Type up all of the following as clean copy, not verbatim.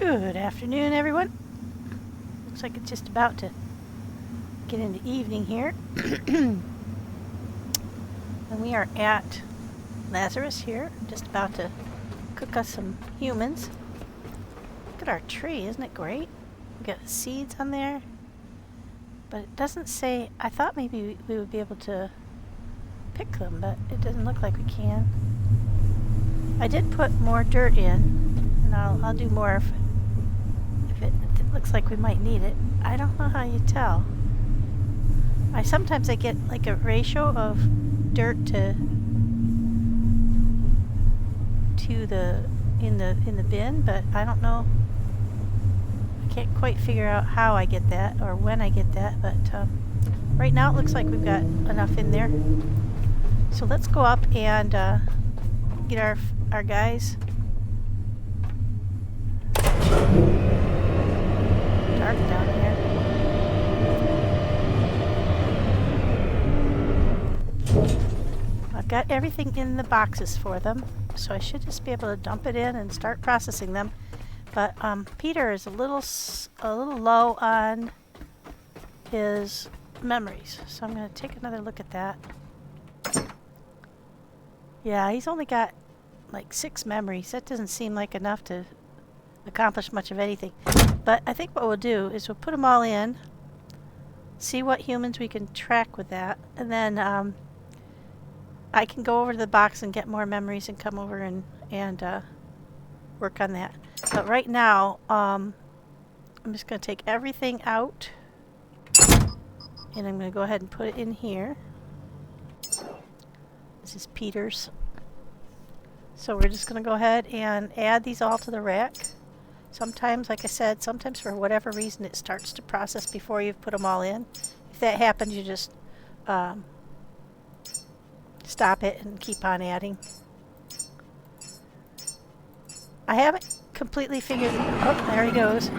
Good afternoon, everyone. Looks like it's just about to get into evening here. And we are at Lazarus here, just about to cook us some humans. Look at our tree, isn't it great? We got seeds on there, but it doesn't say. I thought maybe we would be able to pick them, but it doesn't look like we can. I did put more dirt in, and I'll do more if it looks like we might need it. I don't know how you tell. Sometimes I get like a ratio of dirt to the in the bin, but I don't know. I can't quite figure out how I get that or when I get that, but right now it looks like we've got enough in there. So let's go up and get our guys. Dark down here. I've got everything in the boxes for them, so I should just be able to dump it in and start processing them. But Peter is a little low on his memories, so I'm going to take another look at that. Yeah, he's only got like 6 memories. That doesn't seem like enough to accomplish much of anything. But I think what we'll do is we'll put them all in, see what humans we can track with that, and then I can go over to the box and get more memories and come over and work on that. But right now, I'm just going to take everything out, and I'm going to go ahead and put it in here. This is Peter's. So we're just going to go ahead and add these all to the rack. Sometimes, like I said, sometimes for whatever reason it starts to process before you've put them all in. If that happens, you just stop it and keep on adding. I haven't completely figured it. Oh, there he goes.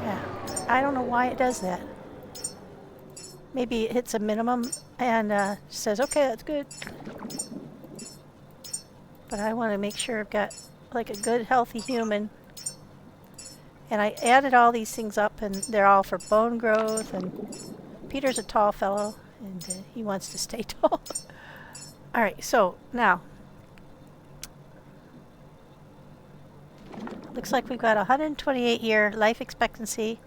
Yeah, I don't know why it does that. Maybe it hits a minimum and says, okay, that's good. But I want to make sure I've got like a good, healthy human. And I added all these things up, and they're all for bone growth. And Peter's a tall fellow, and he wants to stay tall. All right, so now looks like we've got 128-year life expectancy,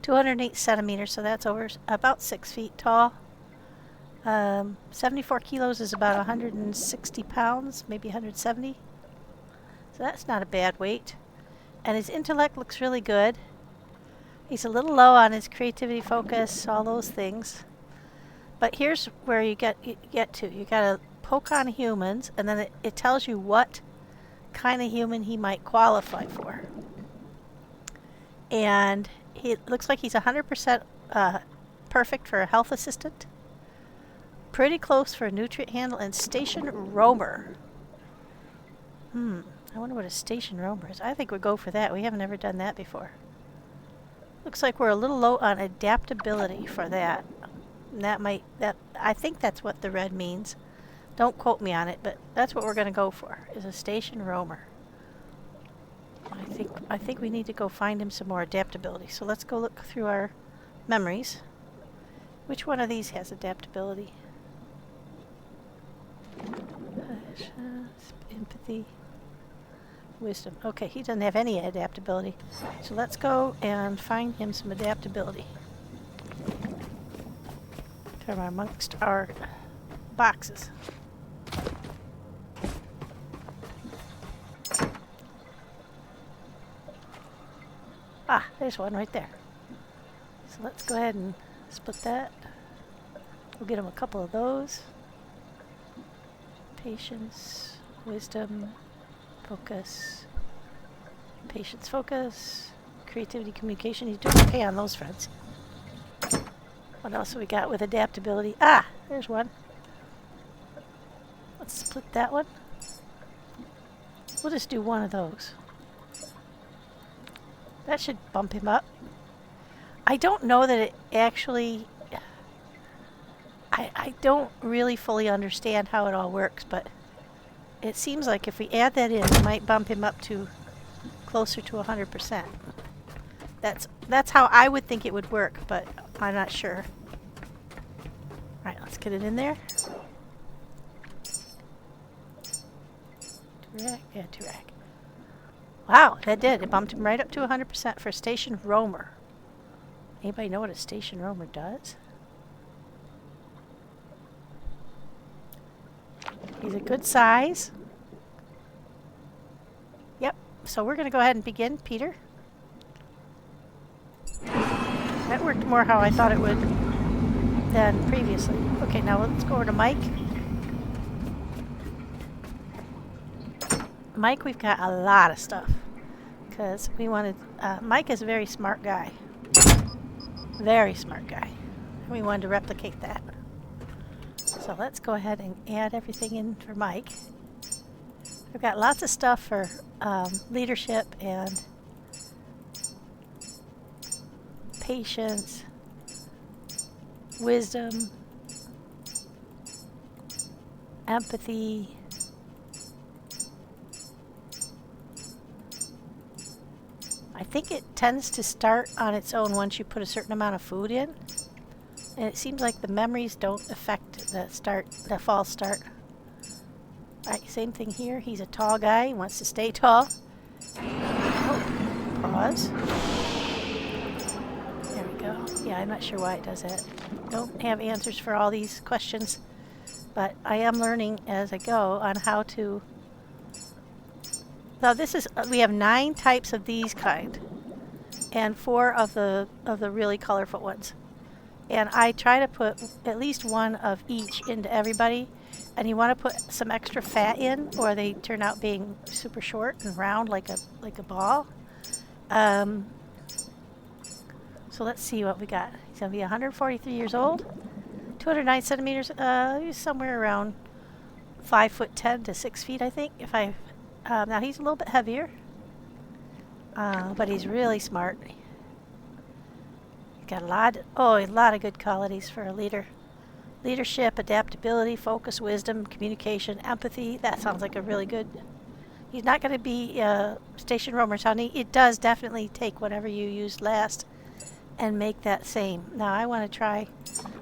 208 centimeters, so that's over about 6 feet tall. 74 kilos is about 160 pounds, maybe 170. So that's not a bad weight. And his intellect looks really good. He's a little low on his creativity, focus, all those things. But here's where you get to. You got to poke on humans, and then it tells you what kind of human he might qualify for. And it looks like he's 100% perfect for a health assistant. Pretty close for a nutrient handle, and station roamer. I wonder what a station roamer is. I think we'll go for that. We haven't ever done that before. Looks like we're a little low on adaptability for that. And I think that's what the red means. Don't quote me on it, but that's what we're going to go for, is a station roamer. I think we need to go find him some more adaptability. So let's go look through our memories. Which one of these has adaptability? Empathy, wisdom. Okay, he doesn't have any adaptability. So let's go and find him some adaptability. Turn amongst our boxes. Ah, there's one right there. So let's go ahead and split that. We'll get him a couple of those. Patience, wisdom, focus, patience, focus, creativity, communication. He's doing okay on those fronts. What else have we got with adaptability? Ah, there's one. Let's split that one. We'll just do one of those. That should bump him up. I don't know that it actually... I don't really fully understand how it all works, but it seems like if we add that in, it might bump him up to closer to 100%. That's how I would think it would work, but I'm not sure. Alright, let's get it in there. Durac, yeah, Durac. Wow, that did. It bumped him right up to 100% for a station roamer. Anybody know what a station roamer does? He's a good size. Yep, so we're going to go ahead and begin, Peter. That worked more how I thought it would than previously. Okay, now let's go over to Mike. Mike, we've got a lot of stuff because we wanted... Mike is a very smart guy. Very smart guy. And we wanted to replicate that. So let's go ahead and add everything in for Mike. We've got lots of stuff for leadership and patience, wisdom, empathy, I think it tends to start on its own once you put a certain amount of food in. And it seems like the memories don't affect the false start. Alright, same thing here. He's a tall guy. He wants to stay tall. Oh, pause. There we go. Yeah, I'm not sure why it does that. Don't have answers for all these questions. But I am learning as I go on how to... Now this is, we have 9 types of these kind, and 4 of the really colorful ones. And I try to put at least one of each into everybody, and you want to put some extra fat in, or they turn out being super short and round like a ball. So let's see what we got. He's gonna be 143 years old, 209 centimeters. He's somewhere around 5'10" to 6 feet, I think. Now he's a little bit heavier, but he's really smart. He's got a lot of good qualities for a leader. Leadership, adaptability, focus, wisdom, communication, empathy. That sounds like a really good... He's not going to be station roamer's honey. It does definitely take whatever you used last and make that same. Now I want to try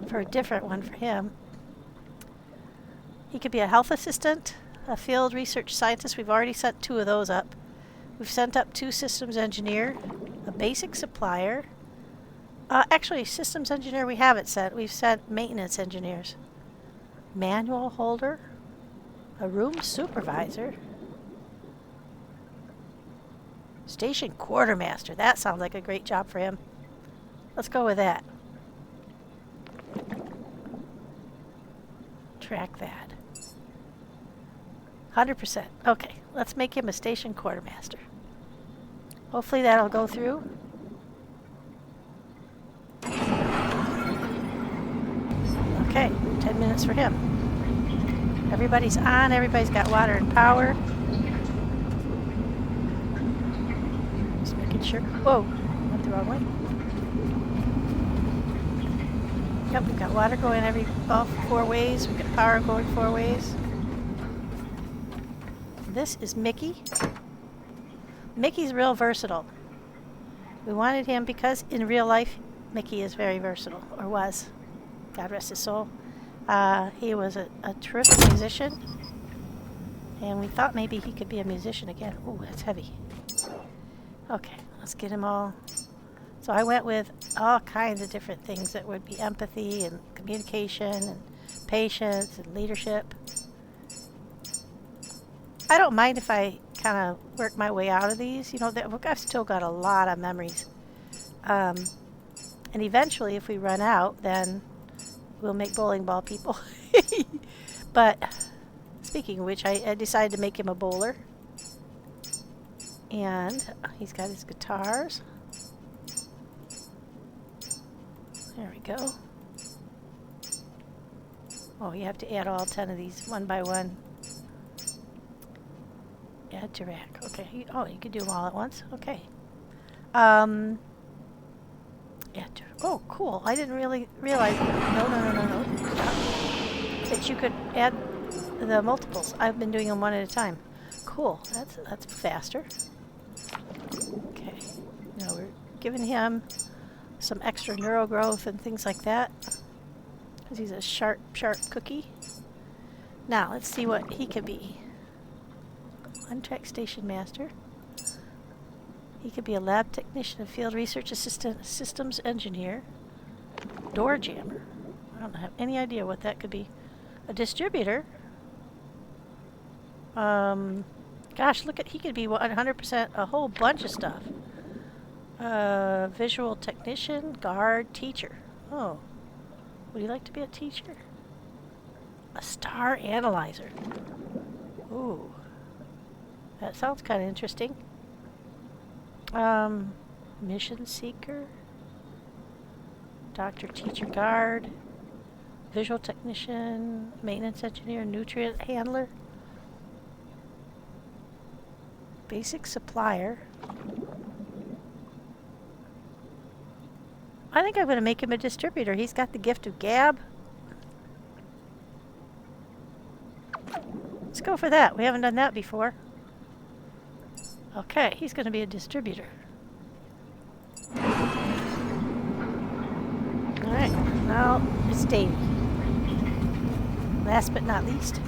for a different one for him. He could be a health assistant, a field research scientist. We've already sent 2 of those up. We've sent up 2 systems engineer, a basic supplier. Actually, systems engineer we haven't sent. We've sent maintenance engineers. Manual holder, a room supervisor, station quartermaster. That sounds like a great job for him. Let's go with that. Track that. 100%. Okay, let's make him a station quartermaster. Hopefully that'll go through. Okay, 10 minutes for him. Everybody's on, everybody's got water and power. Just making sure. Whoa, went the wrong way. Yep, we've got water going all 4 ways. We've got power going 4 ways. This is Mickey. Mickey's real versatile. We wanted him because in real life, Mickey is very versatile, or was. God rest his soul. He was a terrific musician, and we thought maybe he could be a musician again. Ooh, that's heavy. Okay, let's get him all. So I went with all kinds of different things that would be empathy and communication and patience and leadership. I don't mind if I kind of work my way out of these. You know, I've still got a lot of memories. And eventually, if we run out, then we'll make bowling ball people. But speaking of which, I decided to make him a bowler. And he's got his guitars. There we go. Oh, you have to add all 10 of these one by one. Add to rack. Okay. You could do them all at once. Okay. Add to, oh, cool. I didn't really realize. No. That you could add the multiples. I've been doing them one at a time. Cool. That's faster. You know, we're giving him some extra neural growth and things like that, because he's a sharp cookie. Now, let's see what he could be. One-track station master. He could be a lab technician, a field research assistant, systems engineer, door jammer. I don't have any idea what that could be. A distributor. Gosh, look at, he could be 100% a whole bunch of stuff. Visual technician, guard, teacher. Oh, would you like to be a teacher? A star analyzer. Ooh, that sounds kind of interesting. Mission seeker, doctor, teacher, guard, visual technician, maintenance engineer, nutrient handler, basic supplier. I think I'm going to make him a distributor. He's got the gift of gab. Let's go for that. We haven't done that before. Okay, he's going to be a distributor. Alright, now it's Davey. Last but not least.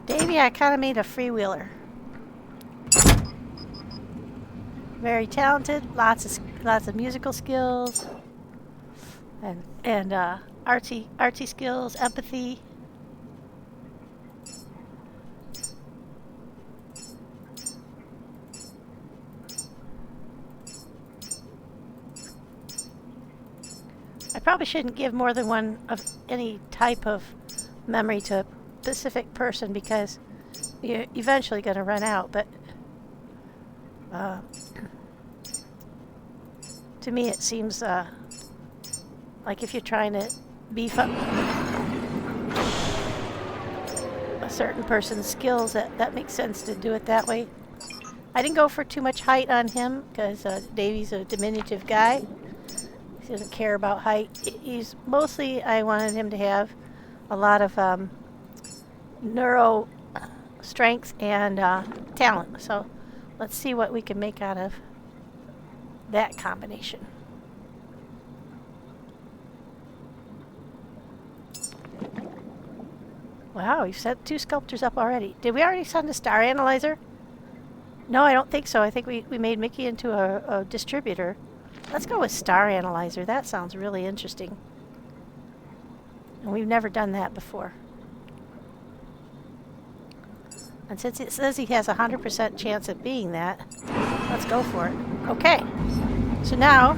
Davey, I kind of made a freewheeler. Very talented, lots of musical skills, and artsy skills, empathy. I probably shouldn't give more than one of any type of memory to a specific person because you're eventually going to run out, but to me it seems like if you're trying to beef up a certain person's skills, that makes sense to do it that way. I didn't go for too much height on him because Davey's a diminutive guy. He doesn't care about height. He's mostly, I wanted him to have a lot of neuro strength and talent. So let's see what we can make out of that combination. Wow, we've set 2 sculptures up already. Did we already send a star analyzer? No, I don't think so. I think we made Mickey into a distributor. Let's go with star analyzer. That sounds really interesting. And we've never done that before. And since it says he has a 100% chance of being that, let's go for it. Okay. So now,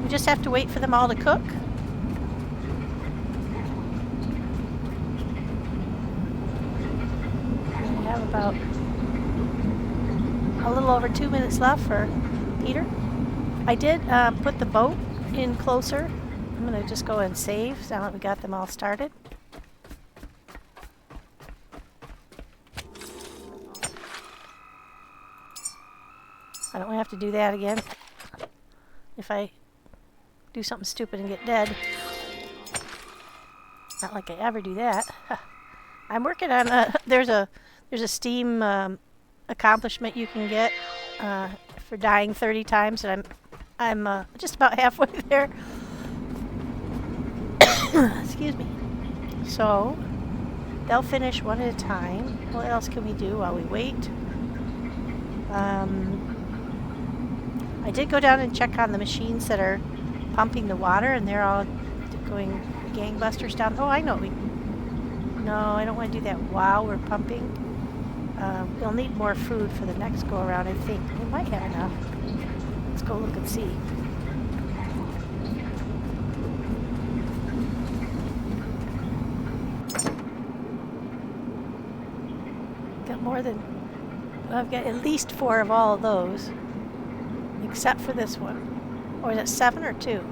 we just have to wait for them all to cook. And we have about a little over 2 minutes left for Peter. I did put the boat in closer. I'm going to just go and save now that we got them all started. I don't have to do that again if I do something stupid and get dead. Not like I ever do that. I'm working on there's a Steam accomplishment you can get for dying 30 times, and I'm just about halfway there. Excuse me. So they'll finish one at a time. What else can we do while we wait? I did go down and check on the machines that are pumping the water, and they're all going gangbusters down. Oh, I know. No, I don't want to do that while we're pumping. We'll need more food for the next go around, I think. We might have enough. Let's go look and see. Got more than... Well, I've got at least 4 of all of those. Except for this one. Or is it 7 or 2?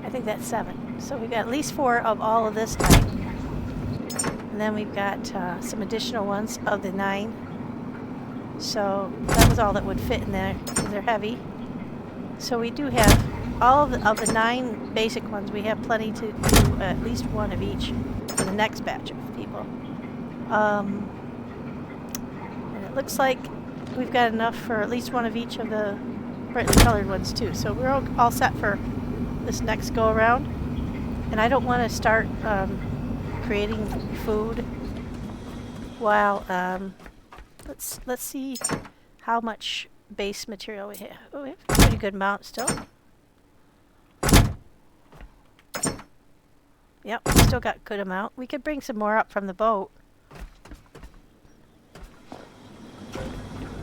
I think that's 7. So we've got at least 4 of all of this type. And then we've got some additional ones of the 9. So that was all that would fit in there because they're heavy. So we do have all of the 9 basic ones. We have plenty to do at least 1 of each for the next batch of people. And it looks like we've got enough for at least one of each of the brightly colored ones too. So we're all set for this next go around. And I don't want to start creating food while let's see how much base material we have. Oh, we have a pretty good amount still. Yep, still got a good amount. We could bring some more up from the boat.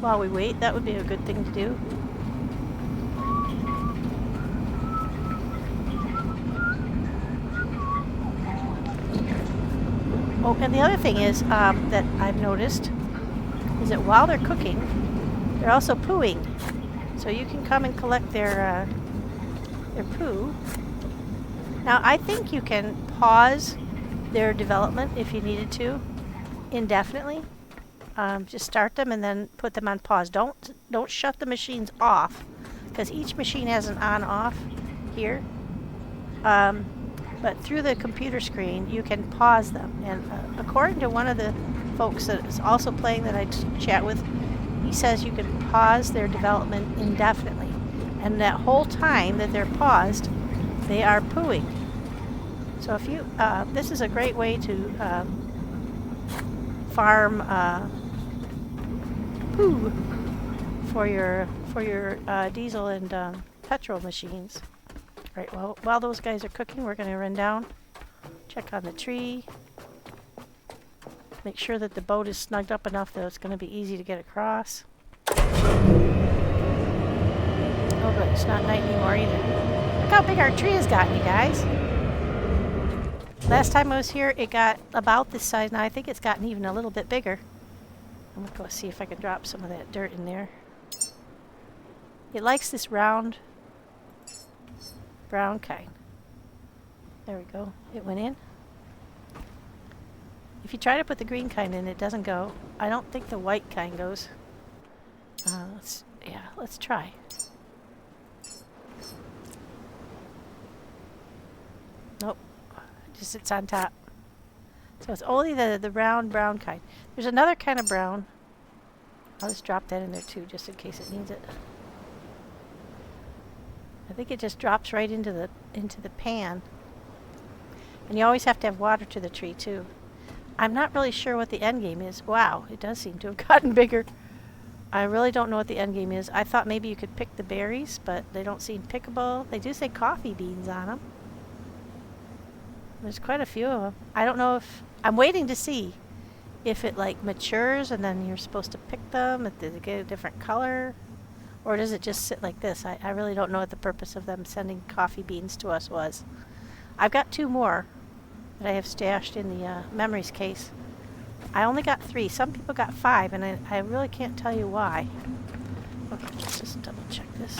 While we wait, that would be a good thing to do. Oh, and the other thing is that I've noticed is that while they're cooking, they're also pooing. So you can come and collect their poo. Now, I think you can pause their development if you needed to, indefinitely. Just start them and then put them on pause. Don't shut the machines off, because each machine has an on-off here. But through the computer screen, you can pause them. And according to one of the folks that is also playing that I chat with, he says you can pause their development indefinitely. And that whole time that they're paused, they are pooing. So if you, this is a great way to farm poo for your diesel and petrol machines. Right. Well, while those guys are cooking, we're going to run down, check on the tree, make sure that the boat is snugged up enough that it's going to be easy to get across. Oh, good. It's not night anymore either. Look how big our tree has gotten, you guys. Last time I was here, it got about this size. Now I think it's gotten even a little bit bigger. I'm going to go see if I can drop some of that dirt in there. It likes this round brown kind. There we go. It went in. If you try to put the green kind in, it doesn't go. I don't think the white kind goes. Let's try. Nope. Just it's on top. So it's only the round brown kind. There's another kind of brown. I'll just drop that in there too, just in case it needs it. I think it just drops right into the pan. And you always have to have water to the tree too. I'm not really sure what the end game is. Wow, it does seem to have gotten bigger. I really don't know what the end game is. I thought maybe you could pick the berries, but they don't seem pickable. They do say coffee beans on them. There's quite a few of them. I don't know if... I'm waiting to see if it like matures and then you're supposed to pick them, if they get a different color. Or does it just sit like this? I really don't know what the purpose of them sending coffee beans to us was. I've got 2 more that I have stashed in the memories case. I only got 3. Some people got 5, and I really can't tell you why. Okay, let's just double check this.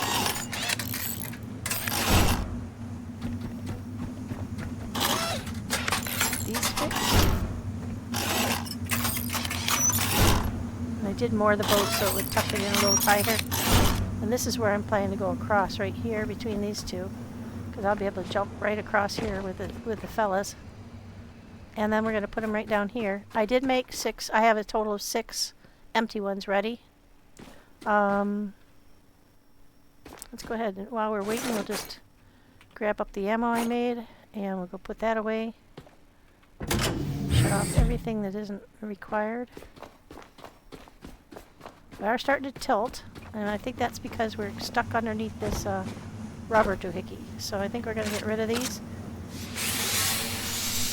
These fixed. And I did more of the boat so it would tuck it in a little tighter. And this is where I'm planning to go across, right here between these two, because I'll be able to jump right across here with the fellas. And then we're going to put them right down here. I did make 6. I have a total of 6 empty ones ready. Let's go ahead and while we're waiting, we'll just grab up the ammo I made, and we'll go put that away. Shut off everything that isn't required. We are starting to tilt. And I think that's because we're stuck underneath this rubber doohickey. So I think we're going to get rid of these.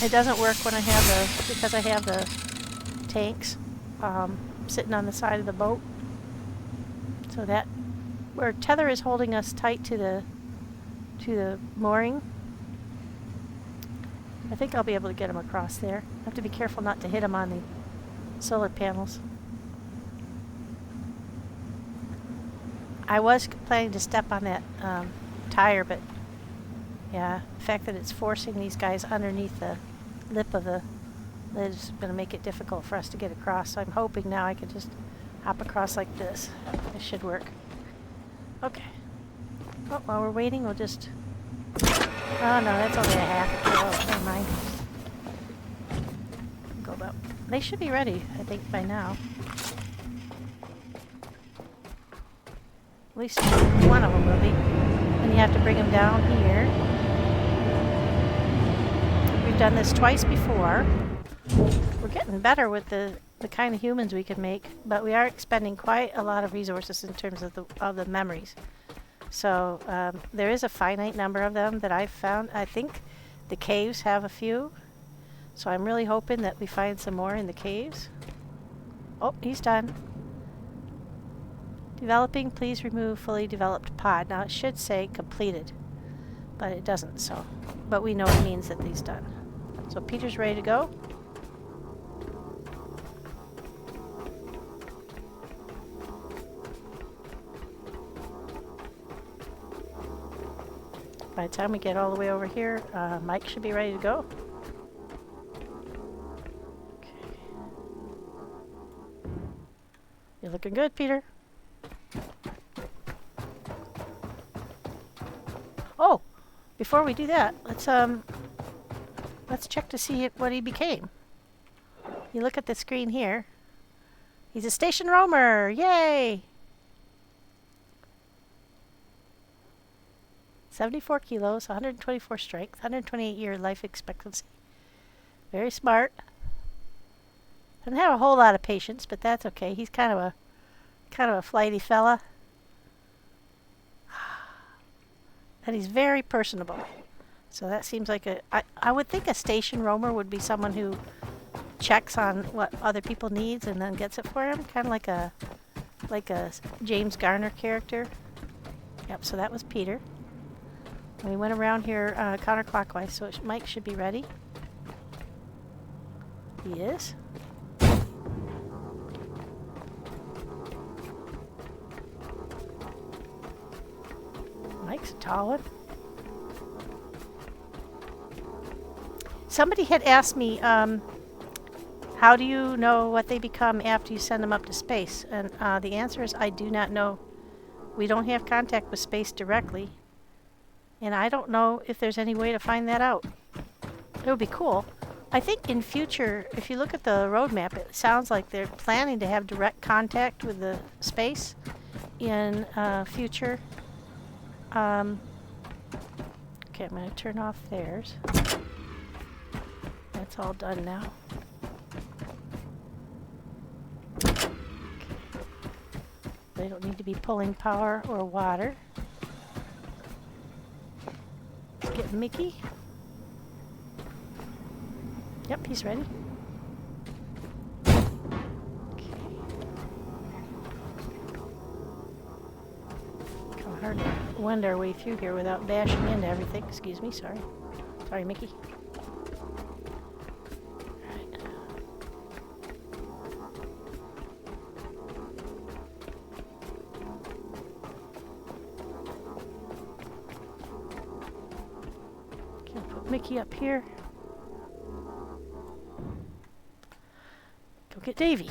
It doesn't work when I have because I have the tanks sitting on the side of the boat. So that, where tether is holding us tight to the mooring, I think I'll be able to get them across there. I have to be careful not to hit them on the solar panels. I was planning to step on that tire, but yeah, the fact that it's forcing these guys underneath the lip of the lid is going to make it difficult for us to get across. So I'm hoping now I can just hop across like this. This should work. Okay. Oh, while we're waiting, we'll just... Oh no, that's only a half a kilo. Never mind. Go about... They should be ready, I think, by now. At least one of them will be. And you have to bring them down here. We've done this twice before. We're getting better with the kind of humans we can make, but we are expending quite a lot of resources in terms of the memories. So there is a finite number of them that I've found. I think the caves have a few. So I'm really hoping that we find some more in the caves. Oh, he's done. Developing, please remove fully developed pod. Now it should say completed, but it doesn't, so. But we know it means that he's done. So Peter's ready to go. By the time we get all the way over here, Mike should be ready to go. Okay. You're looking good, Peter. Oh, before we do that, let's check to see what he became. You look at the screen here. He's a station roamer. Yay! 74 kilos, 124 strength, 128-year life expectancy. Very smart. Doesn't have a whole lot of patience, but that's okay. He's kind of a flighty fella. And he's very personable. So that seems like I would think a station roamer would be someone who checks on what other people needs and then gets it for them. Kind of like a James Garner character. Yep, so that was Peter. And we went around here counterclockwise, so Mike should be ready. He is. Mike's a tall one. Somebody had asked me, how do you know what they become after you send them up to space? And the answer is I do not know. We don't have contact with space directly. And I don't know if there's any way to find that out. It would be cool. I think in future, if you look at the roadmap, it sounds like they're planning to have direct contact with the space in future. Okay, I'm going to turn off theirs. That's all done now. Okay. They don't need to be pulling power or water. Let's get Mickey. Yep, he's ready. Hard to wend our way through here without bashing into everything. Excuse me, sorry. Sorry, Mickey. Right. Can put Mickey up here. Go get Davy.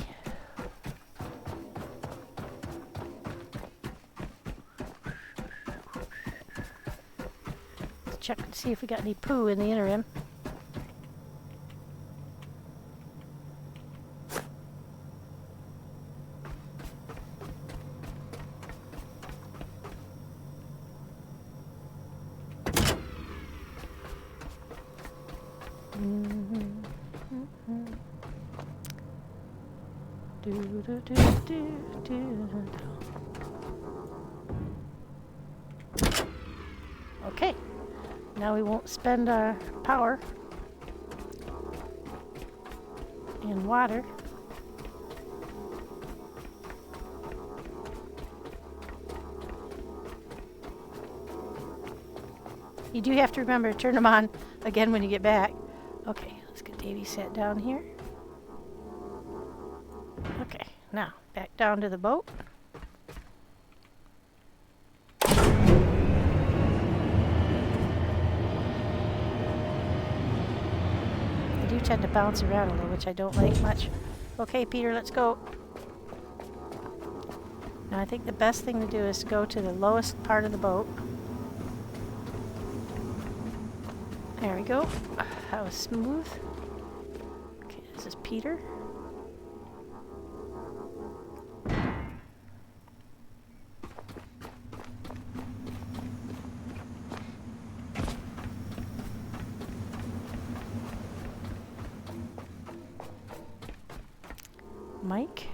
Check and see if we got any poo in the interim. Okay. Now we won't spend our power and water. You do have to remember to turn them on again when you get back. Okay, let's get Davy set down here. Okay, now back down to the boat. Tend to bounce around a little, which I don't like much. Okay, Peter, let's go. Now I think the best thing to do is to go to the lowest part of the boat. There we go. That was smooth. Okay, this is Peter. Mike?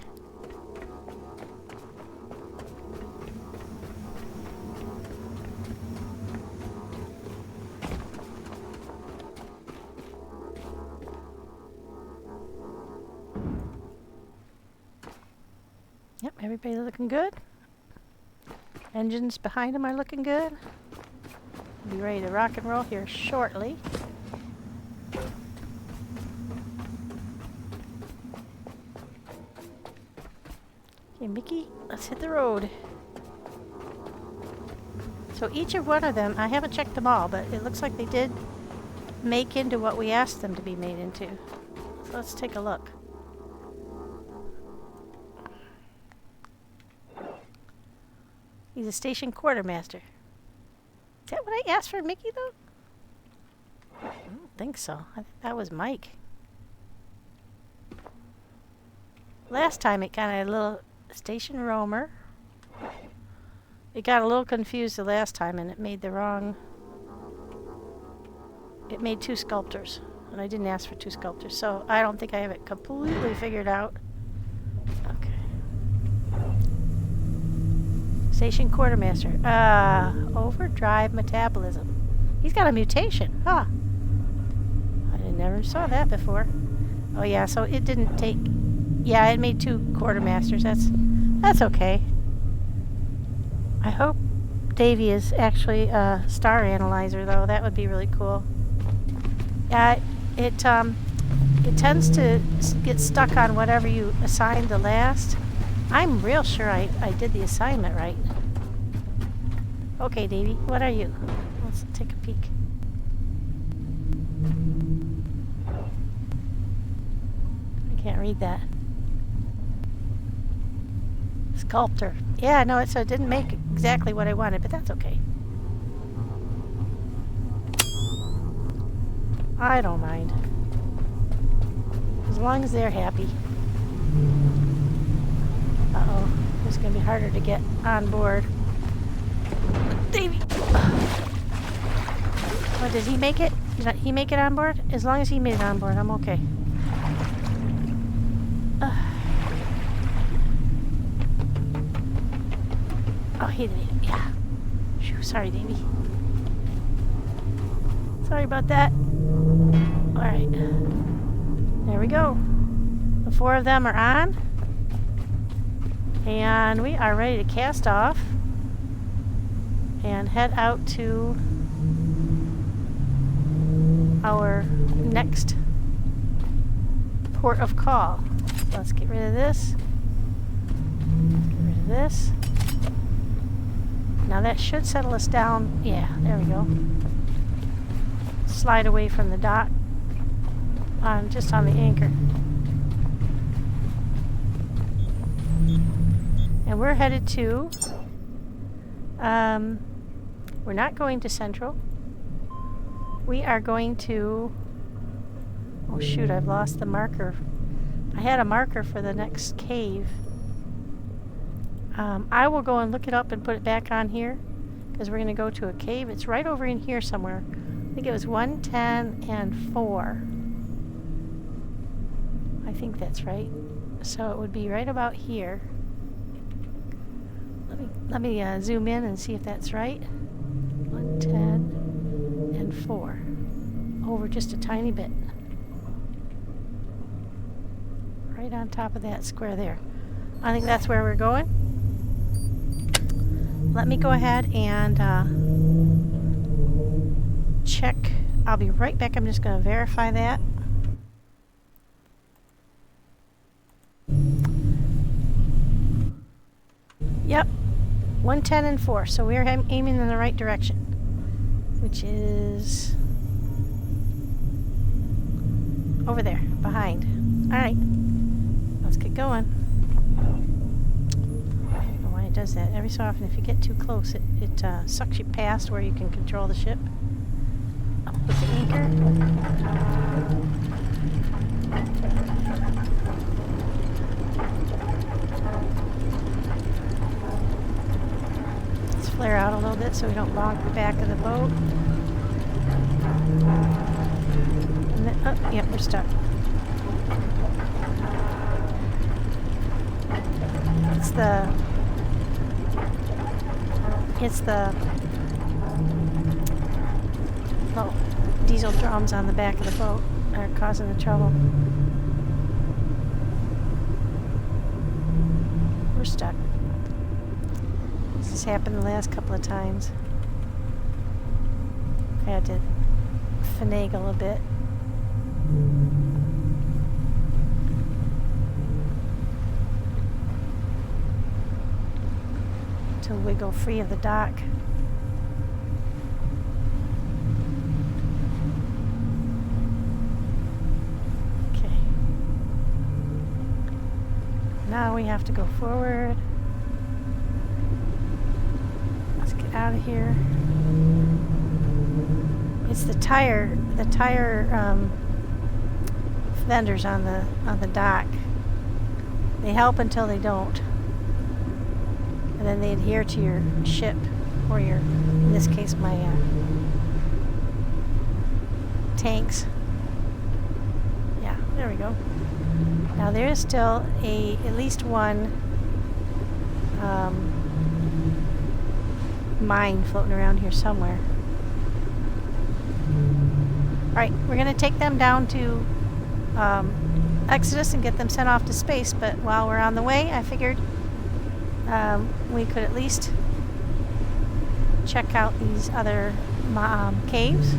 Yep, everybody looking good. Engines behind them are looking good. Be ready to rock and roll here shortly. Okay, Mickey, let's hit the road. So each of one of them, I haven't checked them all, but it looks like they did make into what we asked them to be made into. So let's take a look. He's a station quartermaster. Is that what I asked for Mickey, though? I don't think so. I think that was Mike. Last time it kind of had a little station roamer. It got a little confused the last time and it made the wrong... It made 2 sculptors. And I didn't ask for 2 sculptors. So I don't think I have it completely figured out. Okay. Station quartermaster. Overdrive metabolism. He's got a mutation. Huh. I never saw that before. Oh yeah, so it didn't take... Yeah, it made 2 quartermasters. That's okay. I hope Davy is actually a star analyzer, though. That would be really cool. Yeah, it tends to get stuck on whatever you assign the last. I'm real sure I did the assignment right. Okay, Davy, what are you? Let's take a peek. I can't read that. Sculptor. Yeah, no, so it didn't make exactly what I wanted, but that's okay. I don't mind. As long as they're happy. Uh-oh. It's going to be harder to get on board. Davey! Oh, did he make it? Did he make it on board? As long as he made it on board, I'm okay. Oh, he did it. Yeah. Phew, sorry, Davey. Sorry about that. Alright. There we go. The 4 of them are on. And we are ready to cast off. And head out to our next port of call. Let's get rid of this. Get rid of this. Now that should settle us down. Yeah, there we go. Slide away from the dock. Just on the anchor. And we're headed to... we're not going to Central. We are going to... Oh shoot, I've lost the marker. I had a marker for the next cave. I will go and look it up and put it back on here, because we're going to go to a cave. It's right over in here somewhere. I think it was 110 and 4. I think that's right. So it would be right about here. Let me zoom in and see if that's right. 110 and 4. Over just a tiny bit. Right on top of that square there. I think that's where we're going. Let me go ahead and check. I'll be right back. I'm just going to verify that. Yep. 110 and 4. So we're aiming in the right direction. Which is over there, behind. Alright. Let's get going. Does that every so often. If you get too close, it sucks you past where you can control the ship. Up with the anchor. Let's flare out a little bit so we don't bonk the back of the boat. And then, oh, yep, we're stuck. the diesel drums on the back of the boat are causing the trouble. We're stuck. This has happened the last couple of times. I had to finagle a bit. To wiggle free of the dock. Okay. Now we have to go forward. Let's get out of here. It's the tire vendors on the dock. They help until they don't. And then they adhere to your ship, or your, in this case, my tanks. Yeah, there we go. Now there is still at least one mine floating around here somewhere. Alright, we're going to take them down to Exodus and get them sent off to space, but while we're on the way, I figured we could at least check out these other caves.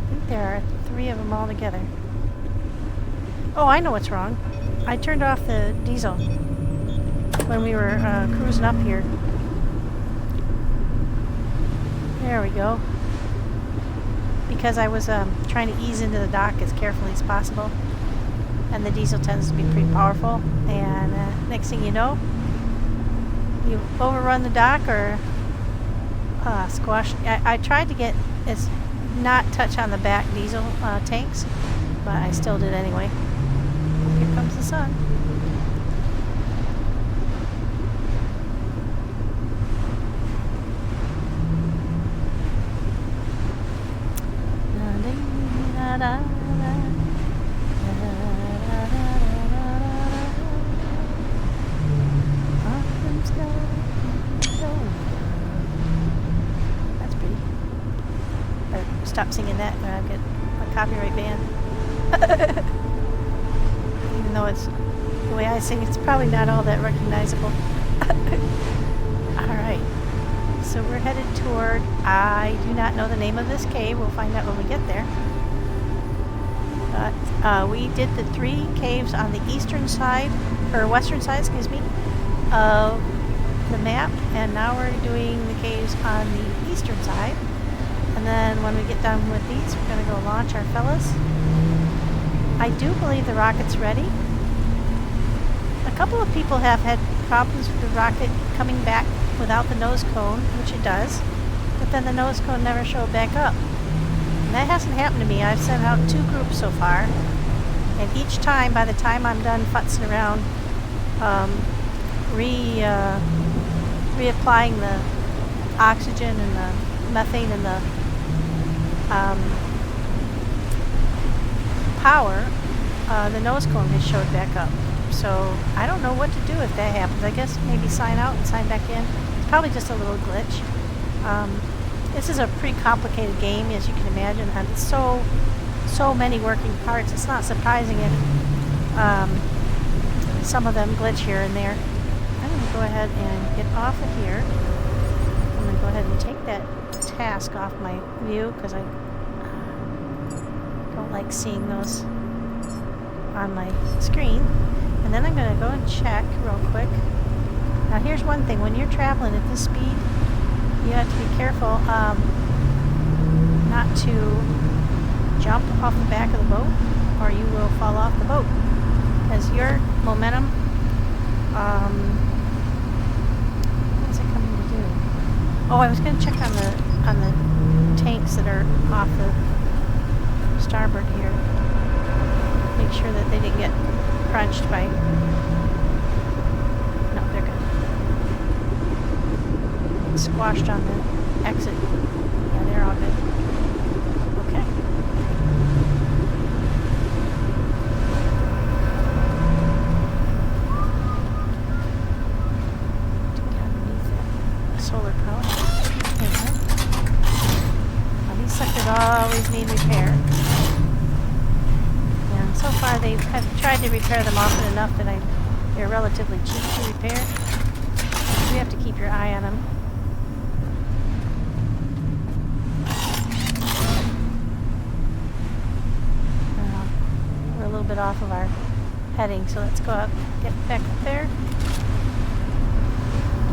I think there are 3 of them all together. Oh, I know what's wrong. I turned off the diesel when we were cruising up here. There we go. Because I was trying to ease into the dock as carefully as possible. And the diesel tends to be pretty powerful. And next thing you know, you overrun the dock or squash. I tried to get not touch on the back diesel tanks, but I still did anyway. Here comes the sun. That's pretty. Better stop singing that or I'll get a copyright ban. Even though it's the way I sing, it's probably not all that recognizable. Alright. So we're headed toward, I do not know the name of this cave. We'll find out when we get there. But we did the 3 caves on the eastern side, or western side, excuse me, of the map. And now we're doing the caves on the eastern side. And then when we get done with these, we're going to go launch our fellas. I do believe the rocket's ready. A couple of people have had problems with the rocket coming back without the nose cone, which it does, but then the nose cone never showed back up. And that hasn't happened to me. I've sent out 2 groups so far, and each time, by the time I'm done futzing around, reapplying the oxygen and the methane and the power, the nose cone has showed back up. So I don't know what to do if that happens. I guess maybe sign out and sign back in. It's probably just a little glitch. This is a pretty complicated game, as you can imagine, and it's so many working parts. It's not surprising if some of them glitch here and there. I'm going to go ahead and get off of here. I'm going to go ahead and take that task off my view because I don't like seeing those on my screen. And then I'm going to go and check real quick. Now here's one thing, when you're traveling at this speed, you have to be careful not to jump off the back of the boat or you will fall off the boat. Because your momentum, what's it coming to do? Oh, I was going to check on the tanks that are off the starboard here. Make sure that they didn't get crunched by... No, they're good. Squashed on the exit. Yeah, they're all good. Okay. repair. And so far I've tried to repair them often enough that they're relatively cheap to repair. You have to keep your eye on them. We're a little bit off of our heading, so let's go up, get back up there.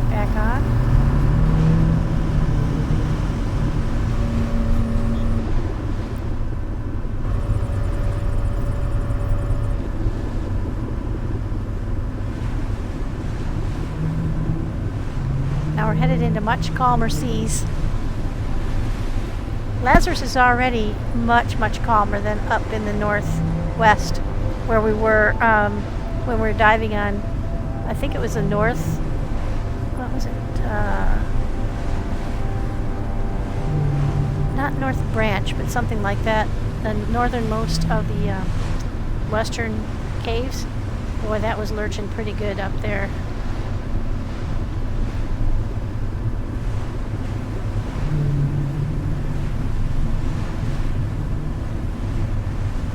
Back on. Now we're headed into much calmer seas. Lazarus is already much calmer than up in the northwest where we were when we were diving on, I think it was the north, what was it? Not North Branch, but something like that. The northernmost of the western caves. Boy, that was lurching pretty good up there.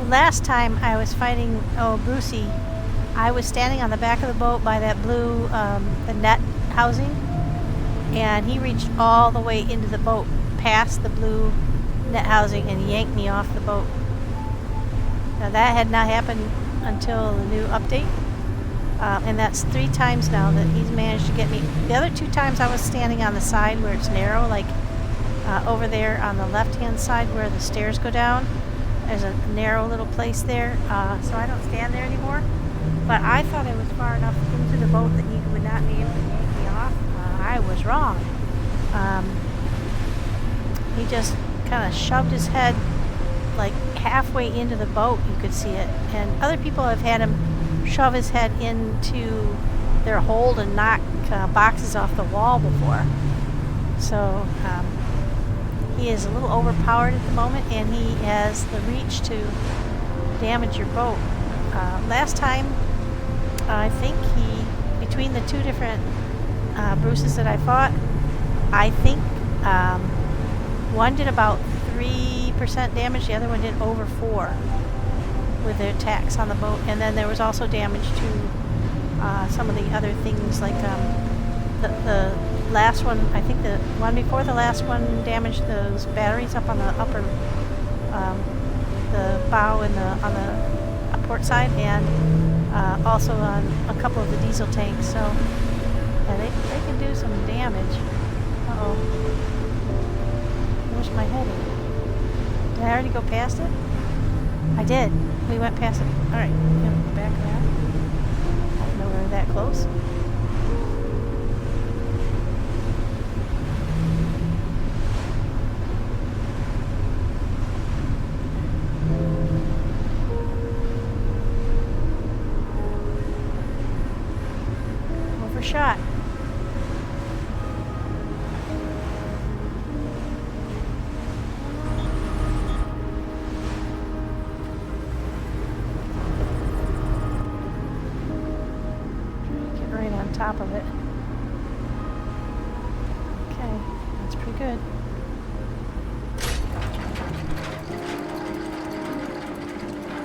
Last time I was fighting Brucey, I was standing on the back of the boat by that blue the net housing, and he reached all the way into the boat past the blue net housing and yanked me off the boat. Now that had not happened until the new update, and that's 3 times now that he's managed to get me. The other 2 times I was standing on the side where it's narrow, like over there on the left hand side where the stairs go down. There's a narrow little place there, so I don't stand there anymore. But I thought I was far enough into the boat that he would not be able to yank me off. I was wrong. He just kind of shoved his head like halfway into the boat, you could see it. And other people have had him shove his head into their hold and knock boxes off the wall before. So he is a little overpowered at the moment, and he has the reach to damage your boat. Last time, I think between the 2 different Bruces that I fought, I think one did about 3% damage, the other one did over 4 with their attacks on the boat. And then there was also damage to some of the other things, like the last one, I think the one before the last one damaged those batteries up on the upper, the bow and on the port side, and also on a couple of the diesel tanks. So yeah, they can do some damage. Uh-oh. Where's my heading? Did I already go past it? I did. We went past it. Alright, I'm gonna go back around. I didn't know we were that close. Shot. Get right on top of it. Okay, that's pretty good.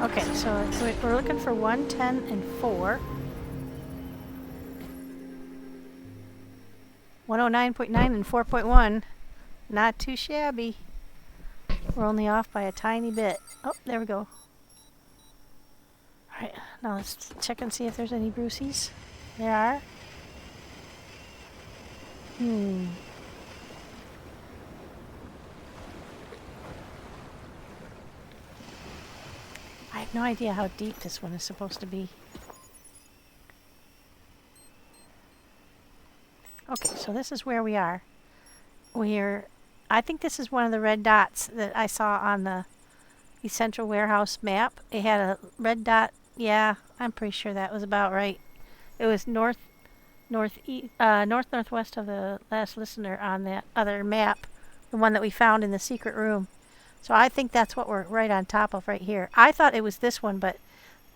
Okay, so we're looking for 110 and 4. 109.9 and 4.1. Not too shabby. We're only off by a tiny bit. Oh, there we go. Alright, now let's check and see if there's any Bruceys. There are. I have no idea how deep this one is supposed to be. Okay, so this is where we are. I think this is one of the red dots that I saw on the Central Warehouse map. It had a red dot. Yeah, I'm pretty sure that was about right. It was northwest of the last listener on that other map, the one that we found in the secret room. So I think that's what we're right on top of right here. I thought it was this one, but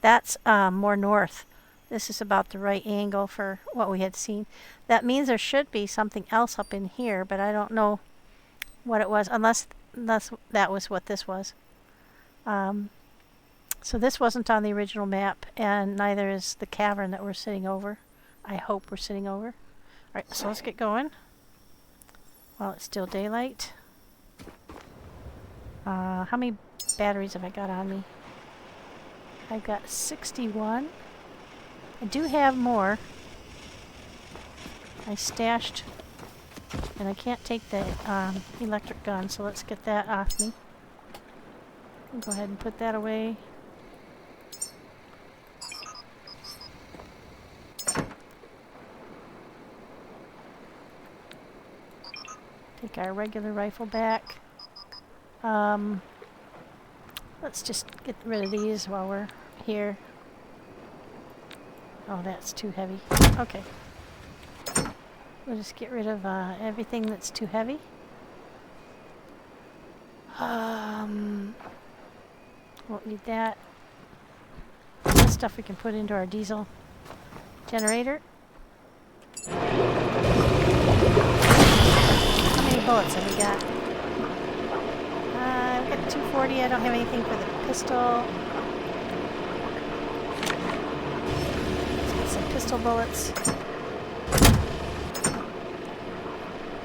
that's more north. This is about the right angle for what we had seen. That means there should be something else up in here, but I don't know what it was, unless that was what this was. So this wasn't on the original map, and neither is the cavern that we're sitting over. I hope we're sitting over. Alright, so let's get going while it's still daylight. How many batteries have I got on me? I've got 61. I do have more. I stashed, and I can't take the electric gun, so let's get that off me. I'll go ahead and put that away. Take our regular rifle back. Let's just get rid of these while we're here. Oh, that's too heavy. Okay. We'll just get rid of everything that's too heavy. Won't need that. This stuff we can put into our diesel generator. How many bullets have we got? I've got 240. I don't have anything for the pistol. Let's get some pistol bullets.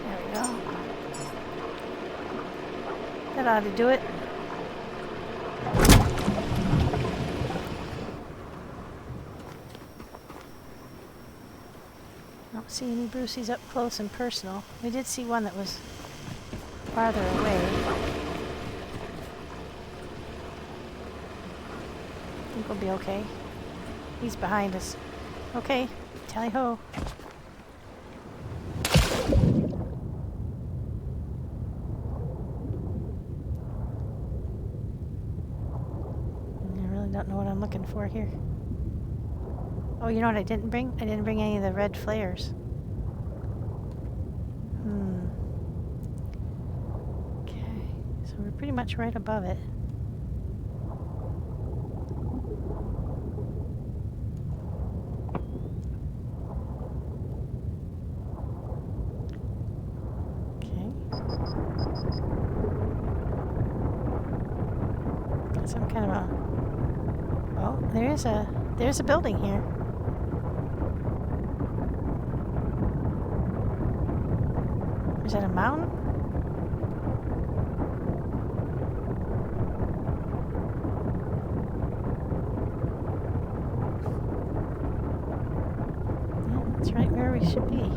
There we go. That ought to do it. Don't see any Bruceys up close and personal. We did see one that was farther away. I think we'll be okay. He's behind us. Okay, tally-ho. I really don't know what I'm looking for here. Oh, you know what I didn't bring? I didn't bring any of the red flares. Okay, so we're pretty much right above it. Okay. Some kind of a... Oh, there's a building here. Is that a mountain? Yeah, that's right where we should be.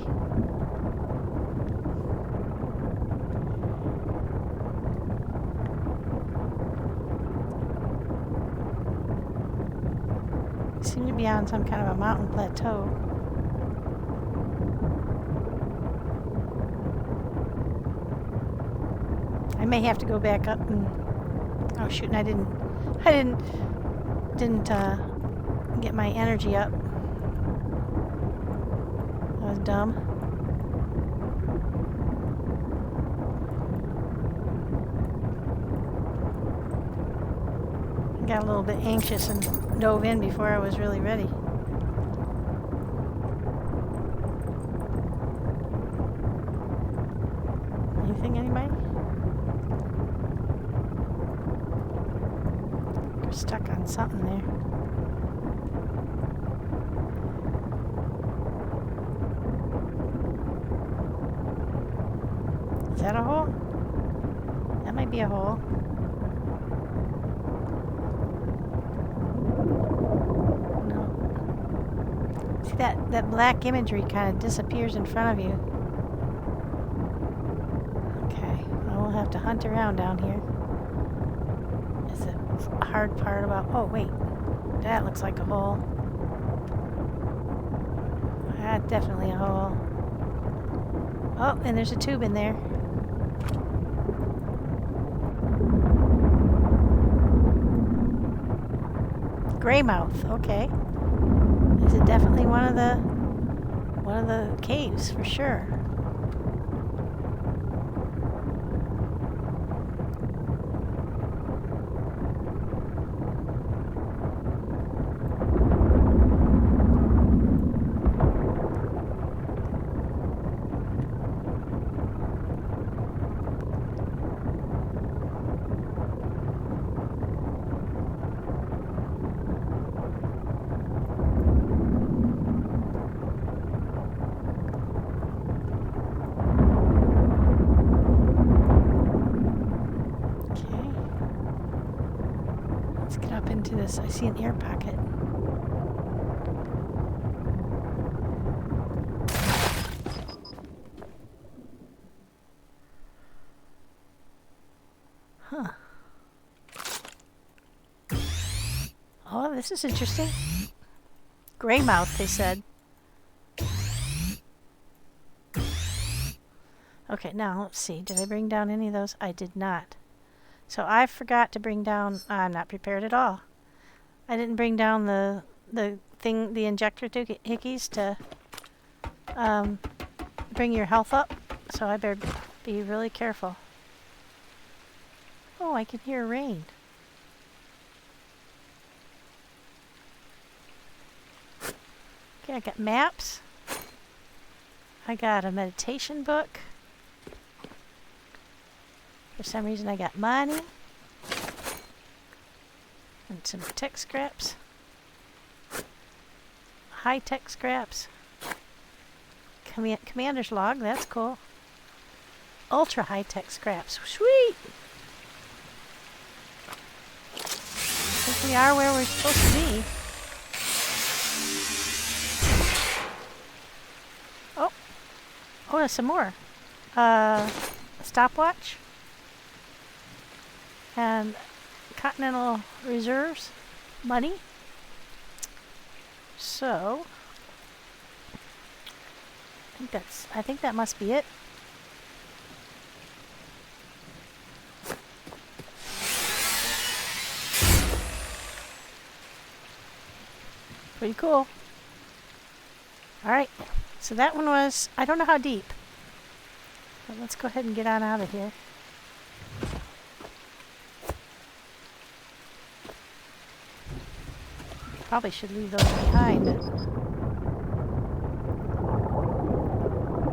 We seem to be on some kind of a mountain plateau. I may have to go back up and... Oh shoot, and I didn't get my energy up. That was dumb. I got a little bit anxious and dove in before I was really ready. Anything, anybody? We're stuck on something there. Is that a hole? That might be a hole. No. See that black imagery kind of disappears in front of you. Okay, well, we'll have to hunt around down here. Is the hard part about... Oh, wait. That looks like a hole. That's definitely a hole. Oh, and there's a tube in there. Greymouth, okay. Is it definitely one of the caves for sure? Let's get up into this. I see an air pocket. Huh. Oh, this is interesting. Greymouth, they said. Okay, now let's see. Did I bring down any of those? I did not. So I forgot to bring down... I'm not prepared at all. I didn't bring down the injector hickeys to bring your health up. So I better be really careful. Oh, I can hear rain. Okay, I got maps. I got a meditation book. For some reason I got money. And some tech scraps. High-tech scraps. Commander's log, that's cool. Ultra high-tech scraps. Sweet! I think we are where we're supposed to be. Oh, there's some more. Stopwatch. And Continental Reserves. Money. So, I think that must be it. Pretty cool. Alright, so that one was, I don't know how deep. But let's go ahead and get on out of here. Probably should leave those behind. But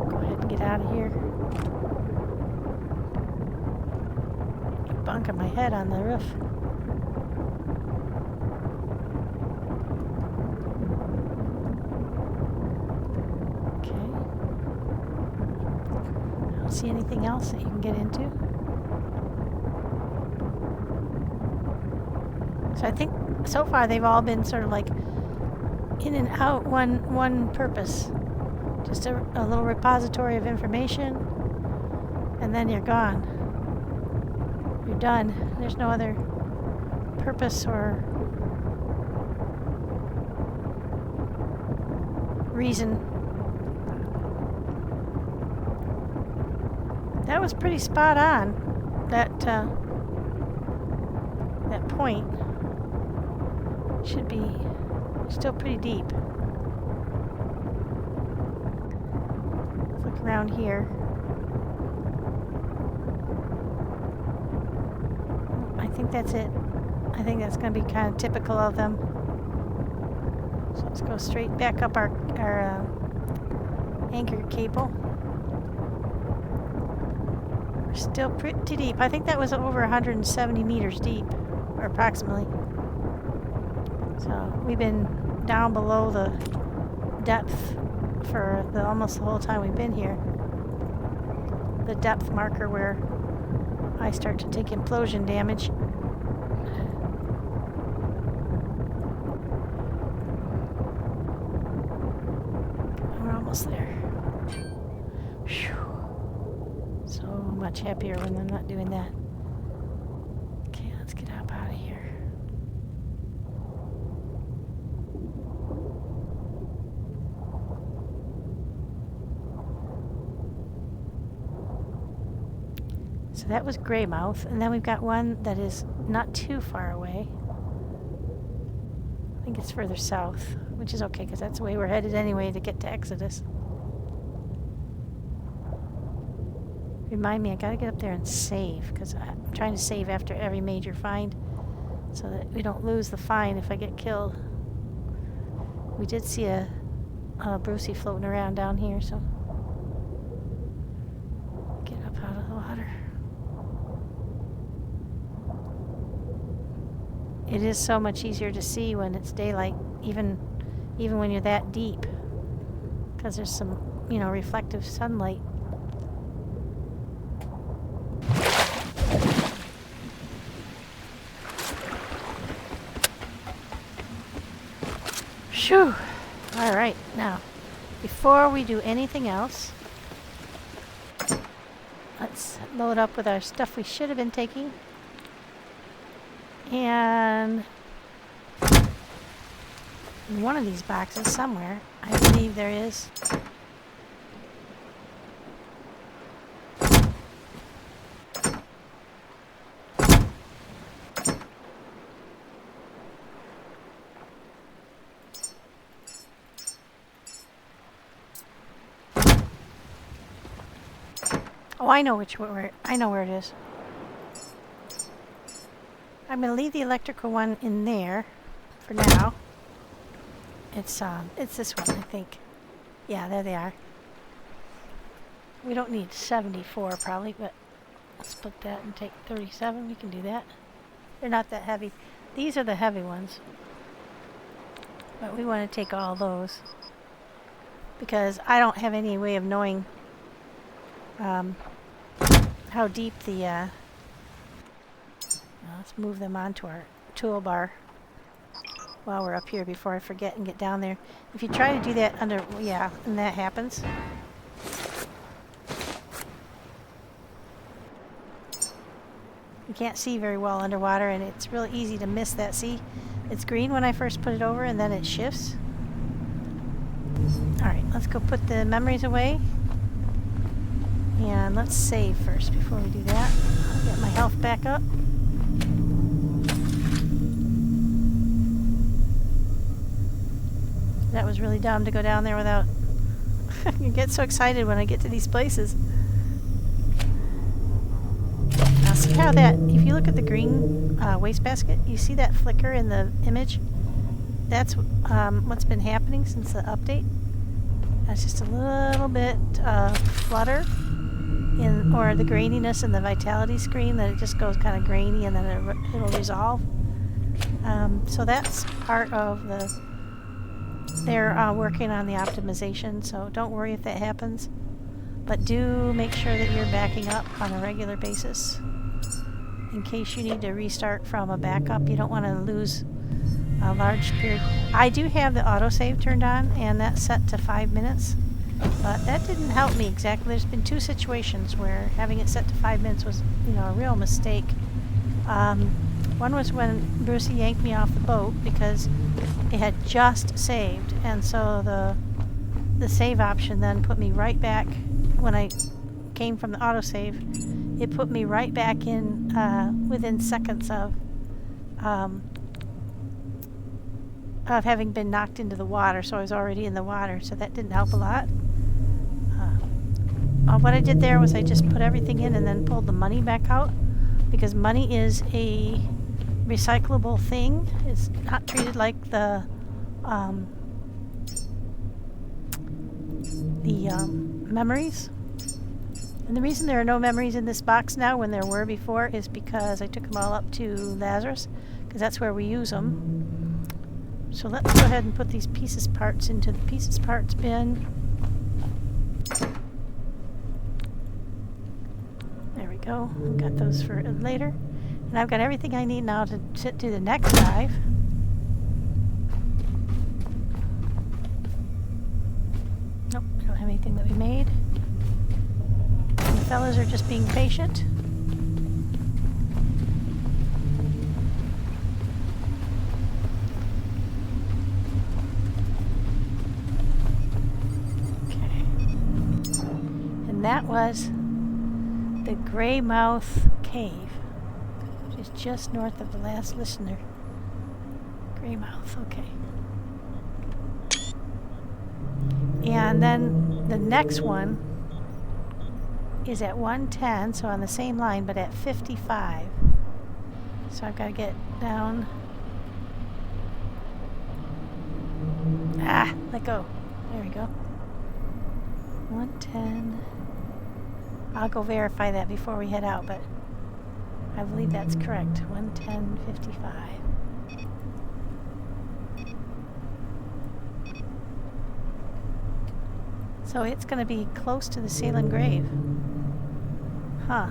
go ahead and get out of here. Bunking my head on the roof. See anything else that you can get into? So I think so far they've all been sort of like in and out, one purpose. Just a little repository of information, and then you're gone. You're done. There's no other purpose or reason. That was pretty spot on. That point should be still pretty deep. Let's look around here. I think that's it. I think that's going to be kind of typical of them. So let's go straight back up our anchor cable. Still pretty deep. I think that was over 170 meters deep, or approximately. So we've been down below the depth for almost the whole time we've been here. The depth marker where I start to take implosion damage. We're almost there. Whew. So much happier when I'm not doing that. Okay, let's get up out of here. So that was Greymouth, and then we've got one that is not too far away. I think it's further south, which is okay because that's the way we're headed anyway to get to Exodus. Remind me, I gotta get up there and save, because I'm trying to save after every major find so that we don't lose the find if I get killed. We did see a Brucey floating around down here, so get up out of the water. It is so much easier to see when it's daylight, even when you're that deep, because there's some, reflective sunlight. Phew. Alright, now, before we do anything else, let's load up with our stuff we should have been taking. And in one of these boxes somewhere, I believe there is oh, I know where it is. I'm going to leave the electrical one in there for now. It's this one, I think. Yeah, there they are. We don't need 74 probably, but let's put that and take 37. We can do that. They're not that heavy. These are the heavy ones. But we want to take all those because I don't have any way of knowing how deep the let's move them onto our toolbar while we're up here before I forget and get down there. If you try to do that under, yeah, and that happens. You can't see very well underwater, and it's really easy to miss that. See, it's green when I first put it over, and then it shifts. Alright, let's go put the memories away. And let's save first before we do that. I'll get my health back up. That was really dumb to go down there without... You get so excited when I get to these places. Now see how that... If you look at the green wastebasket, you see that flicker in the image? That's what's been happening since the update. That's just a little bit flutter or the graininess in the vitality screen, that it just goes kind of grainy and then it'll resolve. So that's part of the... They're working on the optimization, so don't worry if that happens. But do make sure that you're backing up on a regular basis. In case you need to restart from a backup, you don't want to lose a large period. I do have the autosave turned on, and that's set to 5 minutes. But that didn't help me exactly. There's been two situations where having it set to 5 minutes was, a real mistake. One was when Brucey yanked me off the boat because it had just saved, and so the save option then put me right back. When I came from the autosave, it put me right back in within seconds of having been knocked into the water, so I was already in the water, so that didn't help a lot. What I did there was I just put everything in and then pulled the money back out, because money is a recyclable thing. It's not treated like the memories. And the reason there are no memories in this box now when there were before is because I took them all up to Lazarus, because that's where we use them. So let's go ahead and put these pieces parts into the pieces parts bin. There we go. I've got those for later. And I've got everything I need now to do the next dive. Nope, we don't have anything that we made. And the fellas are just being patient. Okay. And that was the Greymouth Cave, which is just north of the last listener. Greymouth, okay. And then the next one is at 110, so on the same line, but at 55. So I've got to get down. Let go. There we go. 110. I'll go verify that before we head out, but I believe that's correct. 110.55. So it's going to be close to the Salem grave. Huh.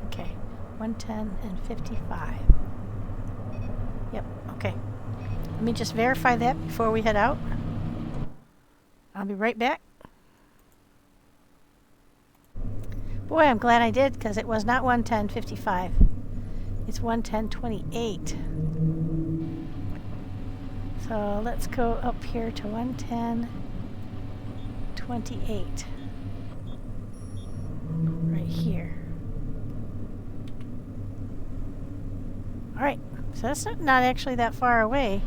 Okay. 110 and 55. Yep, okay. Let me just verify that before we head out. I'll be right back. Boy, I'm glad I did, because it was not 110.55. It's 110.28. So let's go up here to 110.28. Right here. Alright, so that's not actually that far away.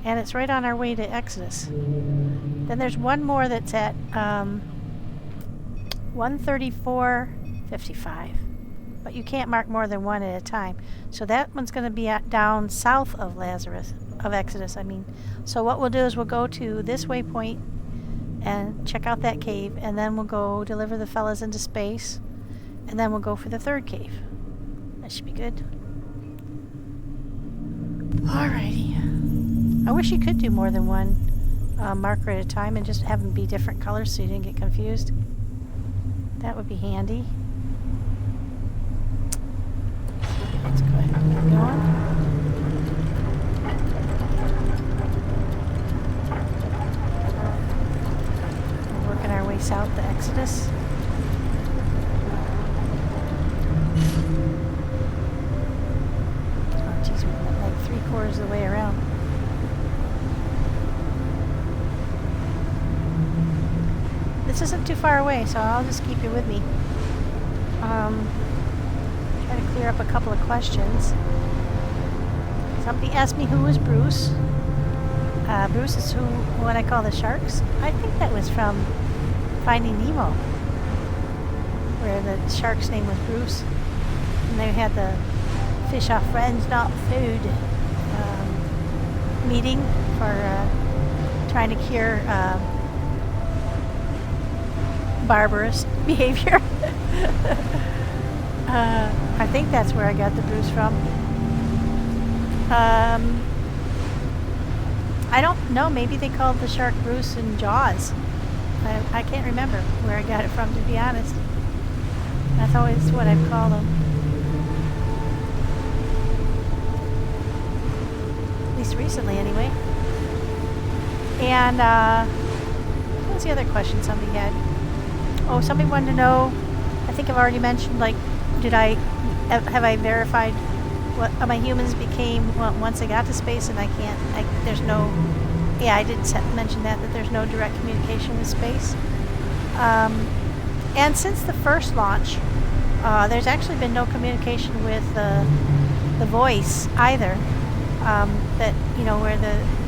And it's right on our way to Exodus. Then there's one more that's at 134.55. But you can't mark more than one at a time. So that one's going to be down south of Exodus. So what we'll do is we'll go to this waypoint and check out that cave, and then we'll go deliver the fellas into space, and then we'll go for the third cave. That should be good. Alrighty. I wish you could do more than one marker at a time and just have them be different colors so you didn't get confused. That would be handy. Let's go ahead and keep going. We're working our way south to Exodus. Oh geez, we went like 3/4 of the way around. This isn't too far away, so I'll just keep you with me. Try to clear up a couple of questions. Somebody asked me who was Bruce. Bruce is what I call the sharks. I think that was from Finding Nemo, where the shark's name was Bruce. And they had the fish are friends, not food meeting for trying to cure barbarous behavior. I think that's where I got the Bruce from. I don't know, maybe they called the shark Bruce in Jaws. I can't remember where I got it from, to be honest. That's always what I've called them. At least recently, anyway. And what was the other question somebody had? Oh, somebody wanted to know, I think I've already mentioned, like, have I verified what my humans became once they got to space, and I did mention that there's no direct communication with space. And since the first launch, there's actually been no communication with the voice either. That, where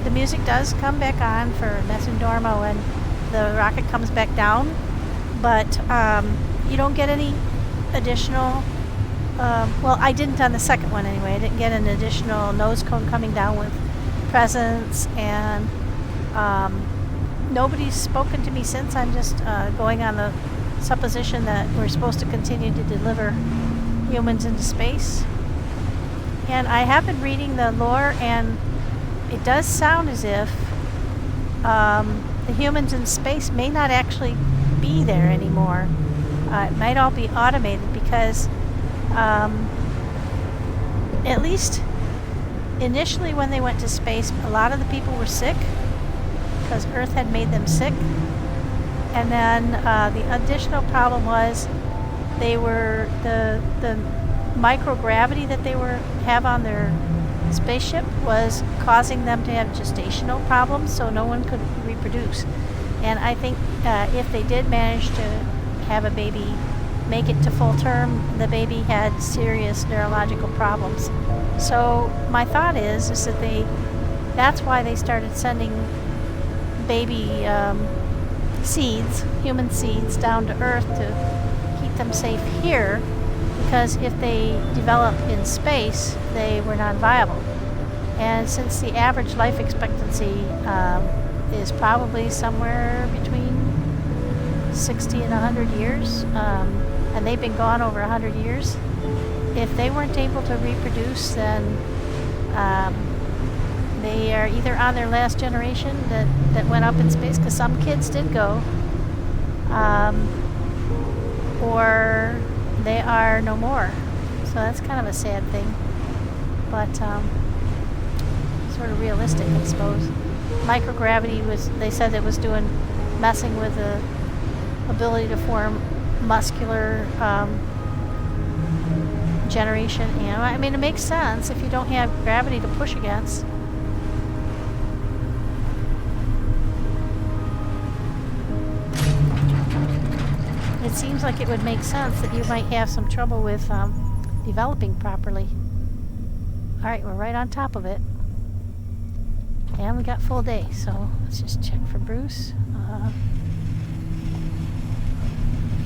the music does come back on for Mesendormo when the rocket comes back down, but you don't get any additional, well, I didn't on the second one anyway. I didn't get an additional nose cone coming down with presents, and nobody's spoken to me since. I'm just going on the supposition that we're supposed to continue to deliver humans into space. And I have been reading the lore, and it does sound as if the humans in space may not actually be there anymore. It might all be automated because at least initially when they went to space, a lot of the people were sick because Earth had made them sick. And then the additional problem was they were the microgravity that they have on their spaceship was causing them to have gestational problems, so no one could reproduce. And I think if they did manage to have a baby make it to full term, the baby had serious neurological problems. So my thought is that that's why they started sending baby seeds, human seeds, down to Earth to keep them safe here, because if they developed in space, they were non-viable. And since the average life expectancy is probably somewhere between 60 and 100 years, and they've been gone over 100 years, if they weren't able to reproduce, then they are either on their last generation that went up in space, because some kids did go, or they are no more. So that's kind of a sad thing, but sort of realistic, I suppose. Microgravity was, they said it was messing with the ability to form muscular generation. You know, I mean, it makes sense if you don't have gravity to push against. It seems like it would make sense that you might have some trouble with developing properly. Alright, we're right on top of it. And we got full day, so let's just check for Bruce.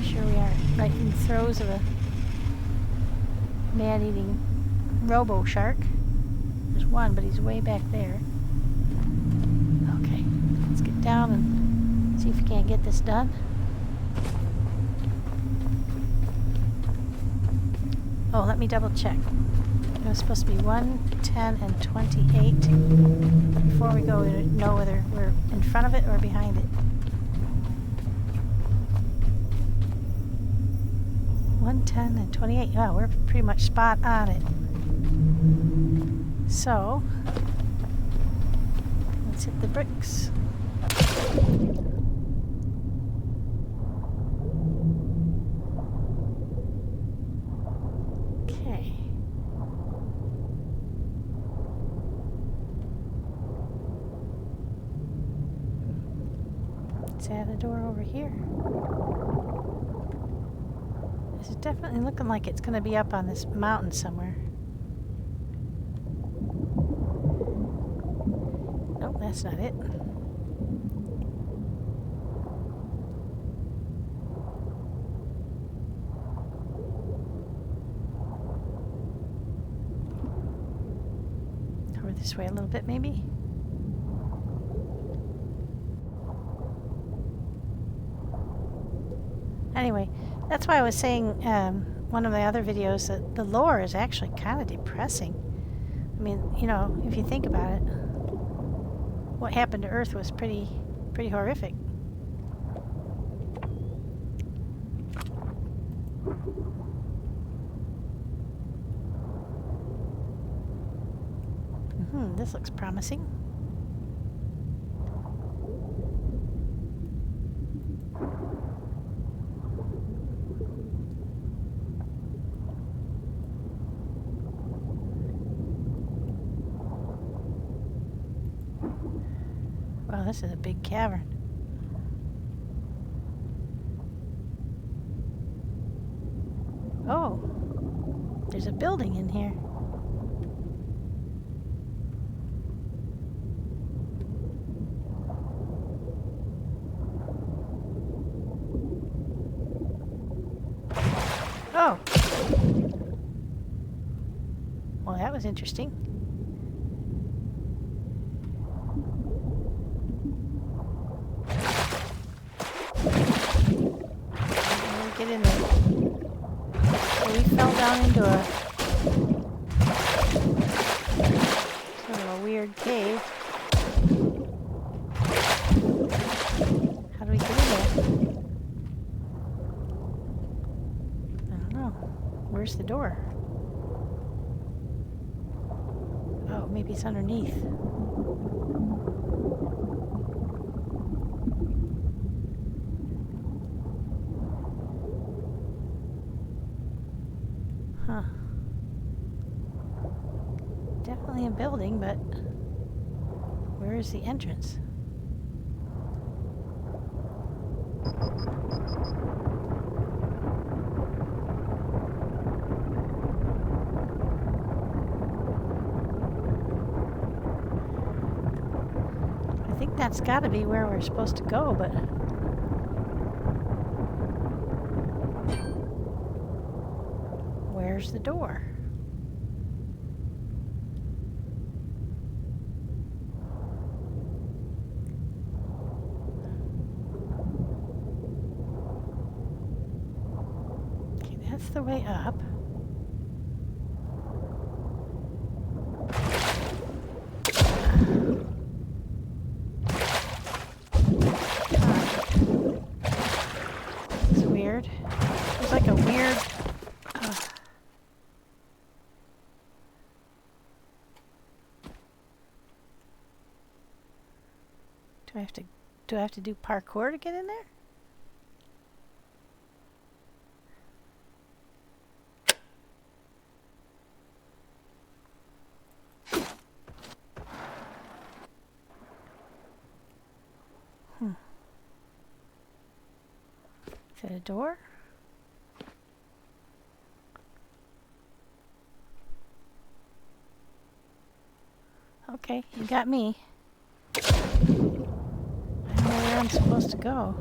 Sure we are right in the throes of a man-eating robo-shark. There's one, but he's way back there. Okay, let's get down and see if we can't get this done. Oh, let me double check. It was supposed to be 1, 10, and 28. Before we go, we know whether we're in front of it or behind it. 1, 10, and 28. Oh, we're pretty much spot on it. So, let's hit the bricks. Okay. Let's add a door over here. This is definitely looking like it's going to be up on this mountain somewhere. Nope, that's not it. Over this way a little bit, maybe? Anyway, that's why I was saying one of the other videos that the lore is actually kind of depressing. I mean, you know, if you think about it, what happened to Earth was pretty horrific. This looks promising. Wow, this is a big cavern. Oh, there's a building in here. Oh. Well, that was interesting. Get in there. So we fell down into a sort of a weird cave. How do we get in there? I don't know. Where's the door? Oh, maybe it's underneath. Huh. Definitely a building, but where is the entrance? I think that's got to be where we're supposed to go, but where's the door? Okay, that's the way up. It's weird. There's like a weird Do I have to do parkour to get in there? Is that a door? Okay, you got me. I don't know where I'm supposed to go.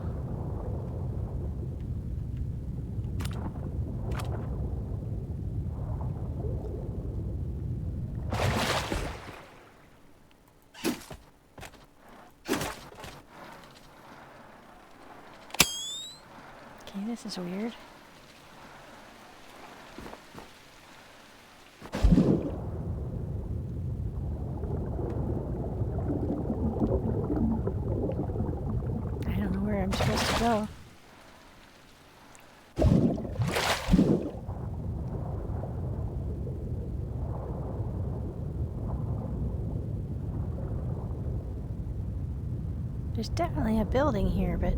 Okay, this is weird. I don't know where I'm supposed to go. There's definitely a building here, but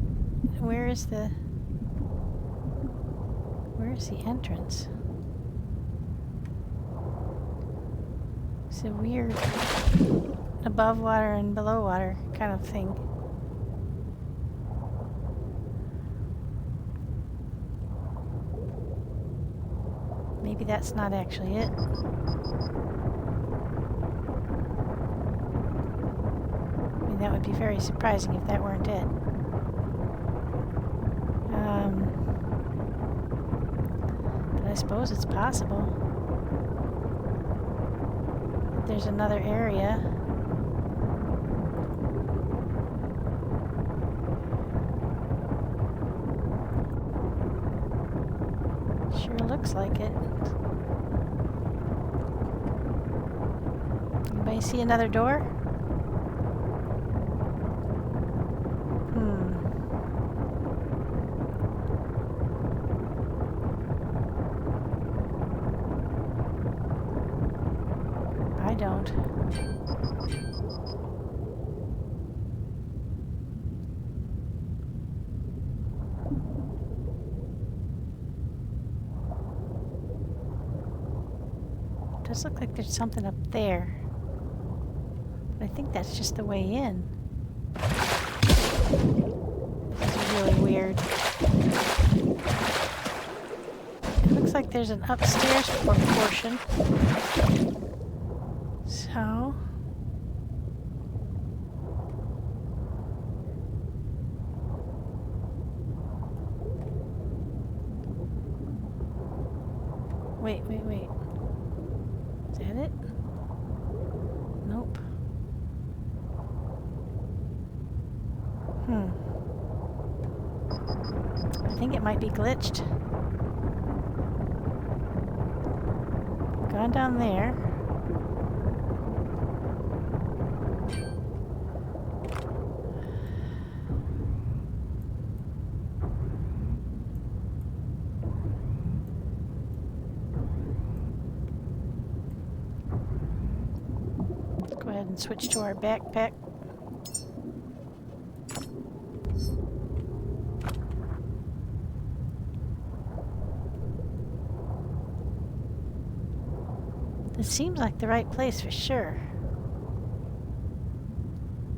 where's the entrance? It's a weird above water and below water kind of thing. Maybe that's not actually it. I mean, that would be very surprising if that weren't it. But I suppose it's possible. There's another area. Sure looks like it. Anybody see another door? I don't. Does look like there's something up there. But I think that's just the way in. This is really weird. It looks like there's an upstairs portion. So... Wait. Is that it? Nope. I think it might be glitched. Gone down there. Let's go ahead and switch to our backpack. This seems like the right place for sure.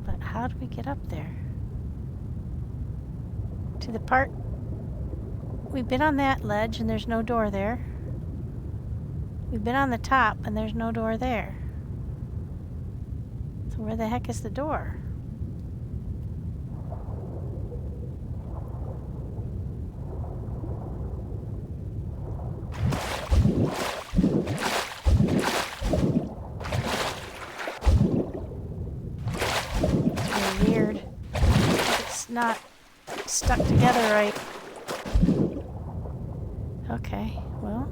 But how do we get up there? To the part... We've been on that ledge and there's no door there. We've been on the top and there's no door there. So where the heck is the door? Not stuck together right. Okay, well,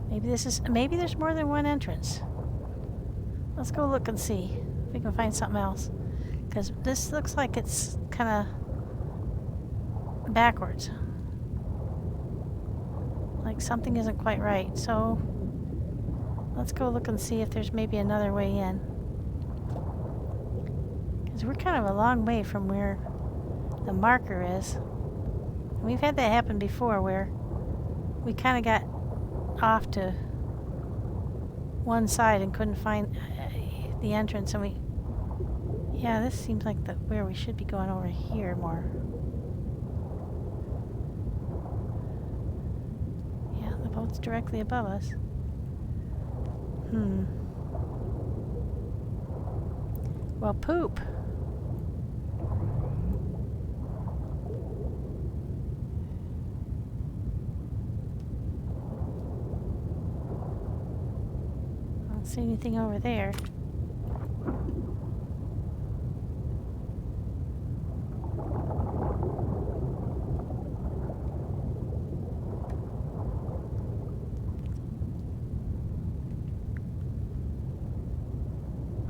maybe there's more than one entrance. Let's go look and see if we can find something else, because this looks like it's kind of backwards, like something isn't quite right. So let's go look and see if there's maybe another way in. Because we're kind of a long way from where the marker is. We've had that happen before where we kind of got off to one side and couldn't find the entrance, and yeah, this seems like where we should be going over here more. Yeah, the boat's directly above us. Well, poop. I don't see anything over there.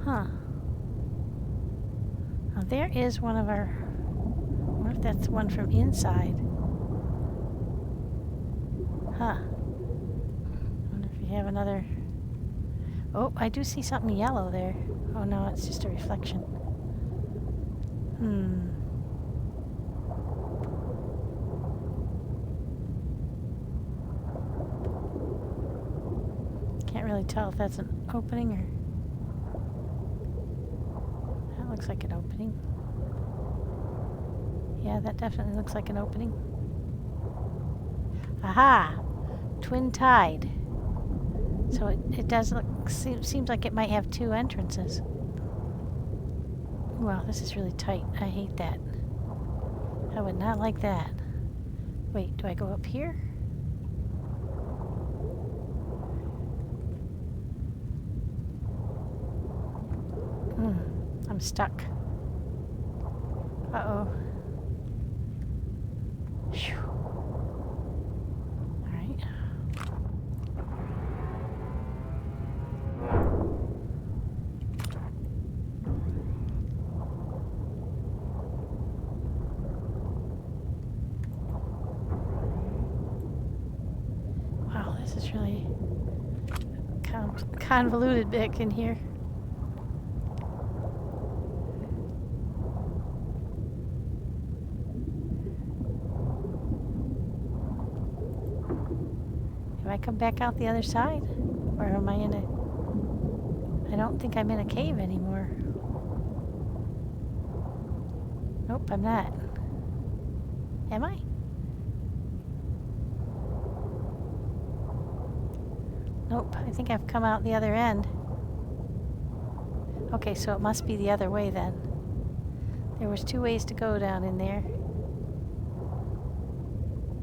Huh. Now there is one of our... I wonder if that's one from inside. Huh. I wonder if we have another... Oh, I do see something yellow there. Oh no, it's just a reflection. Can't really tell if that's an opening or... That looks like an opening. Yeah, that definitely looks like an opening. Aha! Twin tide. So it does look... Seems like it might have two entrances. Wow, this is really tight. I hate that. I would not like that. Wait, do I go up here? I'm stuck. Uh-oh. Phew. Alright. Wow, this is really convoluted back in here. Do I come back out the other side? Or am I in a... I don't think I'm in a cave anymore. Nope, I'm not. Am I? Nope, I think I've come out the other end. Okay, so it must be the other way then. There was two ways to go down in there.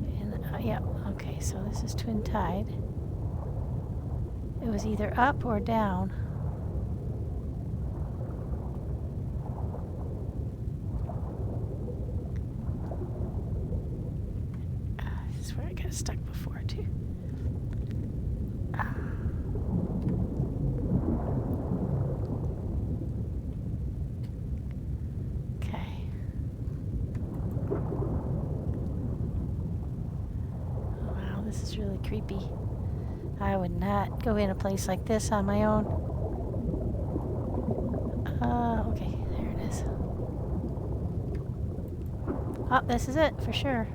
And, yeah, okay, so this is Twin Tide. It was either up or down. This is where I got stuck before, too. This is really creepy. I would not go in a place like this on my own. Okay, there it is. Oh, this is it, for sure.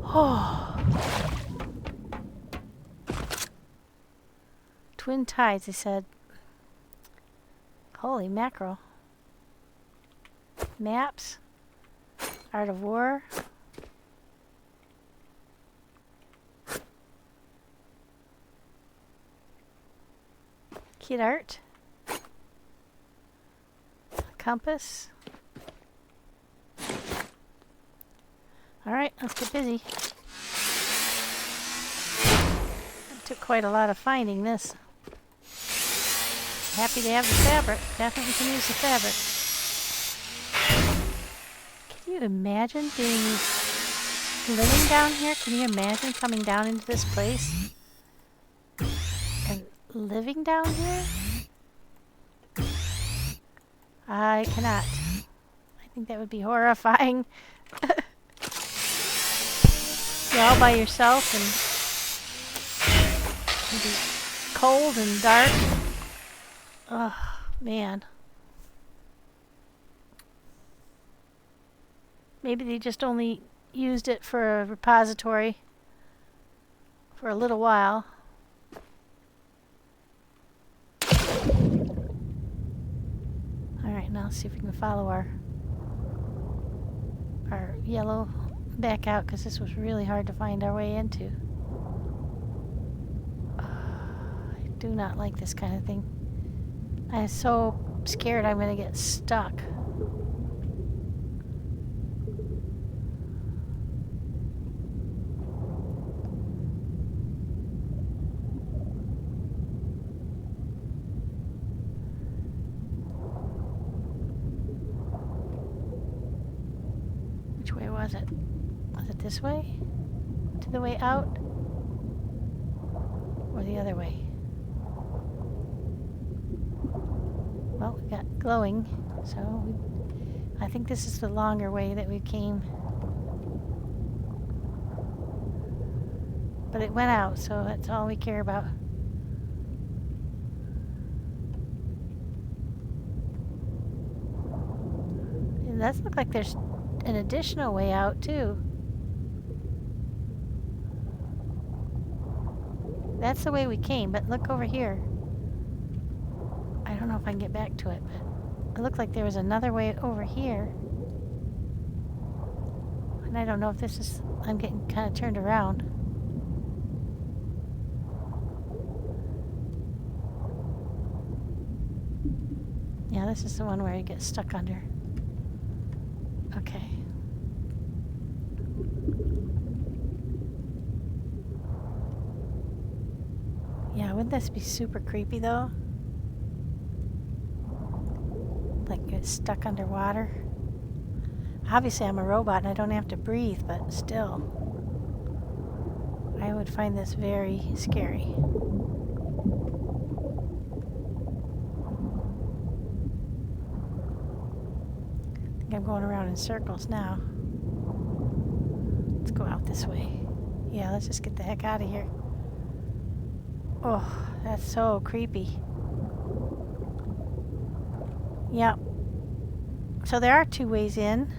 Oh. Twin tides, they said. Holy mackerel. Maps. Art of War. Kid art. Compass. Alright, let's get busy. It took quite a lot of finding this. Happy to have the fabric. Definitely can use the fabric. Can you imagine living down here? Can you imagine coming down into this place and living down here? I cannot. I think that would be horrifying. You're all by yourself and it'd be cold and dark. Oh, man. Maybe they just only used it for a repository for a little while. Alright, now let's see if we can follow our yellow back out, because this was really hard to find our way into. I do not like this kind of thing. I'm so scared I'm going to get stuck. Which way was it? Was it this way? To the way out? Or the other way? Well, we got glowing, so I think this is the longer way that we came. But it went out, so that's all we care about. It does look like there's an additional way out, too. That's the way we came, but look over here. I don't know if I can get back to it, but it looked like there was another way over here. And I don't know if this is... I'm getting kind of turned around. Yeah, this is the one where you get stuck under. Okay. Yeah, wouldn't this be super creepy though? Like get stuck underwater. Obviously I'm a robot and I don't have to breathe, but still. I would find this very scary. I think I'm going around in circles now. Let's go out this way. Yeah, let's just get the heck out of here. Oh, that's so creepy. Yep. So there are two ways in.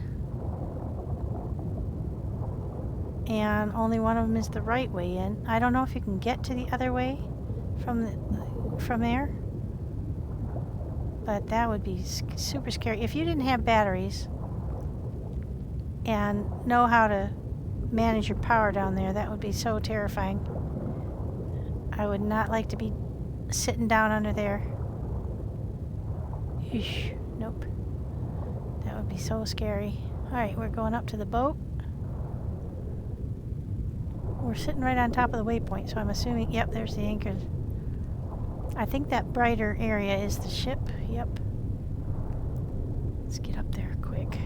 And only one of them is the right way in. I don't know if you can get to the other way from there. But that would be super scary. If you didn't have batteries and know how to manage your power down there, that would be so terrifying. I would not like to be sitting down under there. Eesh, nope. That would be so scary. Alright, we're going up to the boat. We're sitting right on top of the waypoint, so I'm assuming, yep, there's the anchor. I think that brighter area is the ship. Yep. Let's get up there quick.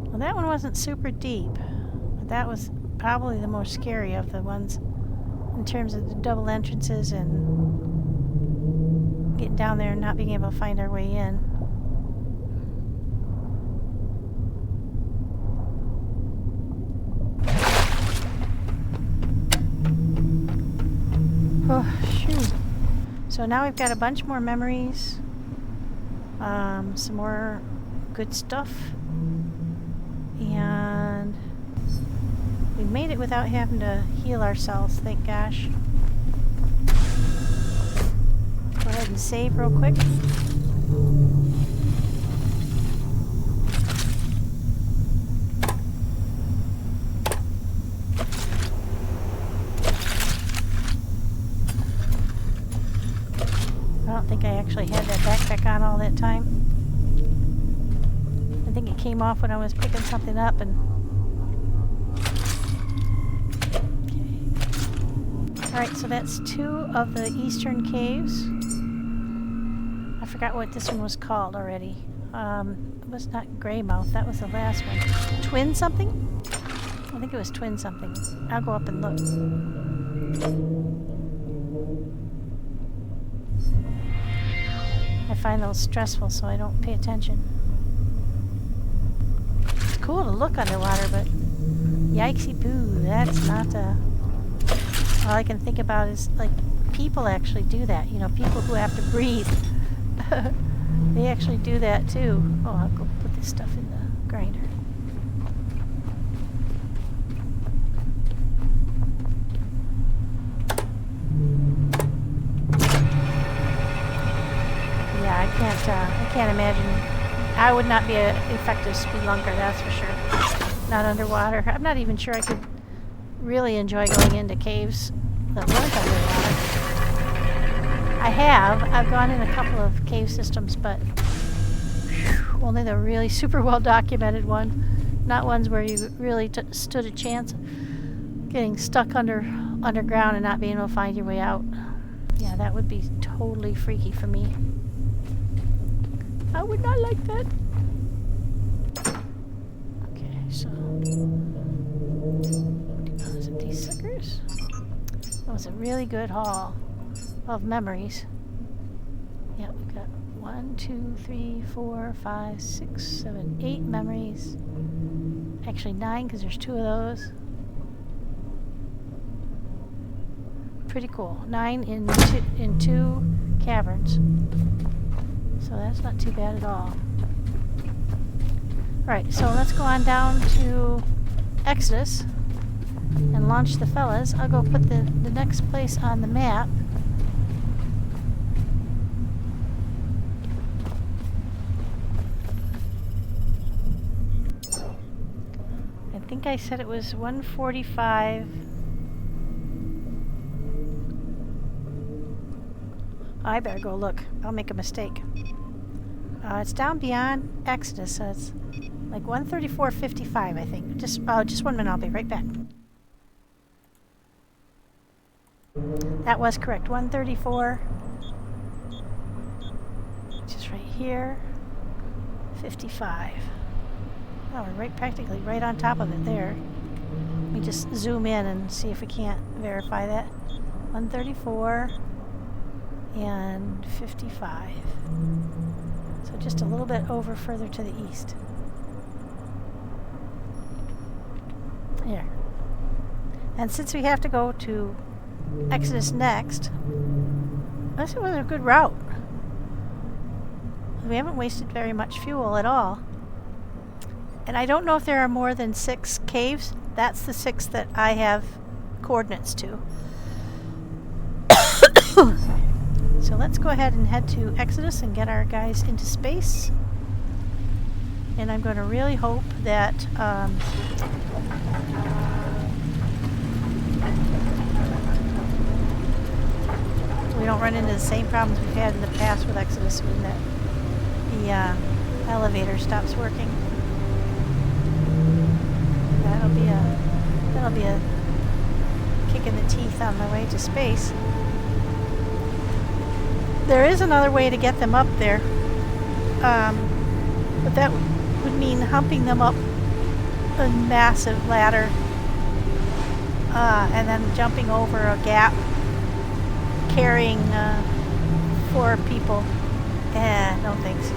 Well, that one wasn't super deep, but that was probably the most scary of the ones in terms of the double entrances and getting down there and not being able to find our way in. Oh, shoot. So now we've got a bunch more memories, some more good stuff. And we made it without having to heal ourselves, thank gosh. Go ahead and save real quick. I don't think I actually had that backpack on all that time. I think it came off when I was picking something up and... Okay. Alright, so that's 2 of the eastern caves. I forgot what this one was called already. It was not Greymouth, that was the last one. Twin something? I think it was Twin something. I'll go up and look. I find those stressful, so I don't pay attention. It's cool to look underwater, but yikesy poo, that's not all I can think about is, like, people actually do that. You know, people who have to breathe. They actually do that too. Oh, I'll go put this stuff in the grinder. Yeah, I can't imagine. I would not be an effective spelunker, that's for sure. Not underwater. I'm not even sure I could really enjoy going into caves that weren't underwater. I've gone in a couple of cave systems, but only the really super well documented one. Not ones where you really stood a chance of getting stuck underground and not being able to find your way out. Yeah, that would be totally freaky for me. I would not like that. Okay, so is it these suckers? That was a really good haul of memories. Yeah, we've got 1, 2, 3, 4, 5, 6, 7, 8 memories. Actually 9 because there's 2 of those. Pretty cool. 9 in 2 caverns. So that's not too bad at all. Alright, so let's go on down to Exodus and launch the fellas. I'll go put the next place on the map. I think I said it was 145. I better go look. I'll make a mistake. It's down beyond Exodus, so it's like 134.55, I think. Just 1 minute, I'll be right back. That was correct. 134. Just right here. 55. Oh, we're practically right on top of it there. Let me just zoom in and see if we can't verify that. 134 and 55. So just a little bit over further to the east. There. And since we have to go to Exodus next, this was a good route. We haven't wasted very much fuel at all. And I don't know if there are more than 6 caves. That's the 6 that I have coordinates to. So let's go ahead and head to Exodus and get our guys into space. And I'm going to really hope that we don't run into the same problems we've had in the past with Exodus when the elevator stops working. That'll be a kick in the teeth on my way to space. There is another way to get them up there, but that would mean humping them up a massive ladder and then jumping over a gap, carrying 4 people. No thanks.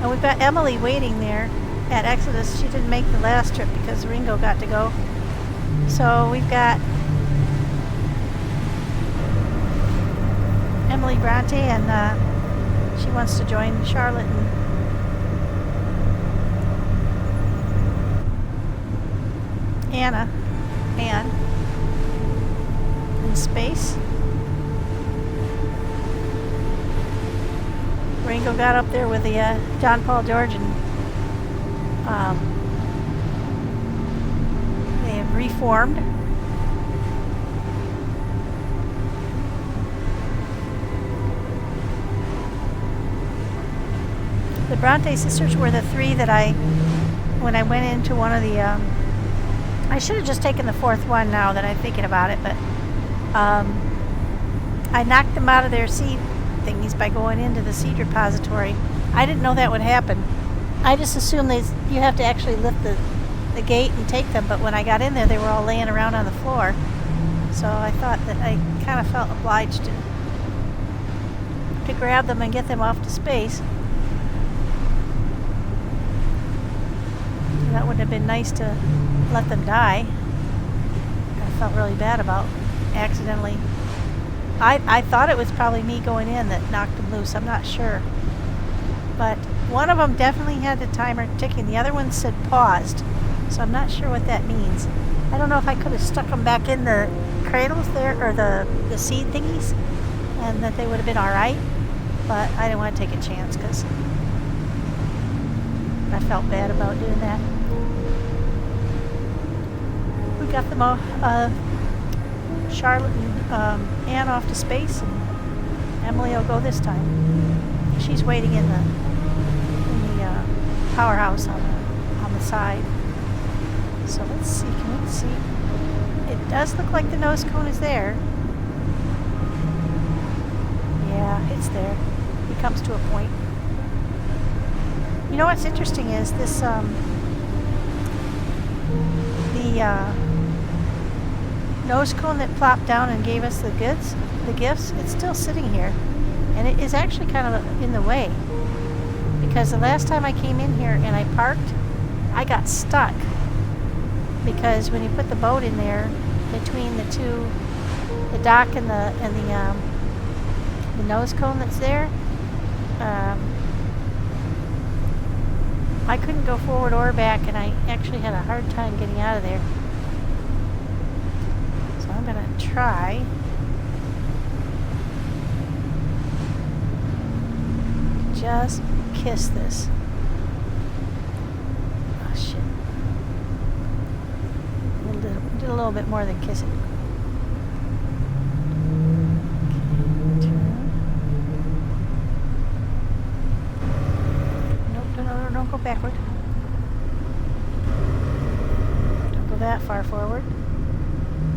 And we've got Emily waiting there at Exodus. She didn't make the last trip because Ringo got to go. So we've got Emily Bronte, and she wants to join Charlotte and Anne in space. Ringo got up there with the John Paul George, and they have reformed. The Bronte sisters were the 3 that when I went into one of the, I should have just taken the 4th one now that I'm thinking about it, but I knocked them out of their seed thingies by going into the seed repository. I didn't know that would happen. I just assumed you have to actually lift the gate and take them, but when I got in there, they were all laying around on the floor. So I thought that I kind of felt obliged to grab them and get them off to space. That would have been nice to let them die. I felt really bad about accidentally. I thought it was probably me going in that knocked them loose. I'm not sure. But one of them definitely had the timer ticking. The other one said paused. So I'm not sure what that means. I don't know if I could have stuck them back in the cradles there, or the seed thingies, and that they would have been alright. But I didn't want to take a chance because I felt bad about doing that. We got them all, Charlotte and Anne off to space, and Emily will go this time. She's waiting in the powerhouse on the side. So let's see. Can we see? It does look like the nose cone is there. Yeah, it's there. It comes to a point. You know what's interesting is this nose cone that plopped down and gave us the gifts, it's still sitting here. And it is actually kind of in the way. Because the last time I came in here and I parked, I got stuck. Because when you put the boat in there, between the two, the dock and the nose cone that's there, I couldn't go forward or back, and I actually had a hard time getting out of there. So I'm gonna try. Just kiss this. Oh shit. Did a little bit more than kiss it. Okay, turn. Nope, don't go backward. Don't go that far forward.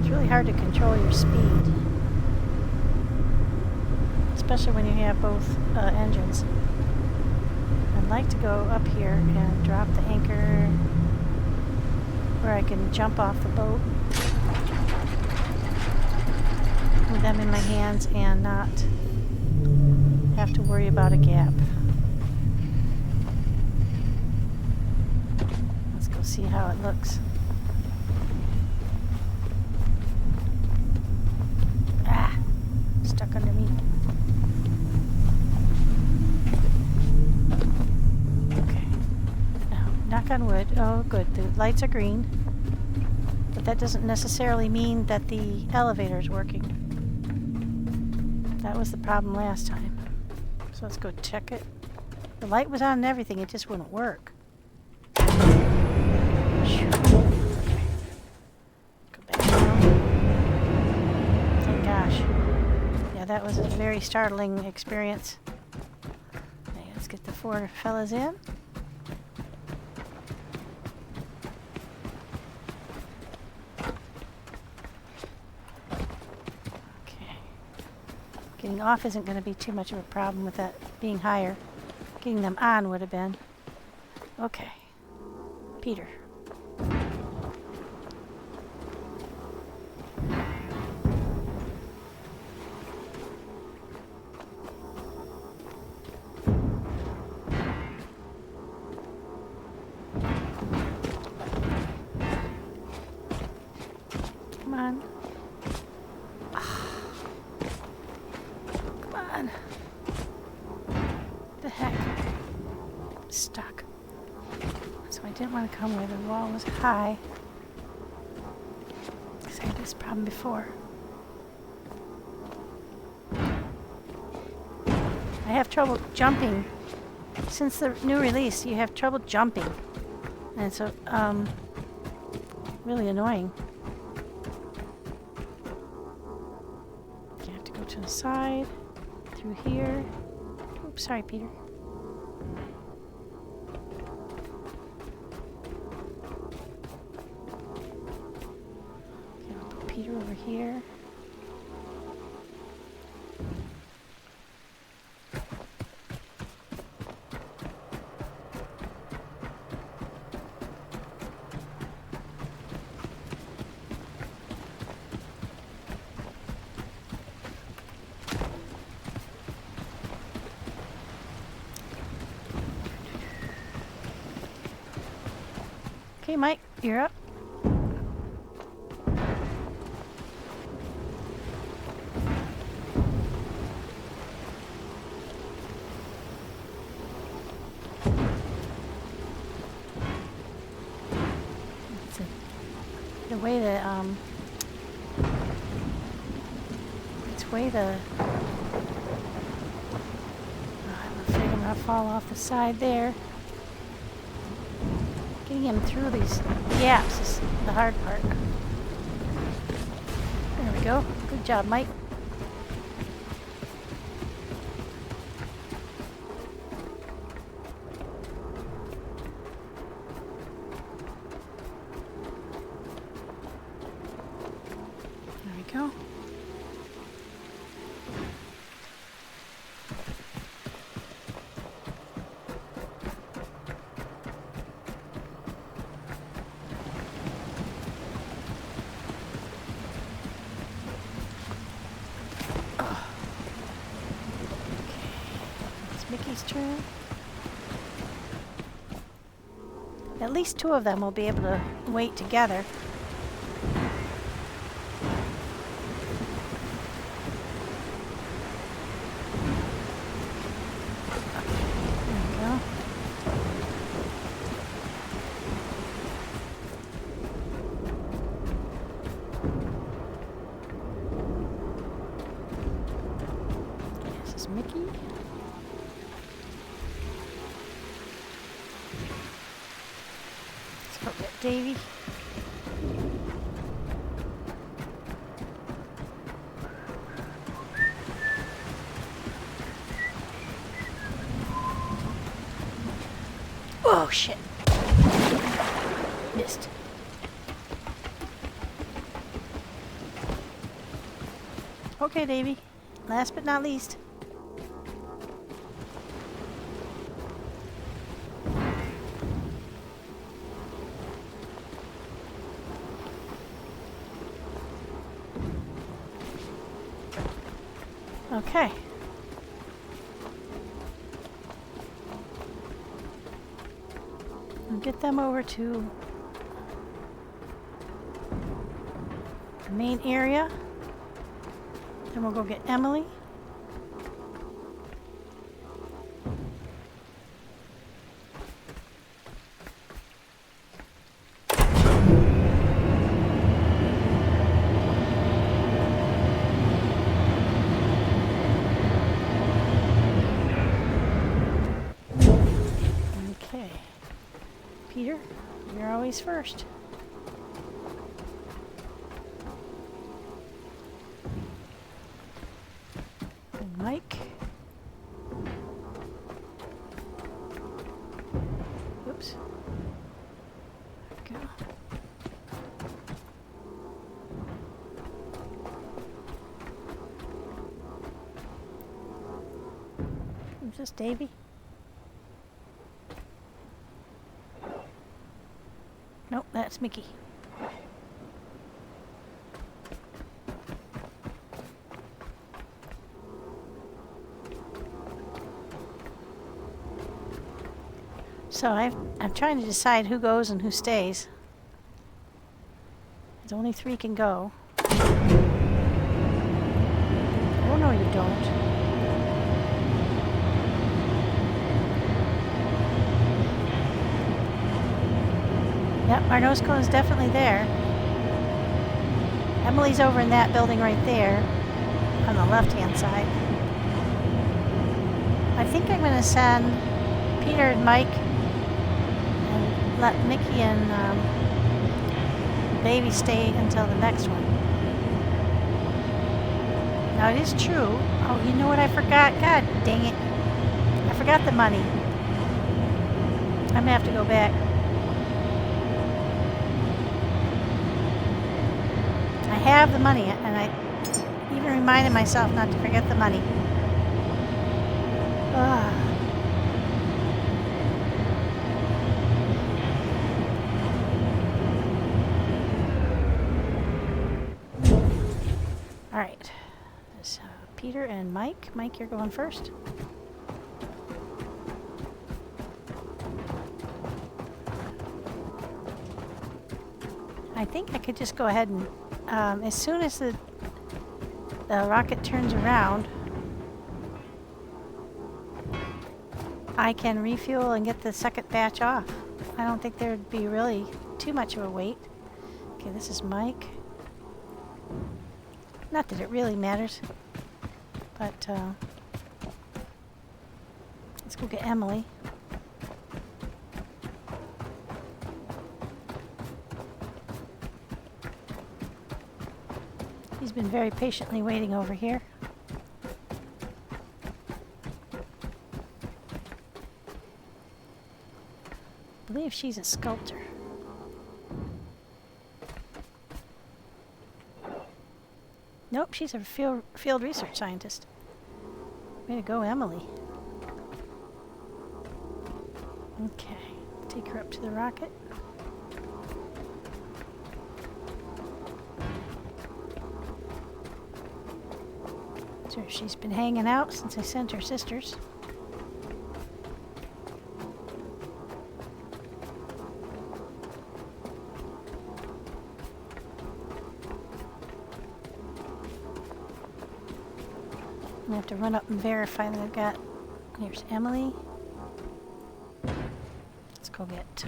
It's really hard to control your speed. Especially when you have both engines. I'd like to go up here and drop the anchor where I can jump off the boat with them in my hands and not have to worry about a gap. Let's go see how it looks. Ah, stuck under me. Knock on wood. Oh, good. The lights are green. But that doesn't necessarily mean that the elevator is working. That was the problem last time. So let's go check it. The light was on and everything. It just wouldn't work. Okay. Go back down. Thank gosh. Yeah, that was a very startling experience. Okay, let's get the four fellas in. Getting off isn't going to be too much of a problem with that being higher. Getting them on would have been. Okay. Peter. Come on. The heck? Stuck. So I didn't want to come where the wall was high. Because I had this problem before. I have trouble jumping. Since the new release, you have trouble jumping. And so, really annoying. You have to go to the side, through here. Oops, sorry, Peter. Okay, I'll put Peter over here. Okay, Mike, you're up. the way the I'm afraid I'm gonna fall off the side there. Getting him through these gaps is the hard part. There we go. Good job, Mike. There we go. Mickey's turn. At least two of them will be able to wait together. There we go. This is Mickey. Davy. Oh shit. Missed. Okay, Davy. Last but not least. Okay. We'll get them over to the main area. Then we'll go get Emily. Peter, you're always first. And Mike. Whoops. There we go. Is this Davy? Nope, that's Mickey. So I'm trying to decide who goes and who stays. There's only 3 can go. Oh no, you don't. Yep, our nose cone is definitely there. Emily's over in that building right there on the left-hand side. I think I'm going to send Peter and Mike and let Mickey and Davy stay until the next one. Now it is true. Oh, you know what I forgot? God dang it. I forgot the money. I'm going to have to go back. I have the money, and I even reminded myself not to forget the money. Ugh. All right. So Peter and Mike. Mike, you're going first. I think I could just go ahead and as soon as the rocket turns around, I can refuel and get the second batch off. I don't think there'd be really too much of a wait, Okay, this is Mike. Not that it really matters, but let's go get Emily. He's been very patiently waiting over here. I believe she's a sculptor. Nope, she's a field research scientist. Way to go, Emily. Okay, take her up to the rocket. So she's been hanging out since I sent her sisters. I have to run up and verify that I've got... Here's Emily. Let's go get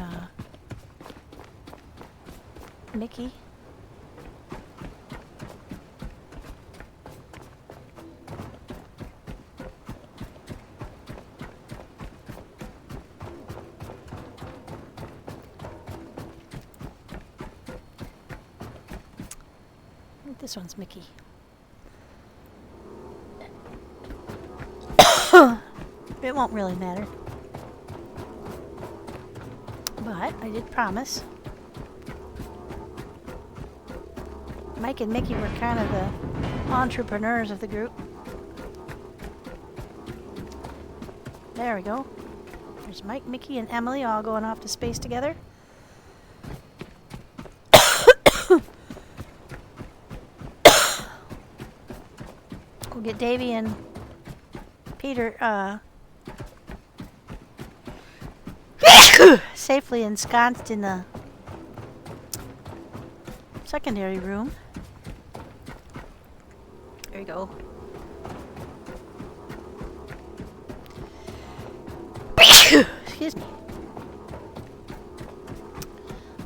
Mickey. I think this one's Mickey. It won't really matter. But I did promise. Mike and Mickey were kind of the entrepreneurs of the group. There we go. There's Mike, Mickey, and Emily all going off to space together. We'll get Davy and Peter safely ensconced in the secondary room. There you go. Excuse me.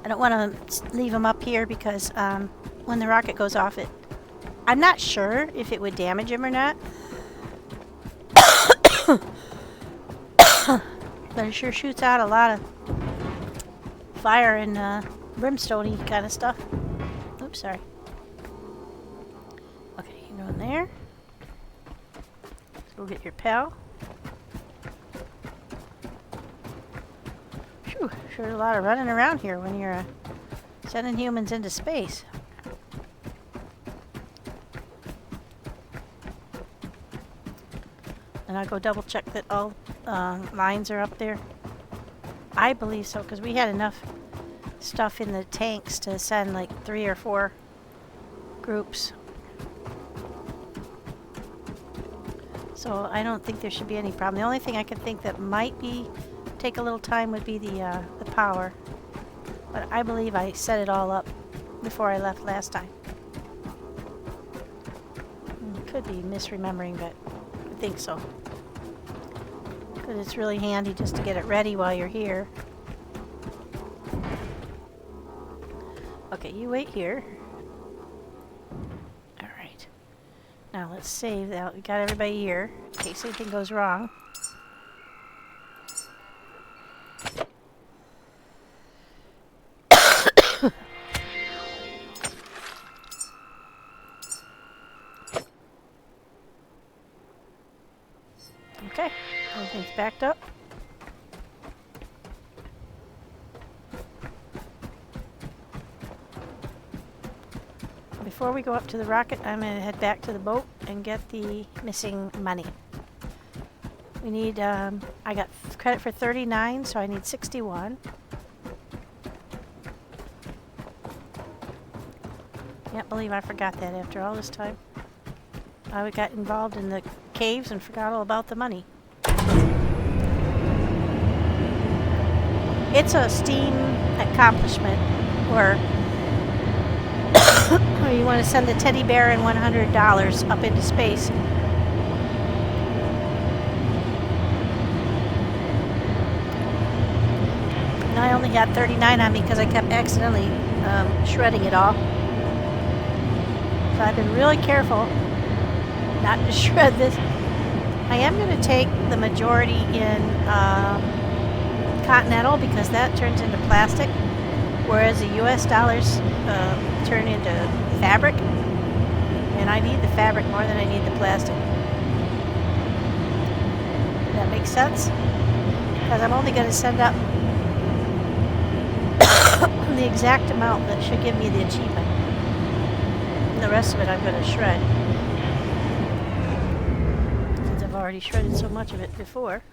I don't want to leave them up here because when the rocket goes off, I'm not sure if it would damage him or not. But it sure shoots out a lot of fire and brimstone-y kind of stuff. Oops, sorry. Okay, you go in there. Let's go get your pal. Phew, sure a lot of running around here when you're sending humans into space. And I'll go double check that all lines are up there. I believe so, because we had enough stuff in the tanks to send like 3 or 4 groups. So I don't think there should be any problem. The only thing I could think that might take a little time would be the power. But I believe I set it all up before I left last time. Could be misremembering, but I think so. Because it's really handy just to get it ready while you're here. Okay, you wait here. Alright. Now let's save that. We got everybody here in case anything goes wrong. Okay, everything's backed up. Before we go up to the rocket, I'm going to head back to the boat and get the missing money. We need, I got credit for 39, so I need 61. Can't believe I forgot that after all this time. I got involved in the caves and forgot all about the money. It's a STEAM accomplishment where you want to send a teddy bear and $100 up into space. And I only got 39 on me because I kept accidentally shredding it all. So I've been really careful not to shred this. I am going to take the majority in Continental because that turns into plastic, whereas the US dollars turn into fabric, and I need the fabric more than I need the plastic. That makes sense? Because I'm only going to send up the exact amount that should give me the achievement. And the rest of it I'm going to shred. Since I've already shredded so much of it before.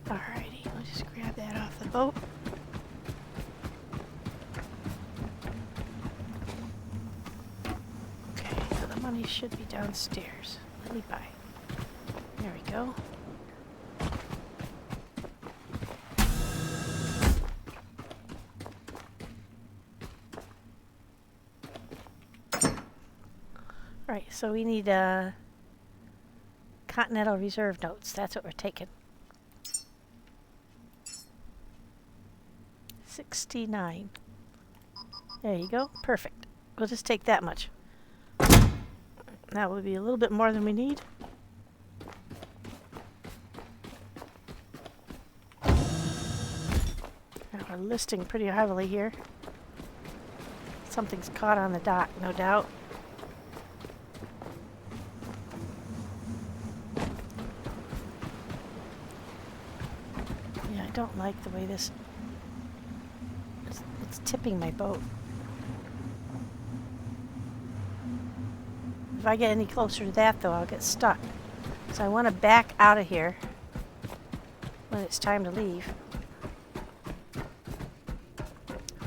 Alrighty, I'll just grab that off the boat. Money should be downstairs. Let me buy. There we go. Right, so we need Continental Reserve notes. That's what we're taking. 69. There you go. Perfect. We'll just take that much. That would be a little bit more than we need. Now we're listing pretty heavily here. Something's caught on the dock, no doubt. Yeah, I don't like the way this... It's tipping my boat. If I get any closer to that, though, I'll get stuck. So I want to back out of here when it's time to leave.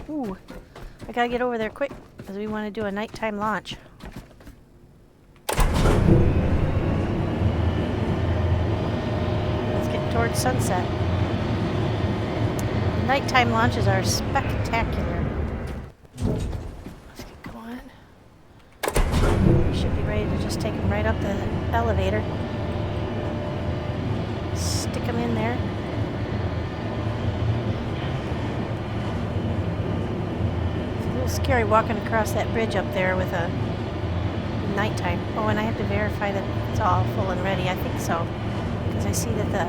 Ooh, I gotta get over there quick because we want to do a nighttime launch. Let's get towards sunset. Nighttime launches are spectacular. Just take them right up the elevator. Stick them in there. It's a little scary walking across that bridge up there with a nighttime. Oh, and I have to verify that it's all full and ready. I think so. Because I see that the...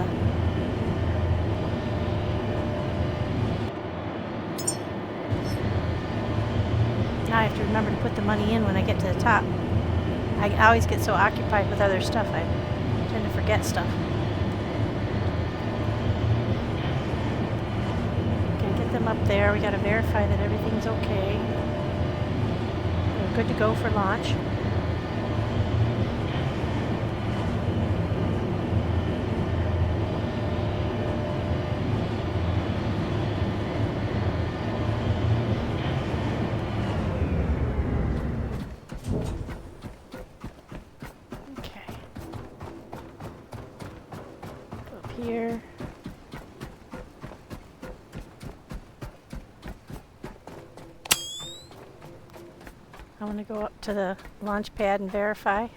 Now I have to remember to put the money in when I get to the top. I always get so occupied with other stuff, I tend to forget stuff. Okay, get them up there. We gotta verify that everything's okay. We're good to go for launch. Here. I want to go up to the launch pad and verify.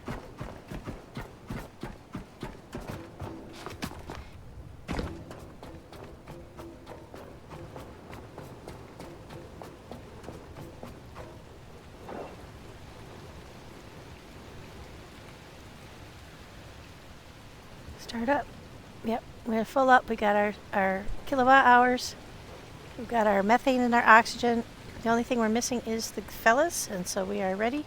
Start up. Yep, we're full up. We got our kilowatt hours. We've got our methane and our oxygen. The only thing we're missing is the fellas, and so we are ready.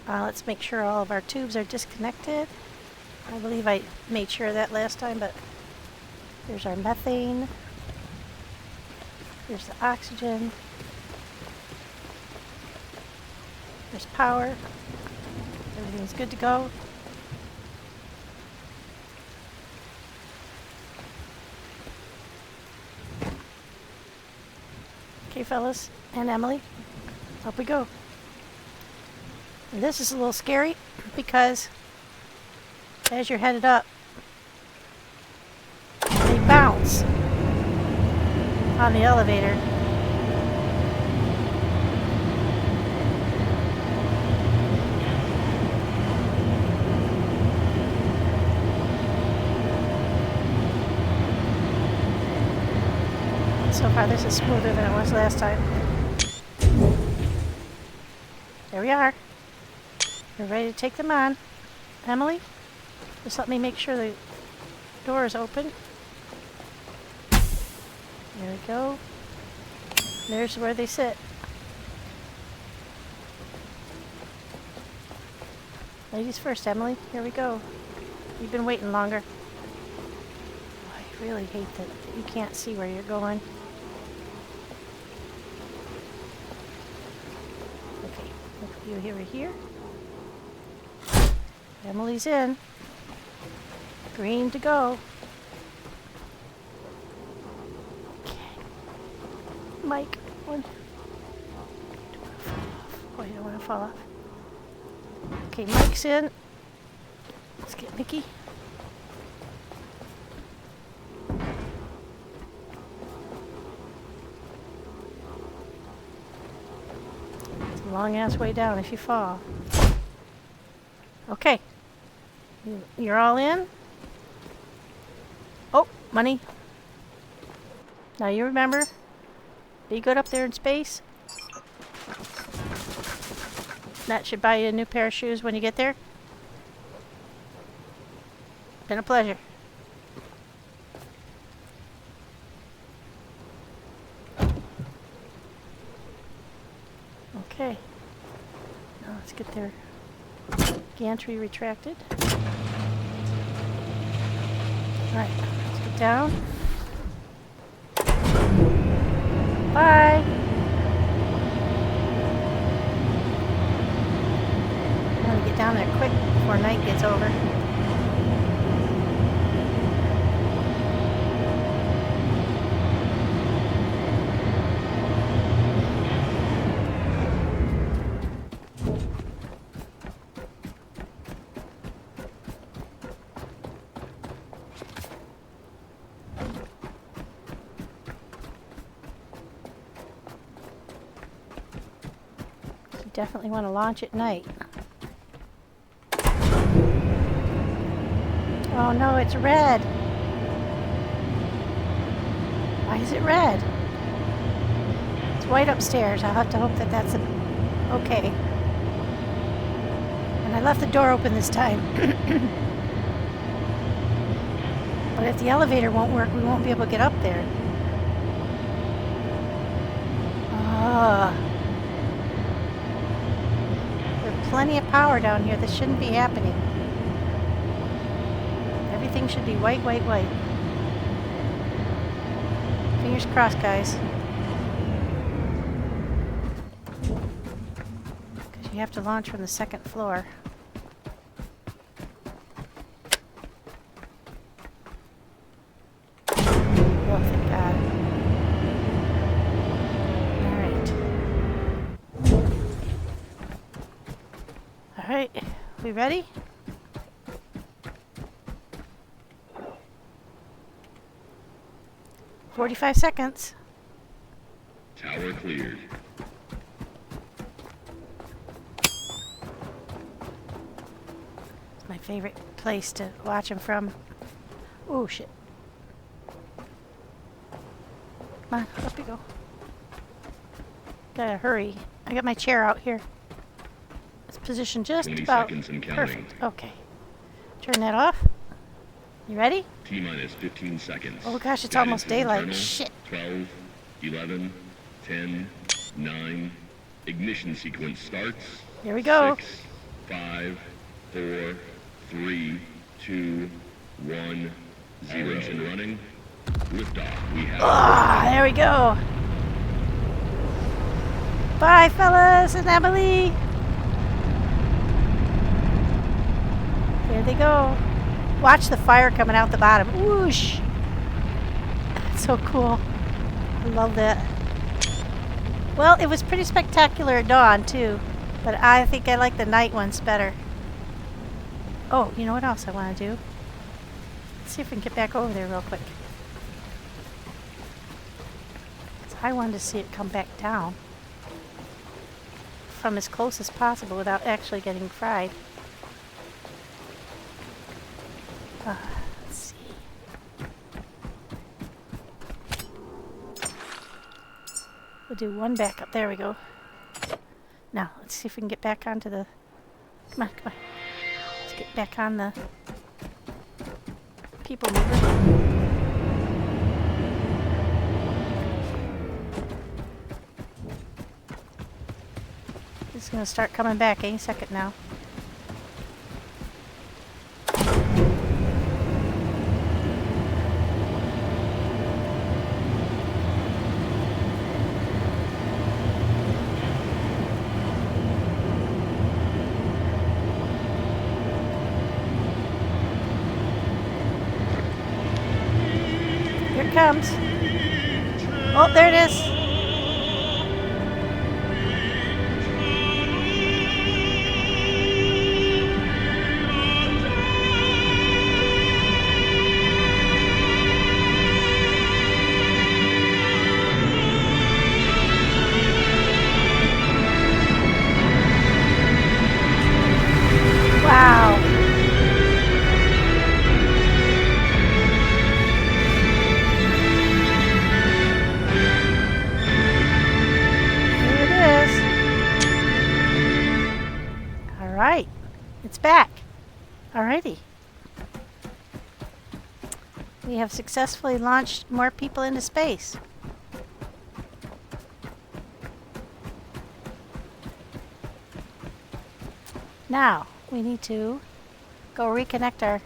Let's make sure all of our tubes are disconnected. I believe I made sure of that last time, but there's our methane. There's the oxygen. There's power. Everything's good to go. Okay, fellas, and Emily, up we go. And this is a little scary because as you're headed up, they bounce on the elevator. So far this is smoother than it was last time. There we are. We're ready to take them on. Emily, just let me make sure the door is open. There we go. There's where they sit. Ladies first, Emily. Here we go. You've been waiting longer. Oh, I really hate that you can't see where you're going. Okay, look at you over here. Emily's in. Green to go. Okay. Mike, one. Oh, you don't want to fall off. Okay, Mike's in. Let's get Mickey. It's a long ass way down if you fall. Okay. You're all in? Oh, money. Now you remember, be good up there in space. That should buy you a new pair of shoes when you get there. Been a pleasure. Okay. Now let's get their gantry retracted. Alright, let's get down. Bye! I want to get down there quick before night gets over. Definitely want to launch at night. Oh no, it's red. Why is it red? It's white upstairs. I'll have to hope that that's okay. And I left the door open this time. But if the elevator won't work, we won't be able to get up there. Plenty of power down here. This shouldn't be happening. Everything should be white, white, white. Fingers crossed, guys. Because you have to launch from the second floor. Oh, thank God. Alright, we ready? "45 seconds. Tower cleared. It's my favorite place to watch them from. Oh, shit. Come on, up you go. Gotta hurry. I got my chair out here. Position just 20 about seconds and perfect. counting. Okay. Turn that off. You ready? T-minus 15 seconds. Oh gosh, it's Guidance almost daylight. internal. Shit. 12, 11, 10, 9. Ignition sequence starts. Here we go. 6, 5, 4, 3, 2, 1, 0. Engine running. Liftoff. We have. Ah, there we go. Bye, fellas and Emily. There they go. Watch the fire coming out the bottom. Whoosh! That's so cool. I love that. Well, it was pretty spectacular at dawn, too. But I think I like the night ones better. Oh, you know what else I want to do? Let's see if we can get back over there real quick. 'Cause I wanted to see it come back down. From as close as possible without actually getting fried. Let's see. We'll do one backup. There we go. Now, let's see if we can get back onto the... Come on, come on. Let's get back on the people mover. It's going to start coming back any second now. Here it comes. Oh, there it is. Wow. Here it is. All right. It's back. Alrighty. We have successfully launched more people into space. Now, we need to go reconnect our...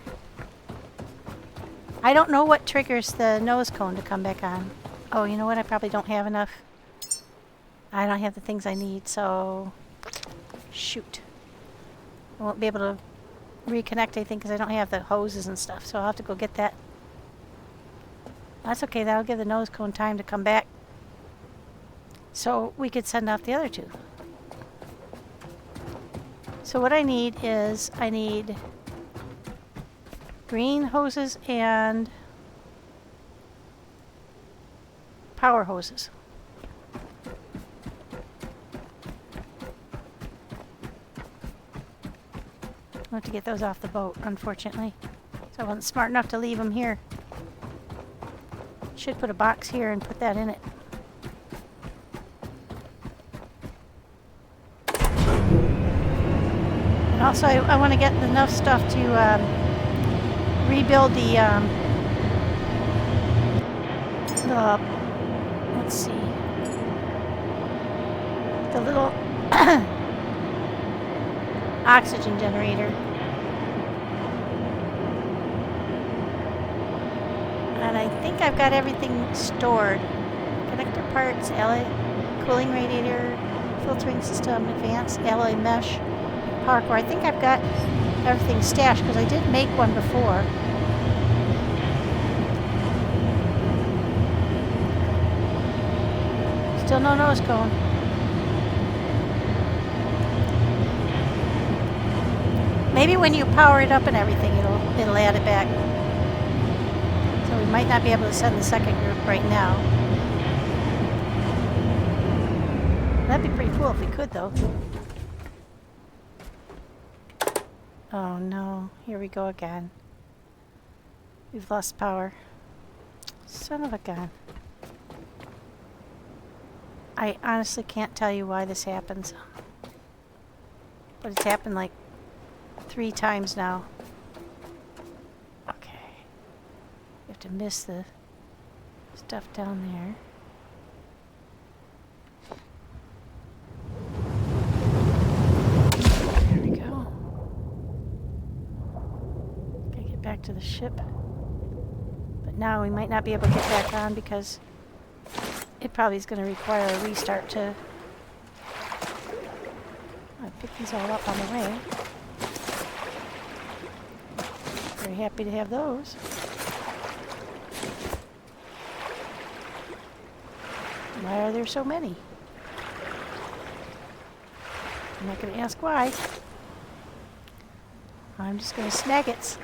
I don't know what triggers the nose cone to come back on. Oh, you know what? I probably don't have enough. I don't have the things I need, so... Shoot. I won't be able to reconnect anything because I don't have the hoses and stuff, so I'll have to go get that. That's okay. That'll give the nose cone time to come back. So we could send off the other two. So what I need is, I need green hoses and power hoses. I'll have to get those off the boat, unfortunately. So I wasn't smart enough to leave them here. Should put a box here and put that in it. And also, I want to get enough stuff to rebuild the let's see, the little oxygen generator. And I think I've got everything stored. Connector parts, alloy cooling radiator, filtering system, advanced alloy mesh, power core. I think I've got everything stashed because I did make one before. Still no nose cone. Maybe when you power it up and everything, it'll add it back. So we might not be able to send the second group right now. That'd be pretty cool if we could, though. Oh no, here we go again. We've lost power. Son of a gun. I honestly can't tell you why this happens. But it's happened like 3 times now. Okay. We have to miss the stuff down there. There we go. Gotta get back to the ship. But now we might not be able to get back on because it probably is going to require a restart to... I picked these all up on the way. Very happy to have those. Why are there so many? I'm not going to ask why. I'm just going to snag it.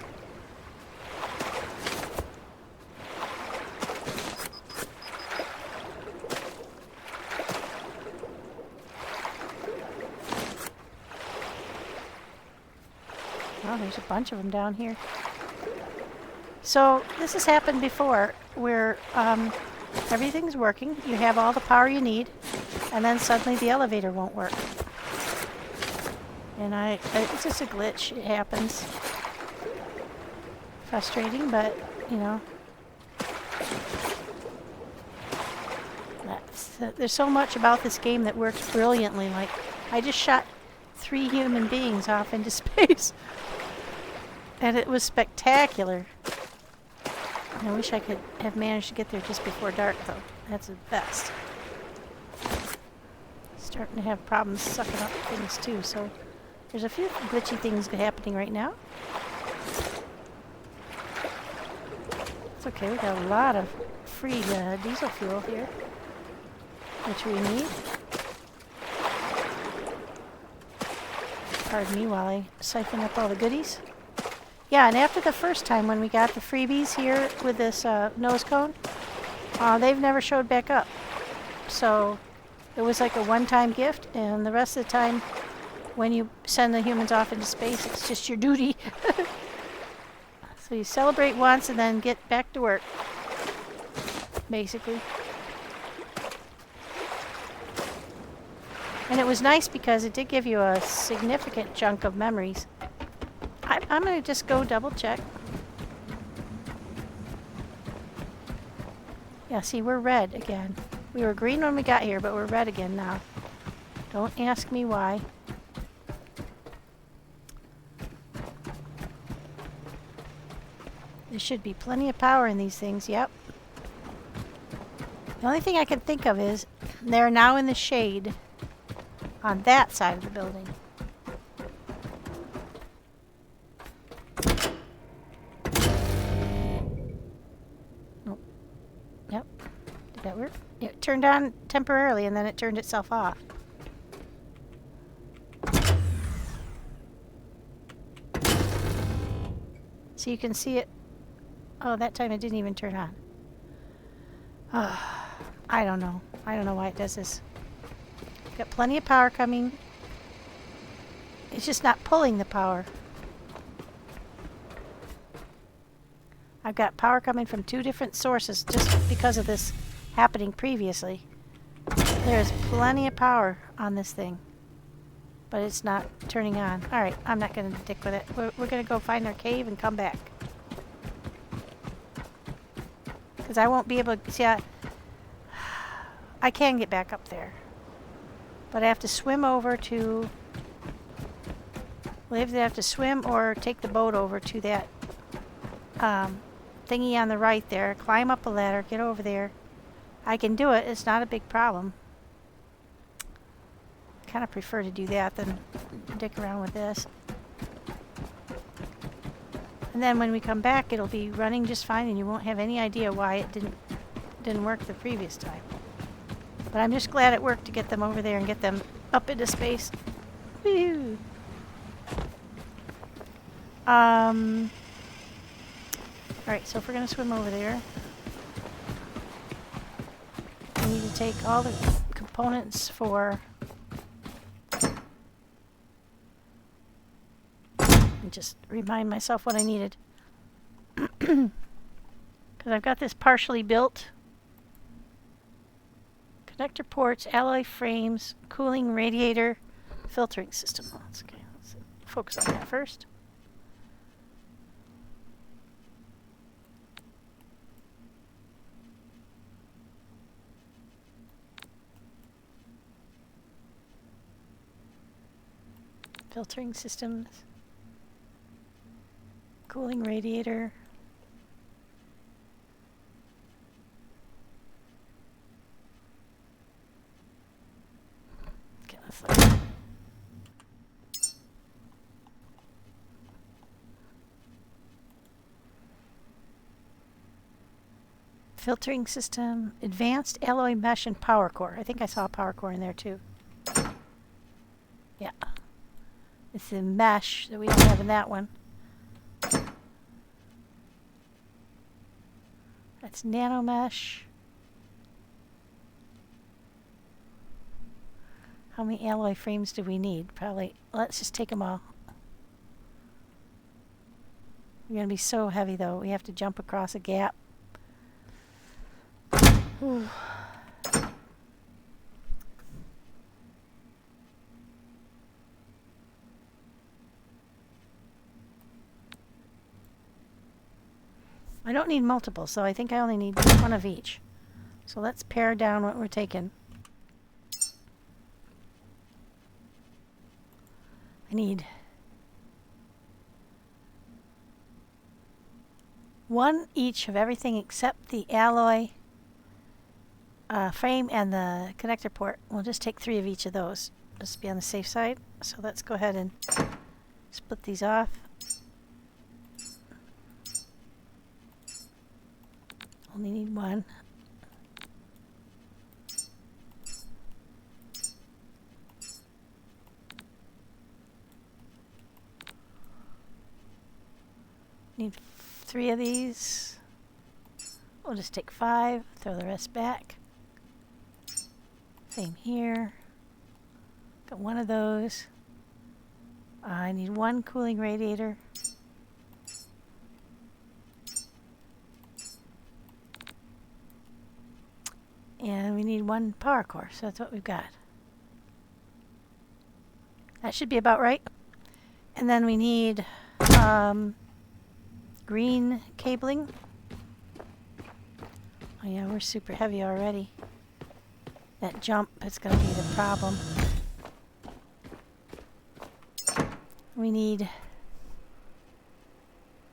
Oh, there's a bunch of them down here. So this has happened before, where everything's working. You have all the power you need, and then suddenly the elevator won't work. And it's just a glitch. It happens. Frustrating, but, you know. There's so much about this game that works brilliantly. Like, I just shot 3 human beings off into space. And it was spectacular. I wish I could have managed to get there just before dark, though. That's the best. Starting to have problems sucking up things, too, so there's a few glitchy things happening right now. It's okay, we got a lot of free diesel fuel here, which we need. Pardon me while I siphon up all the goodies. Yeah, and after the first time when we got the freebies here with this nose cone, they've never showed back up. So it was like a one-time gift, and the rest of the time when you send the humans off into space, it's just your duty. So you celebrate once and then get back to work, basically. And it was nice because it did give you a significant chunk of memories. I'm going to just go double check. Yeah, see, we're red again. We were green when we got here, but we're red again now. Don't ask me why. There should be plenty of power in these things, yep. The only thing I can think of is they're now in the shade on that side of the building. Nope. Yep. Did that work? It turned on temporarily and then it turned itself off. So you can see it. Oh, that time it didn't even turn on. I don't know. I don't know why it does this. Got plenty of power coming. It's just not pulling the power. I've got power coming from 2 different sources just because of this happening previously. There's plenty of power on this thing, but it's not turning on. Alright, I'm not going to dick with it. We're going to go find our cave and come back. Because I won't be able to... See, I can get back up there. But I have to swim over to... We'll either have to swim or take the boat over to that thingy on the right there. Climb up a ladder, get over there. I can do it. It's not a big problem. I kind of prefer to do that than dick around with this. And then when we come back, it'll be running just fine, and you won't have any idea why it didn't work the previous time. But I'm just glad it worked to get them over there and get them up into space. Woo! Alright, so if we're going to swim over there, we need to take all the components for... And just remind myself what I needed. Because I've got this partially built. Connector ports, alloy frames, cooling radiator, filtering system. Let's focus on that first. Filtering systems. Cooling radiator. Okay, let's look. Filtering system, advanced alloy mesh, and power core. I think I saw a power core in there too. Yeah. It's the mesh that we don't have in that one. That's nano mesh. How many alloy frames do we need? Probably, let's just take them all. We're going to be so heavy though, we have to jump across a gap. Ooh. I don't need multiple, so I think I only need one of each. So let's pare down what we're taking. I need one each of everything except the alloy frame and the connector port. We'll just take 3 of each of those, just to be on the safe side. So let's go ahead and split these off. Only need one. Need 3 of these. We'll just take 5, throw the rest back. Same here. Got one of those. I need 1 cooling radiator. And we need 1 power core, so that's what we've got. That should be about right. And then we need green cabling. Oh yeah, we're super heavy already. That jump is going to be the problem. We need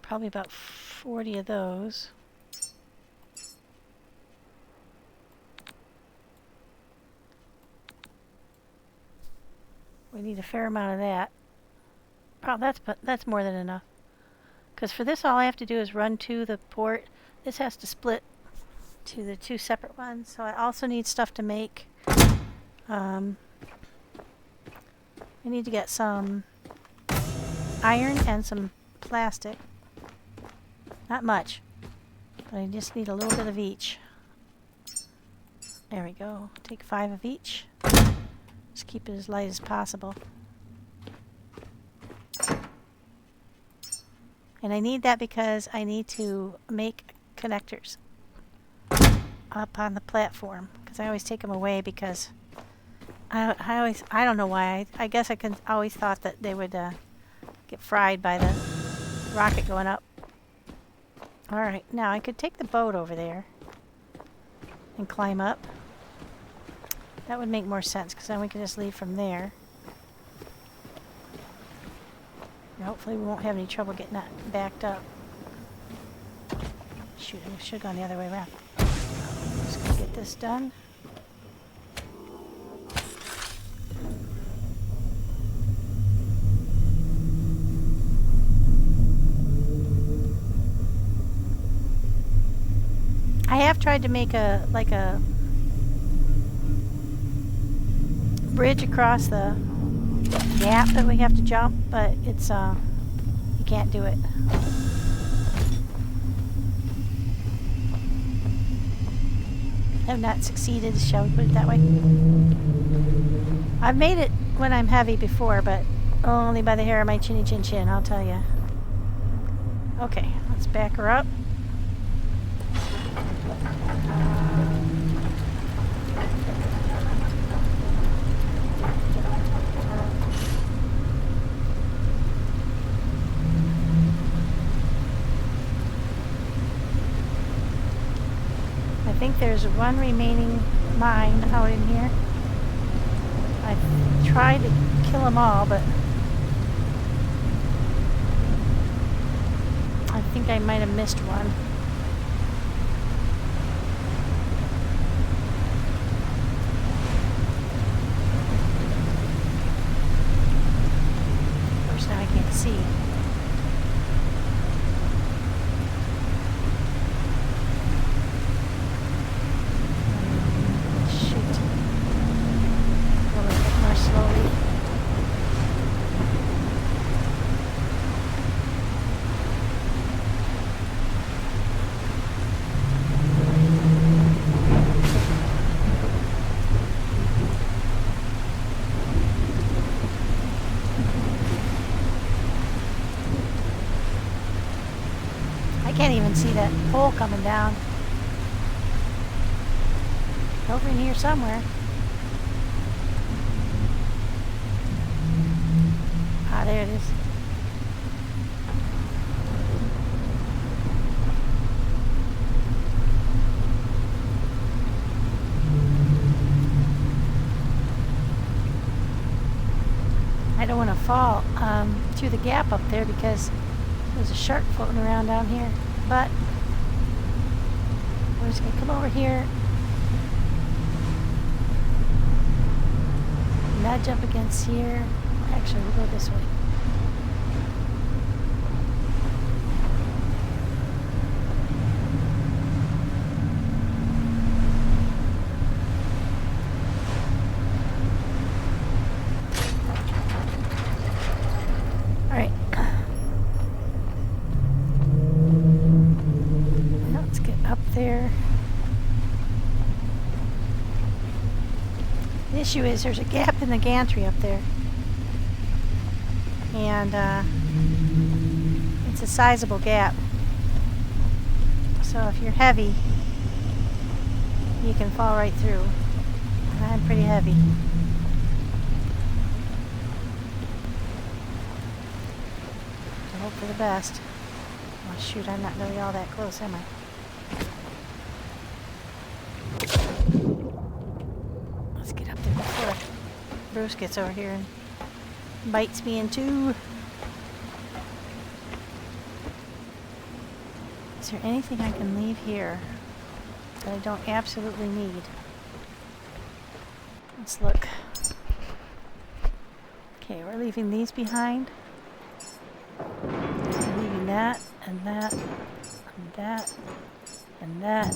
probably about 40 of those. We need a fair amount of that. Oh, that's more than enough. Because for this, all I have to do is run to the port. This has to split to the 2 separate ones. So I also need stuff to make. I need to get some iron and some plastic. Not much, but I just need a little bit of each. There we go. Take 5 of each. Just keep it as light as possible. And I need that because I need to make connectors up on the platform. Because I always take them away because I don't know why. I guess I always thought that they would get fried by the rocket going up. Alright, now I could take the boat over there and climb up. That would make more sense because then we can just leave from there. And hopefully we won't have any trouble getting that backed up. Shoot, I should have gone the other way around. Just gonna get this done. I have tried to make a bridge across the gap that we have to jump, but it's you can't do it. Have not succeeded, shall we put it that way? I've made it when I'm heavy before, but only by the hair of my chinny chin chin, I'll tell you. Okay, let's back her up. I think there's 1 remaining mine out in here. I tried to kill them all, but I think I might have missed one. Of course, now I can't see. I can't even see that pole coming down. over in here somewhere. Ah, there it is. I don't want to fall through the gap up there because there's a shark floating around down here. But we're just going to come over here. Nudge up against here. Actually, we'll go this way. Alright. Now let's get up there. The issue is there's a gap in the gantry up there. And it's a sizable gap. So if you're heavy, you can fall right through. I'm pretty heavy. So hope for the best. Oh shoot, I'm not really all that close, am I? Let's get up there before Bruce gets over here and bites me in two. Is there anything I can leave here that I don't absolutely need? Let's look. Okay, we're leaving these behind. We're leaving that, and that, and that, and that.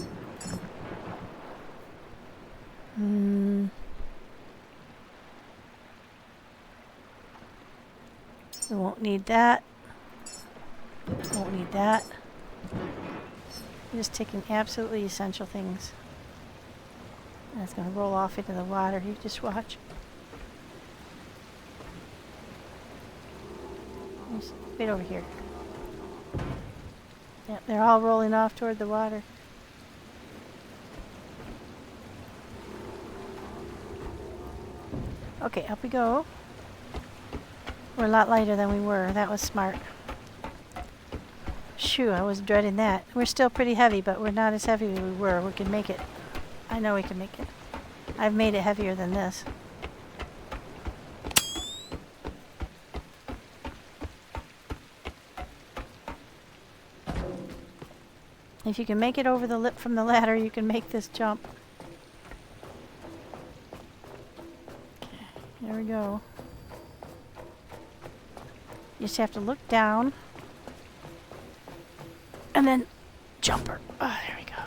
We won't need that. Won't need that. We're just taking absolutely essential things. And it's going to roll off into the water. You just watch. Just wait over here. Yep, they're all rolling off toward the water. Okay, up we go. We're a lot lighter than we were. That was smart. Shoo, I was dreading that. We're still pretty heavy, but we're not as heavy as we were. We can make it. I know we can make it. I've made it heavier than this. If you can make it over the lip from the ladder, you can make this jump. Okay, there we go. You just have to look down and then jump her. Oh, there we go.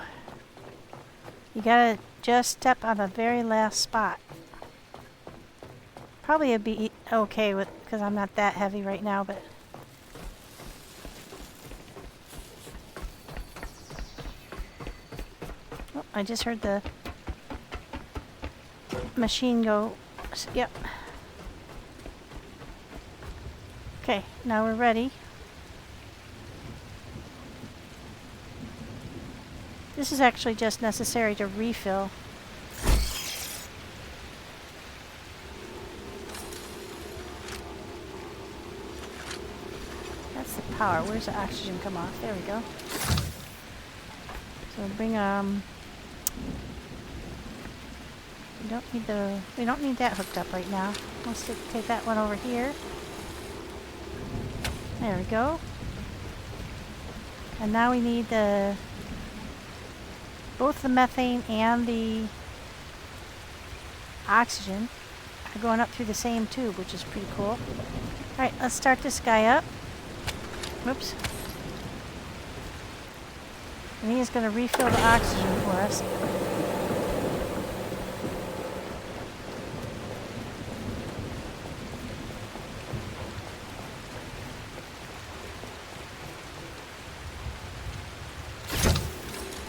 You gotta just step on the very last spot. Probably it'd be okay with, because I'm not that heavy right now, but oh, I just heard the machine go. Yep. Okay, now we're ready. This is actually just necessary to refill. That's the power. Where's the oxygen come off? There we go. So bring we don't need that hooked up right now. Let's take that one over here. There we go. And now we need both the methane and the oxygen are going up through the same tube, which is pretty cool. Alright, let's start this guy up. Whoops. And he is going to refill the oxygen for us.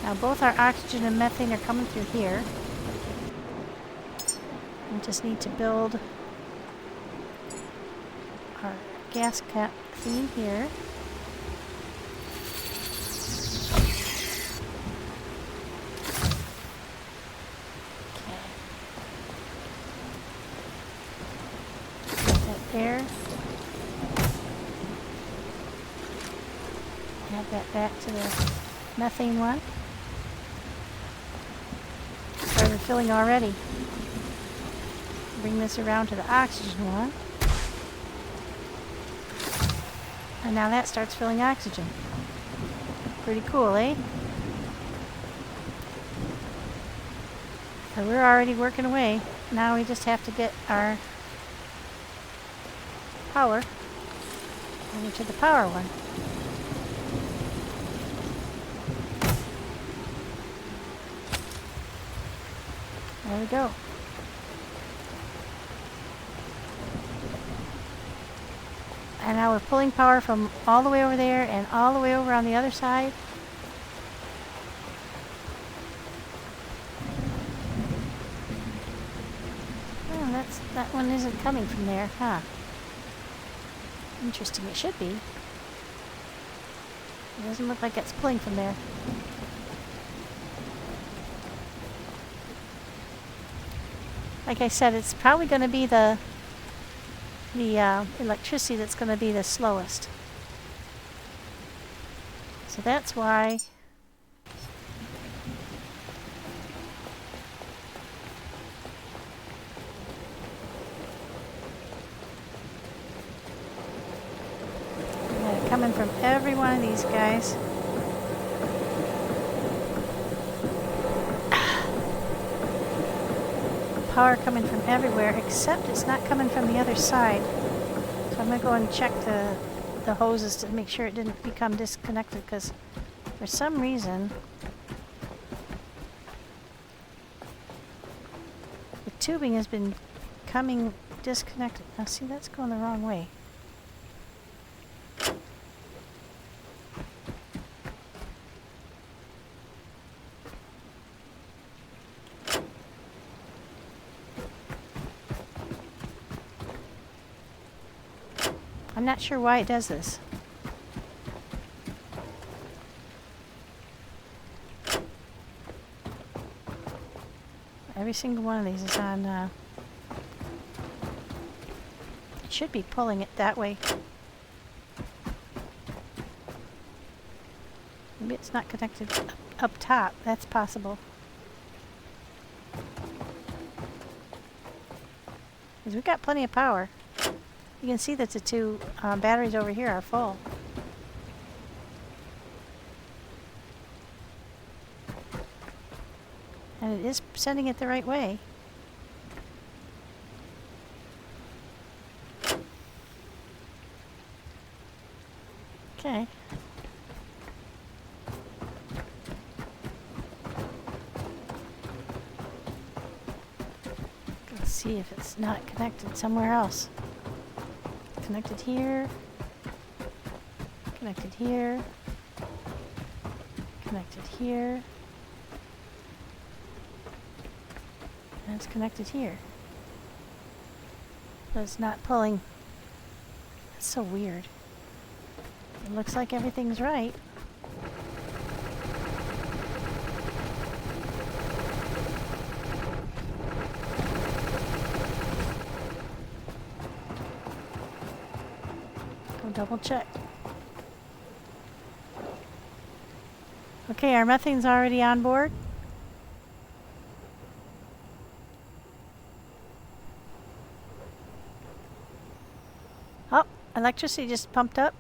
Now both our oxygen and methane are coming through here. We just need to build our gas cap clean here. There. Add that back to the methane one. Started filling already. Bring this around to the oxygen one. And now that starts filling oxygen. Pretty cool, eh? So we're already working away. Now we just have to get our power over to the power one. There we go. And now we're pulling power from all the way over there and all the way over on the other side. Oh, that one isn't coming from there, huh? Interesting, it should be. It doesn't look like it's pulling from there. Like I said, it's probably going to be the electricity that's going to be the slowest. So that's why coming from every one of these guys. Power coming from everywhere, except it's not coming from the other side. So I'm going to go and check the hoses to make sure it didn't become disconnected, because for some reason the tubing has been coming disconnected. Now see, that's going the wrong way. I'm not sure why it does this. Every single one of these is on, it should be pulling it that way. Maybe it's not connected up top. That's possible. Because we've got plenty of power. You can see that the two batteries over here are full. And it is sending it the right way. Okay. Let's see if it's not connected somewhere else. Connected here, connected here, connected here, and it's connected here. But it's not pulling. That's so weird. It looks like everything's right. Double check. Okay, our methane's already on board. Oh, electricity just pumped up.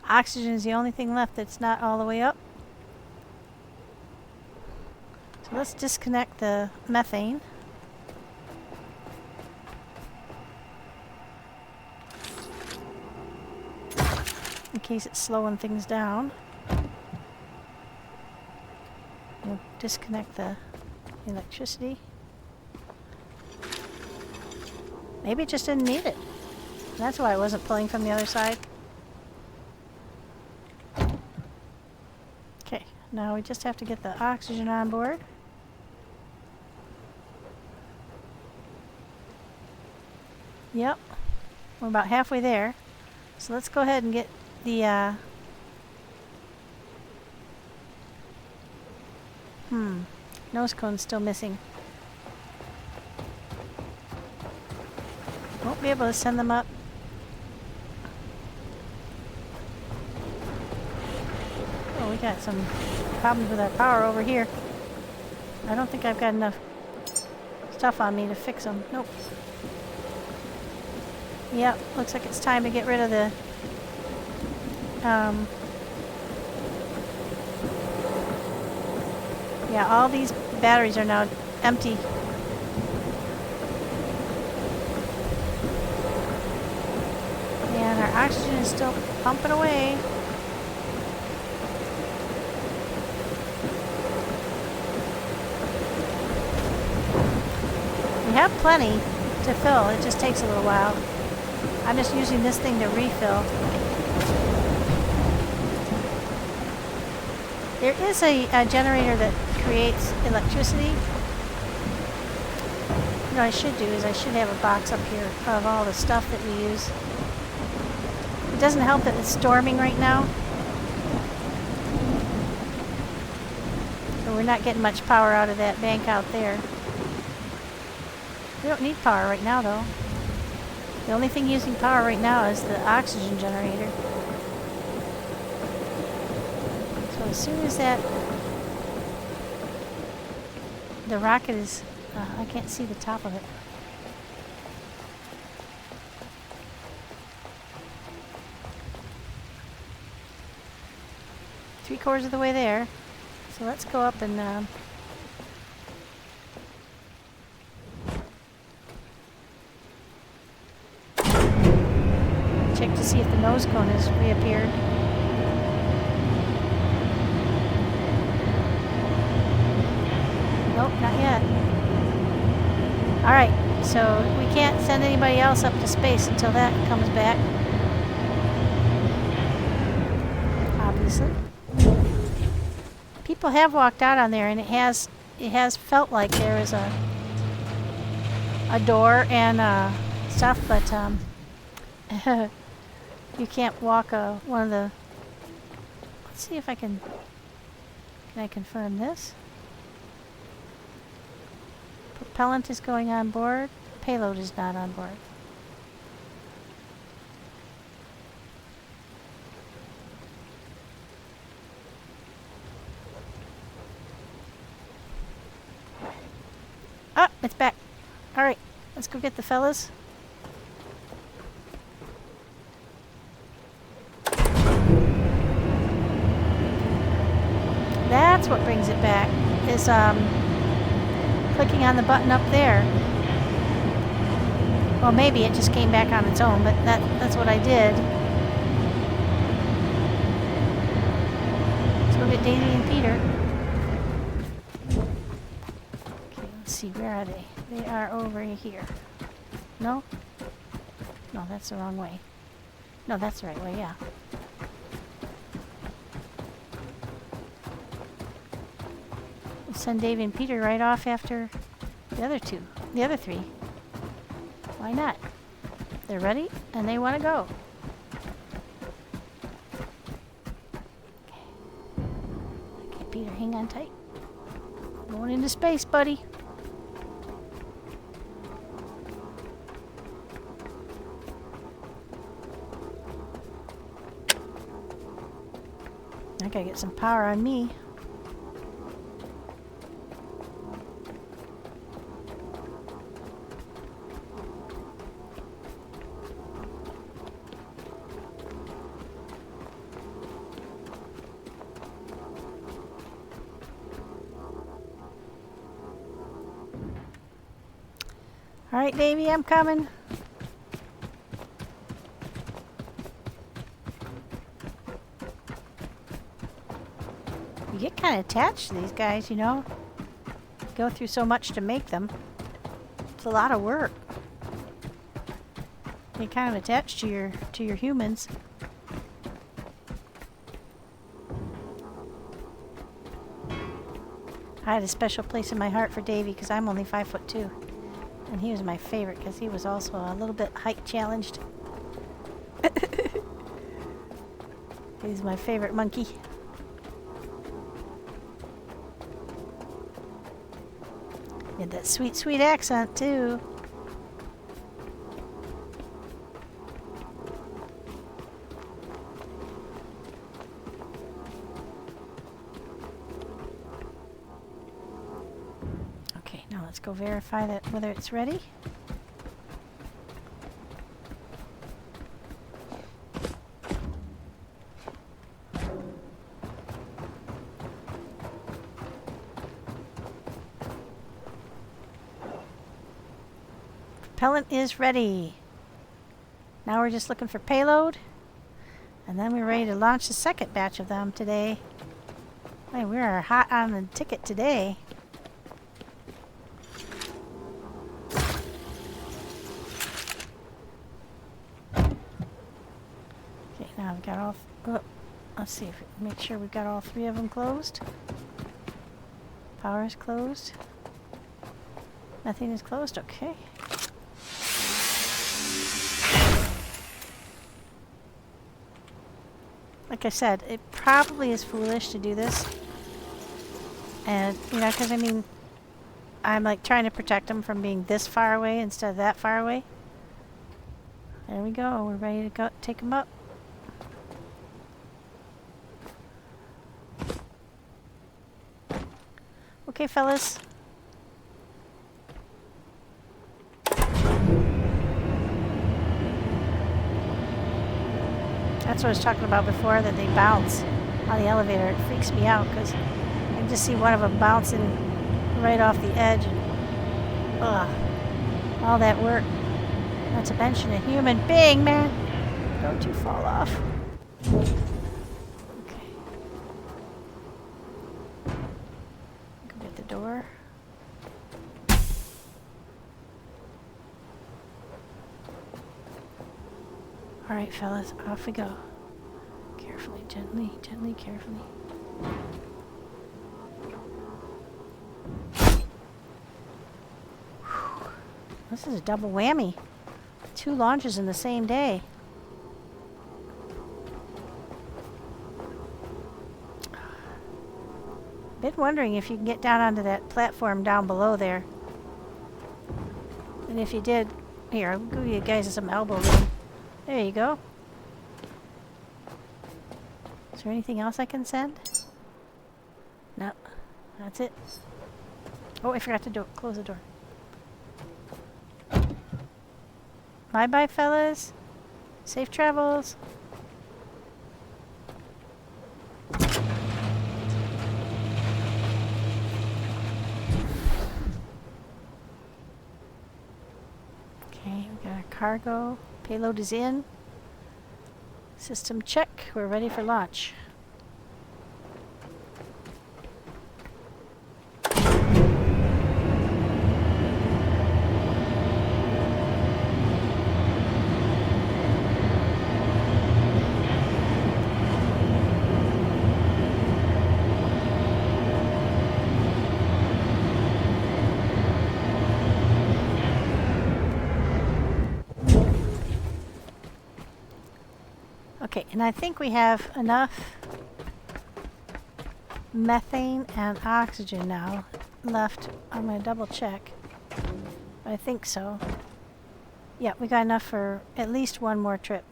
Oxygen is the only thing left that's not all the way up. So let's disconnect the methane. In case it's slowing things down. We'll disconnect the electricity. Maybe it just didn't need it. That's why it wasn't pulling from the other side. Okay, now we just have to get the oxygen on board. Yep, we're about halfway there. So let's go ahead and get the nose cone's still missing. Won't be able to send them up Oh, we got some problems with our power over here. I don't think I've got enough stuff on me to fix them. Nope. Yep, looks like it's time to get rid of the yeah, all these batteries are now empty. And our oxygen is still pumping away. We have plenty to fill, it just takes a little while. I'm just using this thing to refill. There is a generator that creates electricity. What I should do is I should have a box up here of all the stuff that we use. It doesn't help that it's storming right now. So we're not getting much power out of that bank out there. We don't need power right now though. The only thing using power right now is the oxygen generator. So as soon as the rocket is, I can't see the top of it. Three-quarters of the way there. So let's go up and check to see if the nose cone has reappeared. Nope, not yet. Alright, so we can't send anybody else up to space until that comes back. Obviously. People have walked out on there and it has felt like there is a door and stuff, but you can't walk one of the... Let's see if I can I confirm this? Propellant is going on board. Payload is not on board. Ah, it's back. Alright, let's go get the fellas. That's what brings it back, is clicking on the button up there. Well, maybe it just came back on its own, but that's what I did. Let's go get Daisy and Peter. Okay, let's see, where are they? They are over here. No? No, that's the wrong way. No, that's the right way, yeah. Send Dave and Peter right off after the other three. Why not? They're ready and they want to go. Okay, Peter, hang on tight. Going into space, buddy. I gotta get some power on me. Alright, Davey, I'm coming. You get kind of attached to these guys, you know. Go through so much to make them. It's a lot of work. You kind of attached to your humans. I had a special place in my heart for Davey because I'm only 5'2". And he was my favorite because he was also a little bit height challenged. He's my favorite monkey. He had that sweet, sweet accent too. verify that whether it's ready. Propellant is ready. Now we're just looking for payload, and then we're ready to launch the second batch of them today. Hey, we are hot on the ticket today. Okay, now I've got all. Let's see if we can make sure we've got all 3 of them closed. Power is closed. Nothing is closed. Okay. Like I said, it probably is foolish to do this. And, you know, because I mean, I'm like trying to protect them from being this far away instead of that far away. There we go. We're ready to go take them up. Okay, fellas. That's what I was talking about before, that they bounce on the elevator. It freaks me out because I can just see one of them bouncing right off the edge. And, ugh, all that work. Not to mention a human being, man. Don't you fall off. Okay. Go get the door. All right, fellas, off we go. Carefully, gently, gently, carefully. Whew. This is a double whammy. 2 launches in the same day. Been wondering if you can get down onto that platform down below there. And if you did, here, I'll give you guys some elbow room. There you go. Is there anything else I can send? No. That's it. Oh, I forgot to close the door. Bye-bye, fellas. Safe travels. Okay, we got our cargo. Payload is in. System check. We're ready for launch. Okay, and I think we have enough methane and oxygen now left. I'm going to double check. I think so. Yeah, we got enough for at least one more trip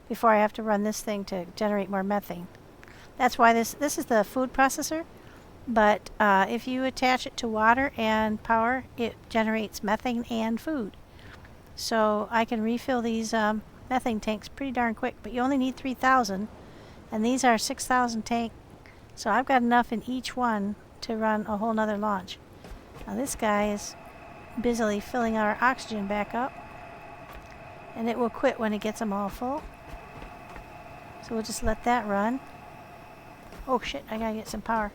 before I have to run this thing to generate more methane. That's why this is the food processor, but if you attach it to water and power, it generates methane and food. So I can refill these methane tanks pretty darn quick, but you only need 3,000, and these are 6,000 tank, so I've got enough in each one to run a whole nother launch. Now this guy is busily filling our oxygen back up, and it will quit when it gets them all full. So we'll just let that run. Oh shit, I gotta get some power.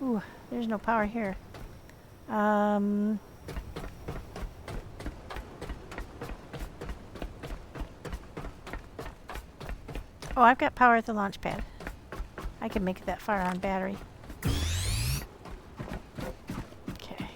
Ooh, there's no power here. Oh, I've got power at the launch pad. I can make it that far on battery. Okay.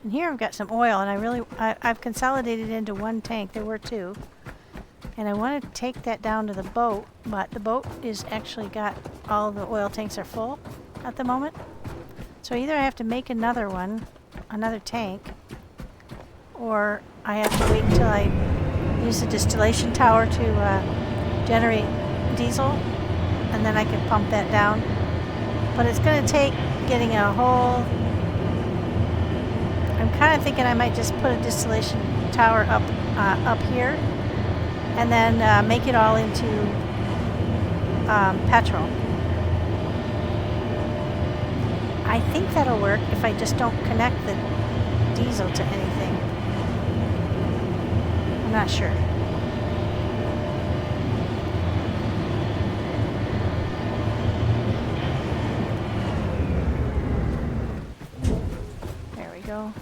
And here I've got some oil, and I've consolidated into one tank. There were 2. And I want to take that down to the boat, but the boat is actually got all the oil tanks are full at the moment. So either I have to make another one, another tank, or I have to wait until I use the distillation tower to generate diesel, and then I can pump that down. But it's going to take getting a whole... I'm kind of thinking I might just put a distillation tower up here, and then make it all into petrol. I think that'll work if I just don't connect the diesel to anything. I'm not sure. There we go.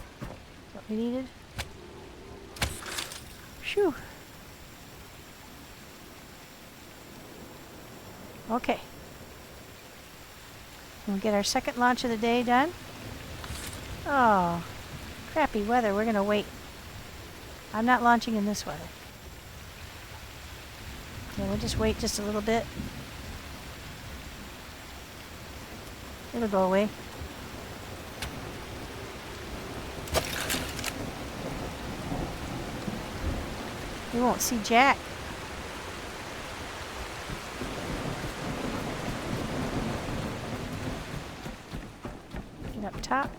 What we needed. Phew. Okay. We'll get our second launch of the day done. Oh, crappy weather. We're going to wait. I'm not launching in this weather. Yeah, we'll just wait just a little bit. It'll go away. You won't see Jack. Get up top.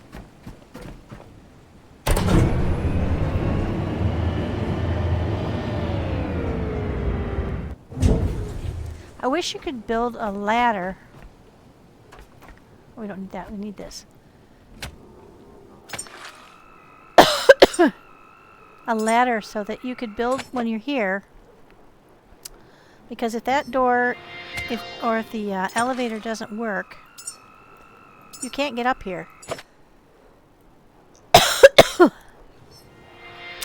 I wish you could build a ladder. We don't need that. We need this. A ladder so that you could build when you're here. Because if that door, if the elevator doesn't work, you can't get up here.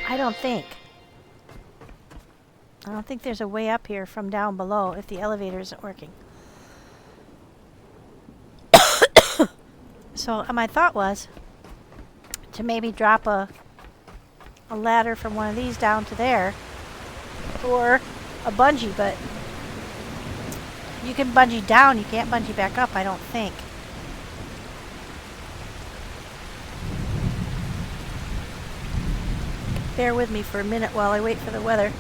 I don't think there's a way up here from down below if the elevator isn't working. So my thought was to maybe drop a ladder from one of these down to there, or a bungee, but you can bungee down, you can't bungee back up, I don't think. Bear with me for a minute while I wait for the weather.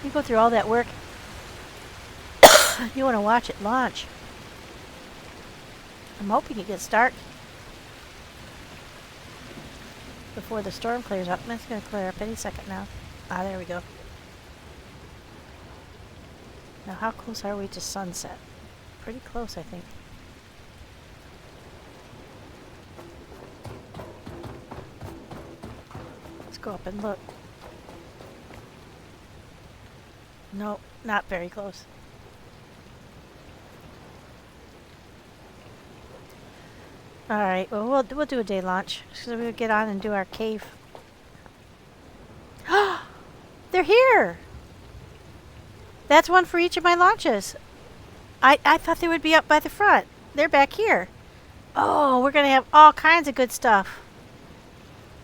You go through all that work, you want to watch it launch. I'm hoping it gets dark before the storm clears up. It's going to clear up any second now. Ah, there we go. Now, how close are we to sunset? Pretty close, I think. Let's go up and look. No, not very close. Alright, well, we'll do a day launch. So we'll get on and do our cave. They're here! That's one for each of my launches. I thought they would be up by the front. They're back here. Oh, we're going to have all kinds of good stuff.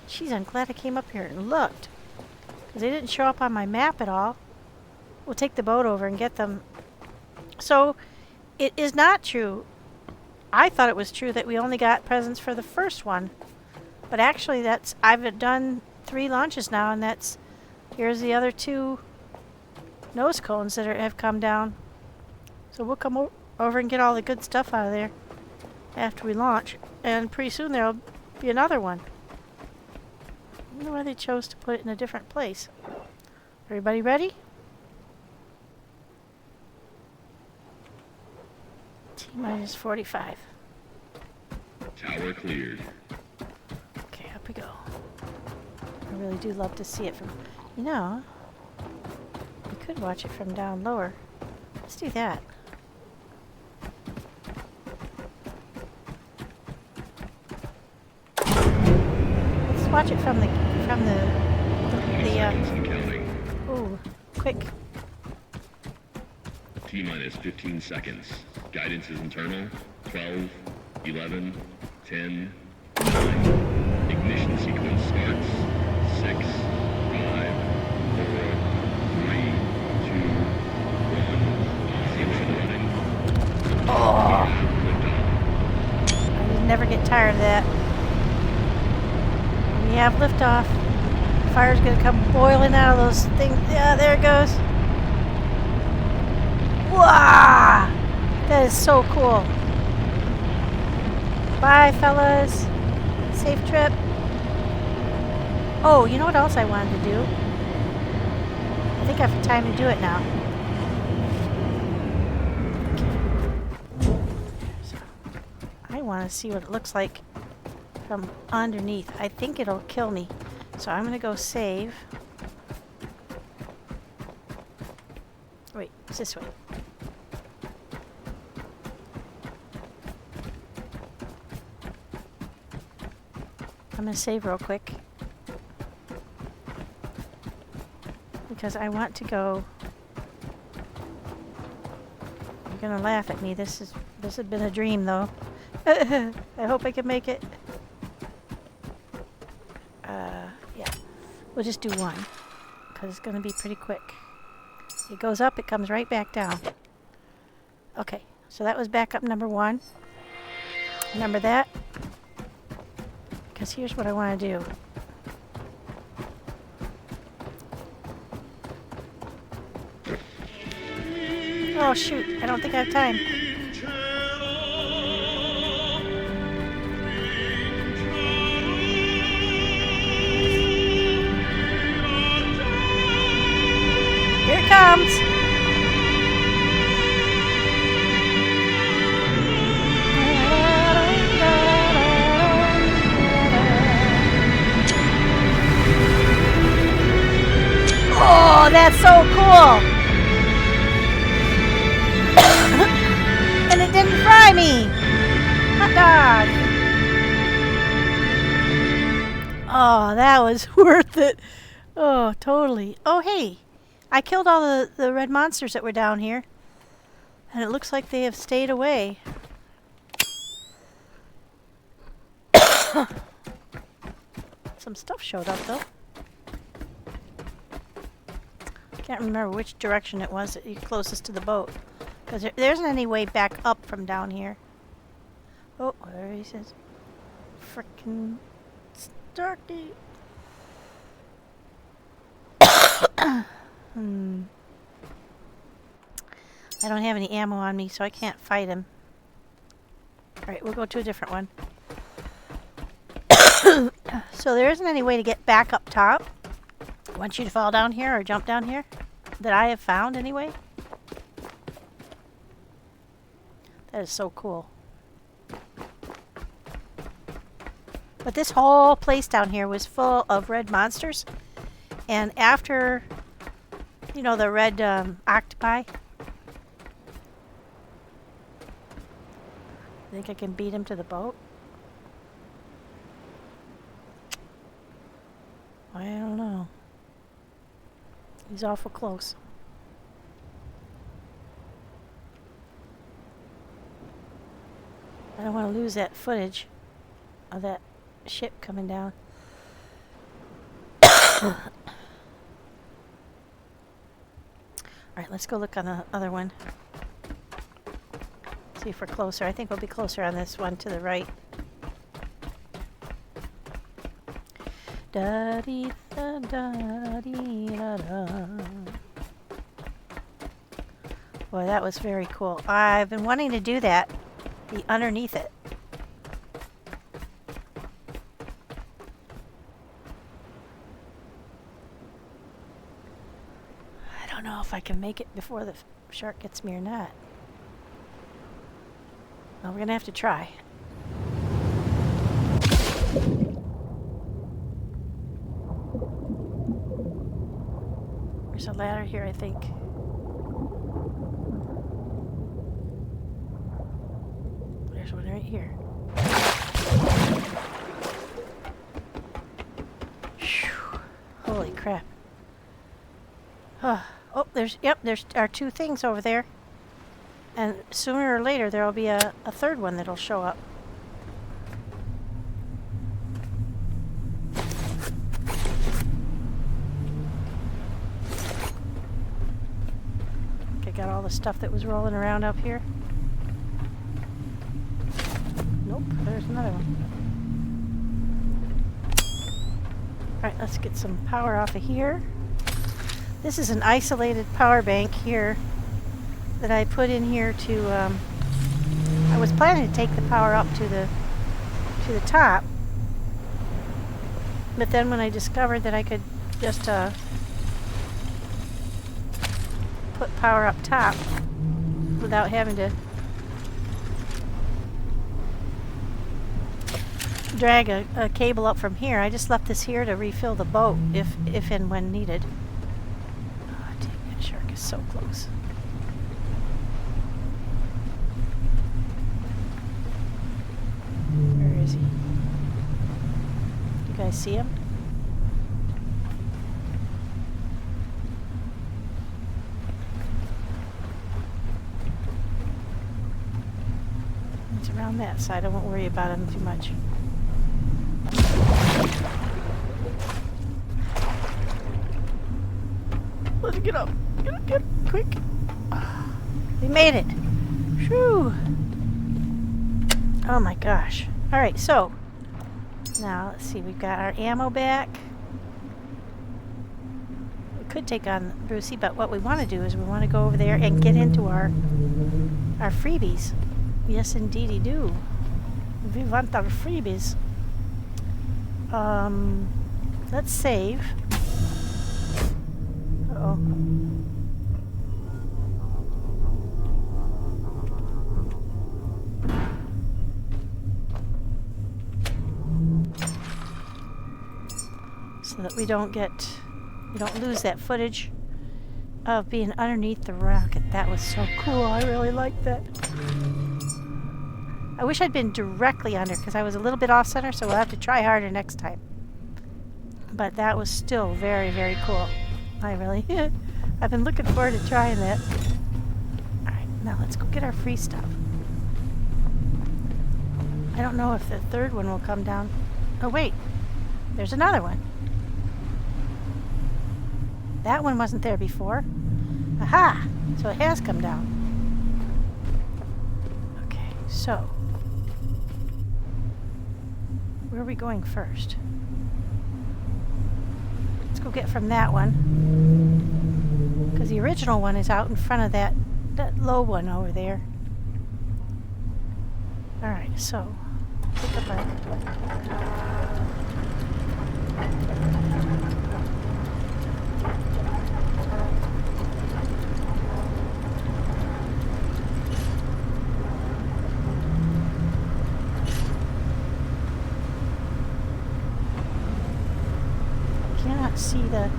Jeez, I'm glad I came up here and looked. Because they didn't show up on my map at all. We'll take the boat over and get them. So, it is not true. I thought it was true that we only got presents for the first one. But actually, I've done 3 launches now, and here's the other 2 nose cones that have come down. So we'll come over and get all the good stuff out of there after we launch. And pretty soon there'll be another one. I wonder why they chose to put it in a different place. Everybody ready? T-minus 45. Tower cleared. Okay, up we go. I really do love to see it from... You know, we could watch it from down lower. Let's do that. Let's watch it from the ooh, quick. T-minus 15 seconds. Guidance is internal. 12, 11, 10, 9. Ignition sequence starts. 6, 5, 4, 3, 2, 1. 0 running. Oh! I never get tired of that. We have liftoff. Fire's gonna come boiling out of those things. Yeah, there it goes. Wow! That is so cool. Bye, fellas. Safe trip. Oh, you know what else I wanted to do? I think I have time to do it now. So, I want to see what it looks like from underneath. I think it'll kill me. So I'm going to go save. Wait, it's this way. I'm going to save real quick. Because I want to go. You're going to laugh at me. This has been a dream though. I hope I can make it. Yeah. We'll just do one. Because it's going to be pretty quick. It goes up, it comes right back down. Okay, so that was backup number 1. Remember that? Because here's what I want to do. Oh shoot, I don't think I have time. Here it comes. Oh, that's so cool. And it didn't fry me. Hot dog. Oh, that was worth it. Oh, totally. Oh, hey. I killed all the red monsters that were down here. And it looks like they have stayed away. Some stuff showed up, though. Can't remember which direction it was closest to the boat. Because there isn't any way back up from down here. Oh, there he says. Frickin' Starkey. I don't have any ammo on me, so I can't fight him. Alright, we'll go to a different one. So there isn't any way to get back up top. I want you to fall down here or jump down here. That I have found, anyway. That is so cool. But this whole place down here was full of red monsters. And after, you know, the red octopi. I think I can beat him to the boat. I don't know. He's awful close. I don't want to lose that footage of that ship coming down. Alright, let's go look on the other one. See if we're closer. I think we'll be closer on this one to the right. Da dee da da dee da da. Boy, that was very cool. I've been wanting to do that. Be underneath it. I don't know if I can make it before the shark gets me or not. Well, we're gonna have to try. There's a ladder here, I think. There's one right here. Whew. Holy crap. Oh, there's our 2 things over there. And sooner or later there'll be a third one that'll show up. I got all the stuff that was rolling around up here. Nope, there's another one. Alright, let's get some power off of here. This is an isolated power bank here that I put in here to, I was planning to take the power up to the top, but then when I discovered that I could just put power up top without having to drag a cable up from here, I just left this here to refill the boat if and when needed. Oh, dang, that shark is so close. Where is he? You guys see him? He's around that side. I won't worry about him too much. Let's get up. Get up, quick. We made it. Phew. Oh my gosh. Alright, so now let's see, we've got our ammo back. We could take on Brucey, but what we want to do is we want to go over there and get into our freebies. Yes, indeedy do. We want our freebies. Let's save. Uh-oh. So that we don't lose that footage of being underneath the rocket. That was so cool. I really liked that. I wish I'd been directly under because I was a little bit off center, so we'll have to try harder next time. But that was still very, very cool. I've been looking forward to trying that. Alright, now let's go get our free stuff. I don't know if the third one will come down. Oh wait, there's another one. That one wasn't there before. Aha! So it has come down. Okay, so where are we going first? Let's go get from that one. Because the original one is out in front of that low one over there. Alright, so pick up our... see the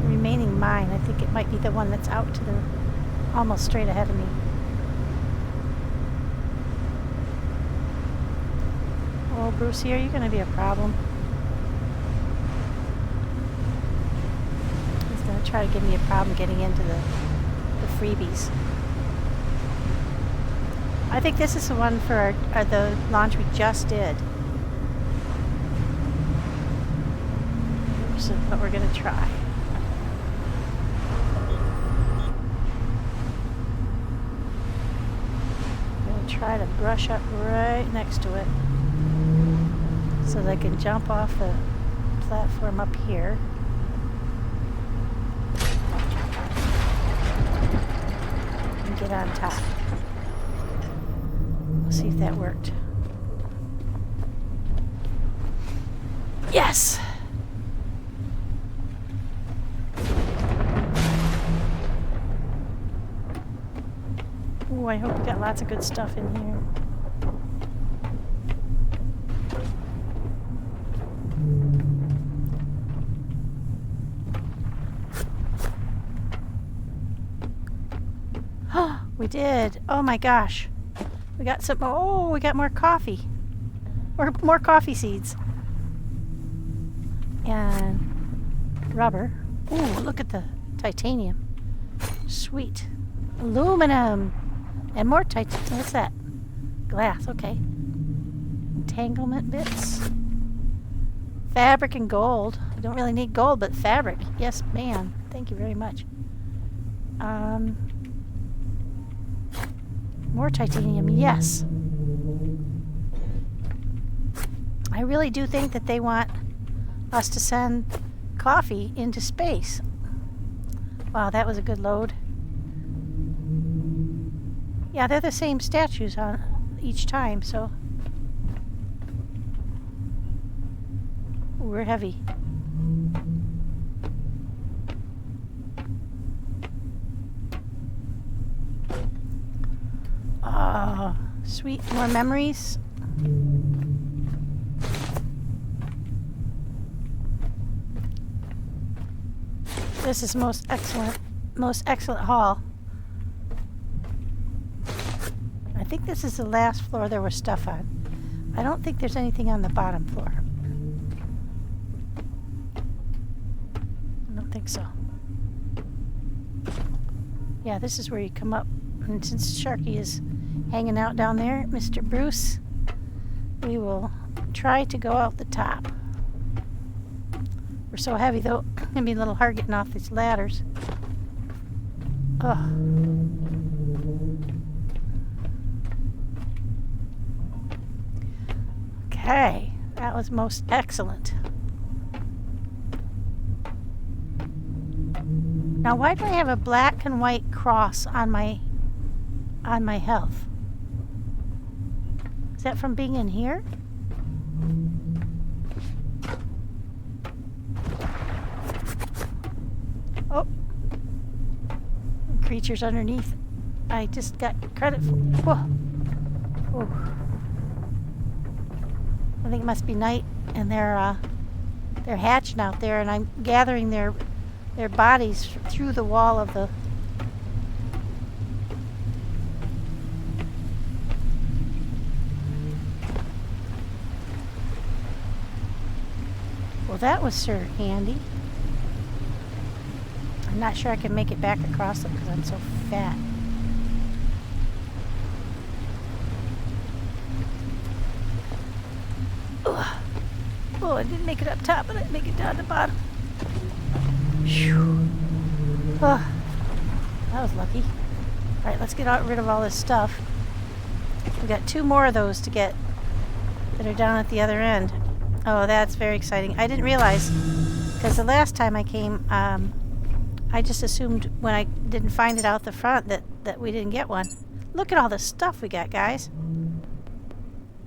remaining mine. I think it might be the one that's out to the almost straight ahead of me. Oh, Brucey, are you going to be a problem? He's going to try to give me a problem getting into the freebies. I think this is the one for the launch we just did. But we're going to try. I'm going to try to brush up right next to it so that I can jump off the platform up here. And get on top. We'll see if that worked. Yes! Ooh, I hope we got lots of good stuff in here. Oh, we did. Oh my gosh. We got some, oh, we got more coffee. More coffee seeds. And rubber. Ooh, look at the titanium. Sweet. Aluminum. And more titanium. What's that? Glass, okay. Entanglement bits. Fabric and gold. I don't really need gold, but fabric. Yes, ma'am. Thank you very much. More titanium, yes. I really do think that they want us to send coffee into space. Wow, that was a good load. Yeah, they're the same statues on each time, so we're heavy. Oh, sweet, more memories. This is most excellent haul. I think this is the last floor there was stuff on. I don't think there's anything on the bottom floor. I don't think so. Yeah, this is where you come up. And since Sharky is hanging out down there, Mr. Bruce, we will try to go out the top. We're so heavy though, it's gonna be a little hard getting off these ladders. Ugh. Okay, that was most excellent. Now, why do I have a black and white cross on my health? Is that from being in here? Oh, creatures underneath. I just got credit for. Whoa. Oh. I think it must be night, and they're hatching out there, and I'm gathering their bodies through the wall of the. Well, that was sure handy. I'm not sure I can make it back across them because I'm so fat. Ugh. Oh, I didn't make it up top, but I make it down the bottom. Phew. Oh, that was lucky. All right, let's get rid of all this stuff. We got 2 more of those to get that are down at the other end. Oh, that's very exciting. I didn't realize, because the last time I came, I just assumed when I didn't find it out the front that we didn't get one. Look at all the stuff we got, guys.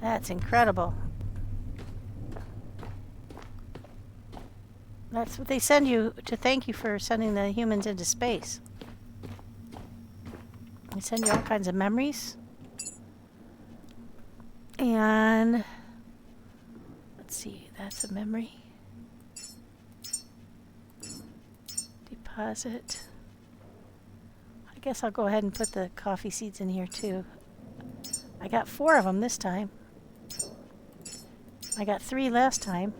That's incredible. That's what they send you to thank you for sending the humans into space. They send you all kinds of memories. And let's see, that's a memory. Deposit. I guess I'll go ahead and put the coffee seeds in here too. I got 4 of them this time. I got 3 last time.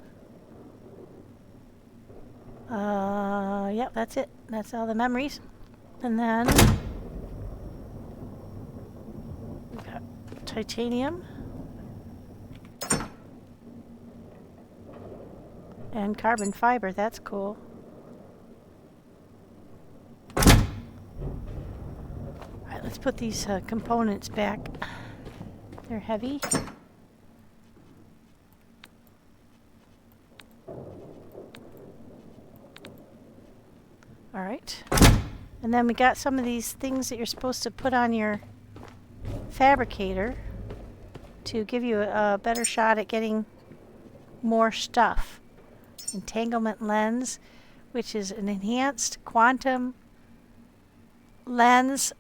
Yep, that's it. That's all the memories. And then we've got titanium and carbon fiber. That's cool. Alright, let's put these components back. They're heavy. Alright. And then we got some of these things that you're supposed to put on your fabricator to give you a better shot at getting more stuff. Entanglement lens, which is an enhanced quantum lens,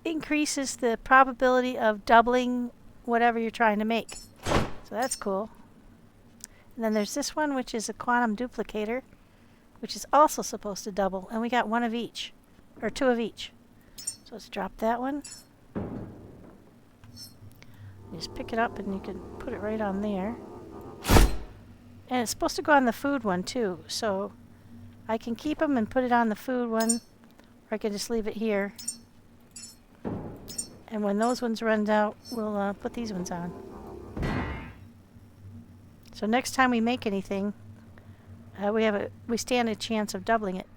increases the probability of doubling whatever you're trying to make. So that's cool. And then there's this one, which is a quantum duplicator, which is also supposed to double. And we got 1 of each, or 2 of each. So let's drop that one. You just pick it up and you can put it right on there. And it's supposed to go on the food one too. So I can keep them and put it on the food one, or I can just leave it here. And when those ones run out, we'll put these ones on. So next time we make anything, we stand a chance of doubling it.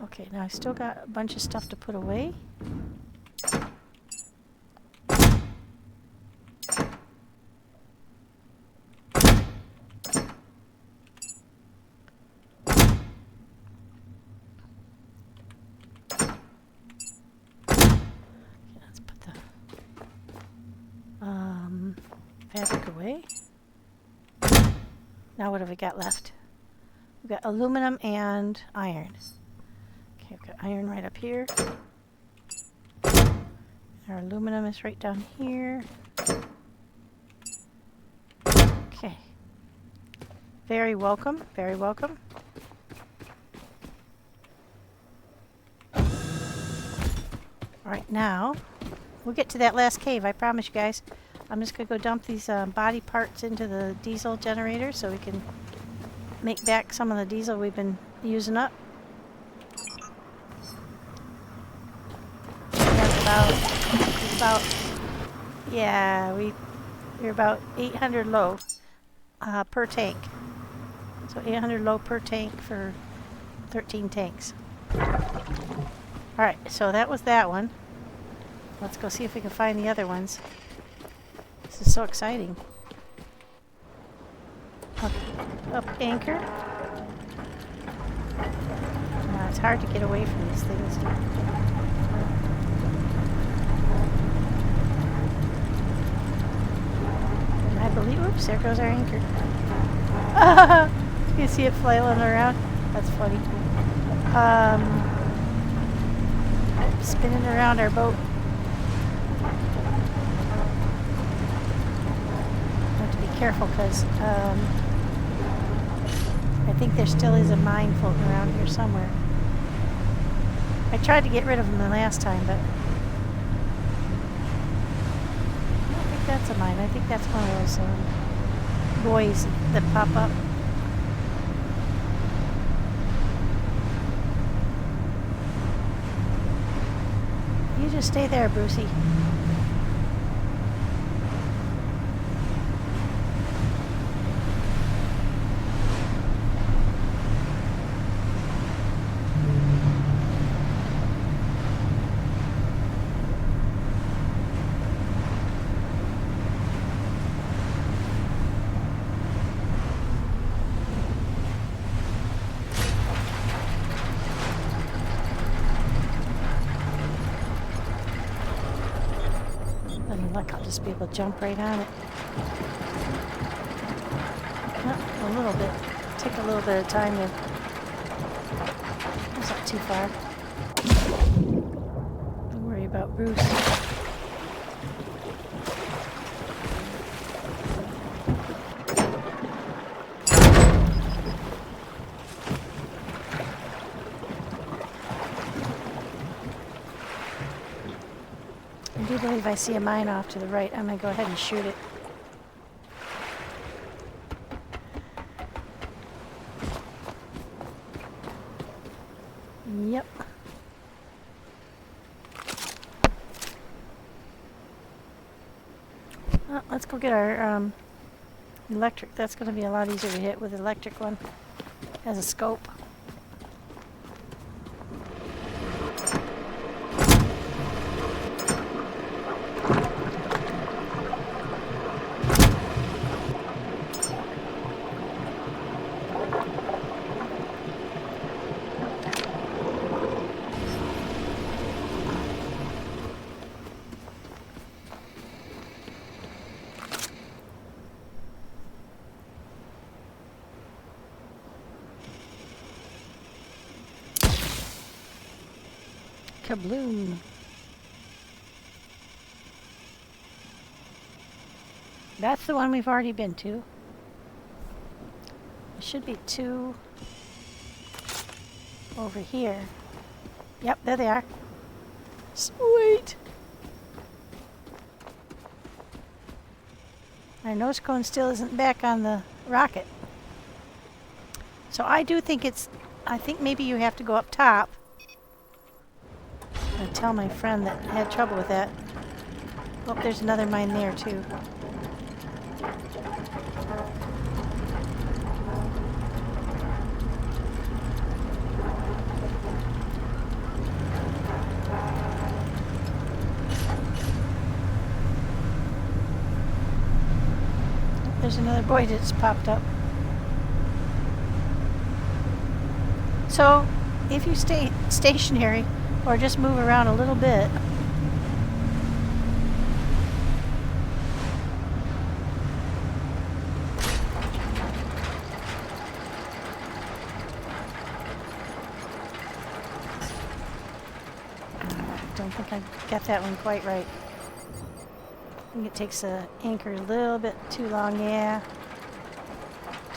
Okay, now I still got a bunch of stuff to put away. away. Now what have we got left? We've got aluminum and iron. Okay, I've got iron right up here. Our aluminum is right down here. Okay. Very welcome, very welcome. Alright, now we'll get to that last cave, I promise you guys. I'm just going to go dump these body parts into the diesel generator so we can make back some of the diesel we've been using up. We're about 800 low per tank. So 800 low per tank for 13 tanks. Alright, so that was that one. Let's go see if we can find the other ones. This is so exciting. Up anchor. It's hard to get away from these things. And I believe, oops, there goes our anchor. You see it flailing around? That's funny. Spinning around our boat. Have to be careful because I think there still is a mine floating around here somewhere. I tried to get rid of them the last time, but I don't think that's a mine. I think that's one of those buoys that pop up. You just stay there, Brucey. I'll just be able to jump right on it. A little bit. Take a little bit of time to... That's not too far. Don't worry about Bruce. I do believe I see a mine off to the right. I'm going to go ahead and shoot it. Yep. Well, let's go get our electric. That's going to be a lot easier to hit with the electric one. Has a scope. Kabloom. That's the one we've already been to. There should be two over here. Yep, there they are. Sweet! Our nose cone still isn't back on the rocket. So I do think I think maybe you have to go up top. I tell my friend that had trouble with that. Oh, there's another mine there too. There's another buoy that's popped up. So, if you stay stationary or just move around a little bit, Don't think I got that one quite right. I think it takes the anchor a little bit too long, yeah,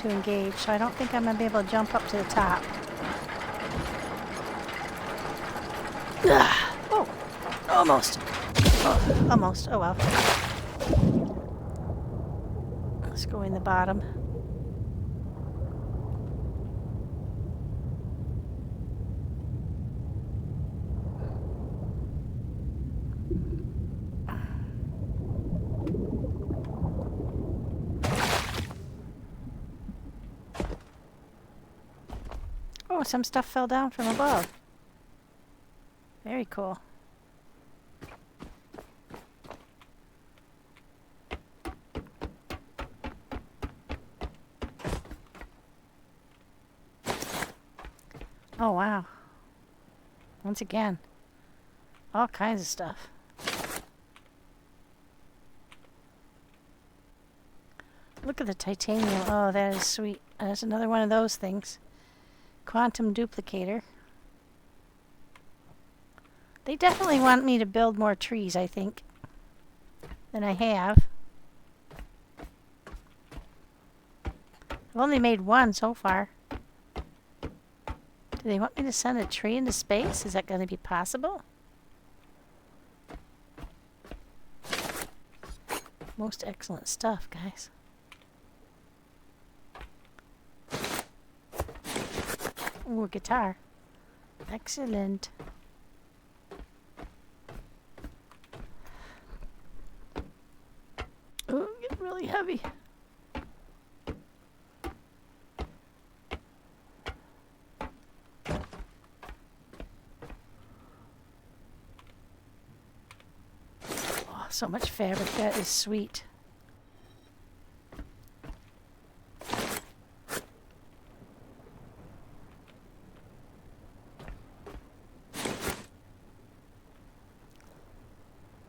to engage. So I don't think I'm gonna be able to jump up to the top. Ugh. Oh, almost. Oh, almost. Oh well. Let's go in the bottom. Oh, some stuff fell down from above. Very cool. Oh, wow. Once again, all kinds of stuff. Look at the titanium. Oh, that is sweet. That's another one of those things. Quantum duplicator. They definitely want me to build more trees, I think, than I have. I've only made one so far. Do they want me to send a tree into space? Is that going to be possible? Most excellent stuff, guys. Ooh, guitar. Excellent. Ooh, getting really heavy. Oh, so much fabric. That is sweet.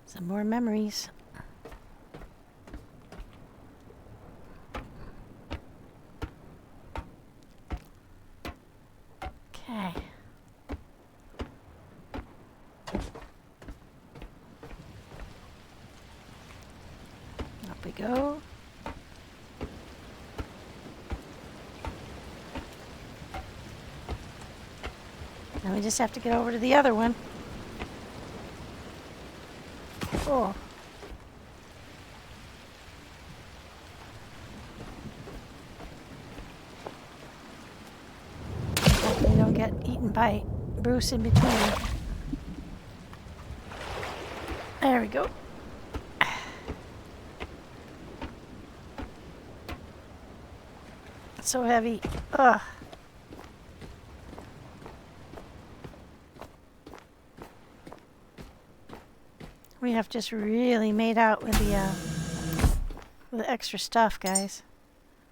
Some more memories. Okay. Up we go. Now we just have to get over to the other one. Oh. Hopefully we don't get eaten by Bruce in between. There we go. It's so heavy. Ugh. We have just really made out with the extra stuff, guys.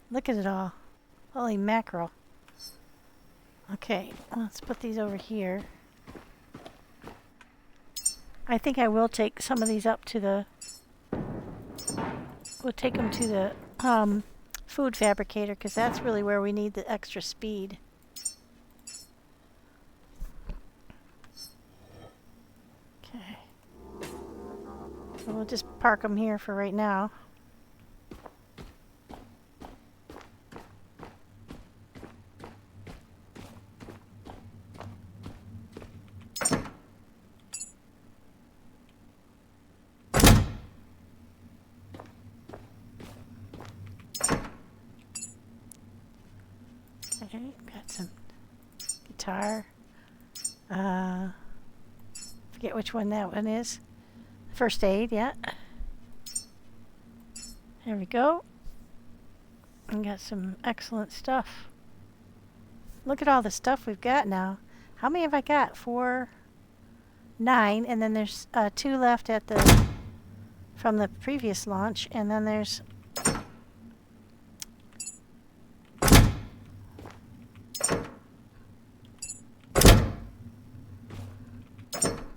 Look at it all. Holy mackerel. Okay, let's put these over here. I think I will take some of these up to the... We'll take them to the food fabricator, because that's really where we need the extra speed. Okay. So we'll just park them here for right now. Okay, got some guitar. Forget which one that one is. First aid, yeah. There we go. And got some excellent stuff. Look at all the stuff we've got now. How many have I got? 4, 9, and then there's 2 left at the from the previous launch, and then there's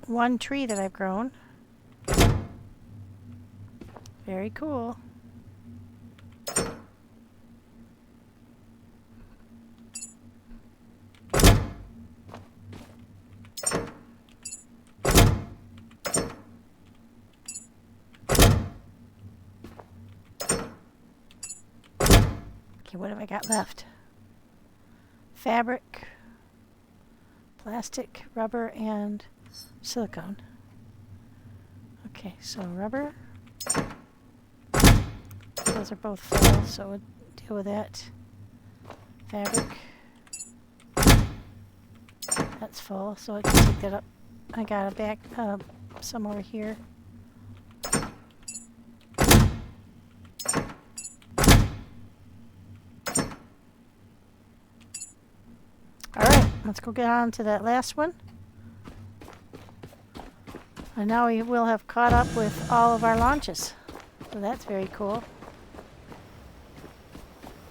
one tree that I've grown. Very cool. Okay, what have I got left? Fabric, plastic, rubber, and silicone. Okay, so rubber. Those are both full, so we'll deal with that. Fabric. That's full, so I can take that up. I got a back, some over here. Alright, let's go get on to that last one. And now we will have caught up with all of our launches. So that's very cool.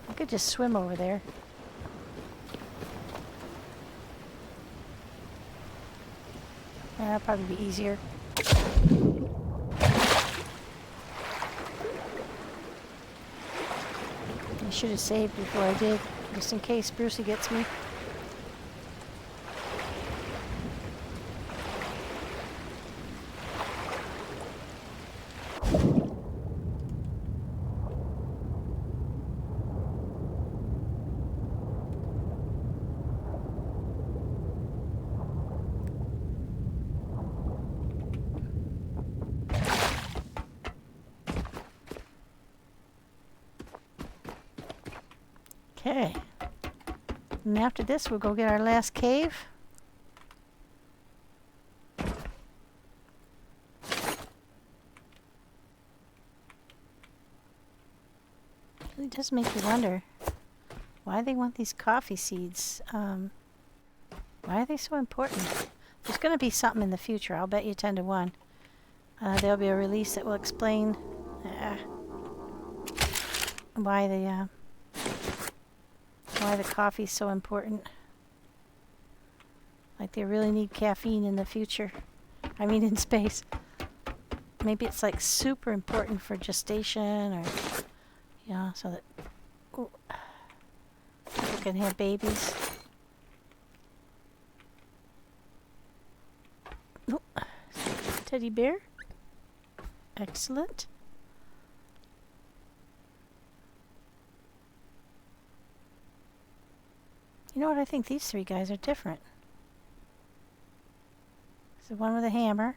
I could just swim over there. Yeah, that'd probably be easier. I should have saved before I did, just in case Brucey gets me. Okay. And after this, we'll go get our last cave. It really does make you wonder why they want these coffee seeds. Why are they so important? There's going to be something in the future. I'll bet you 10 to 1. There'll be a release that will explain why the coffee's so important. Like they really need caffeine in the future. I mean in space. Maybe it's like super important for gestation or, you know, so that people can have babies. Oh, teddy bear. Excellent. You know what? I think these three guys are different. The one with a hammer.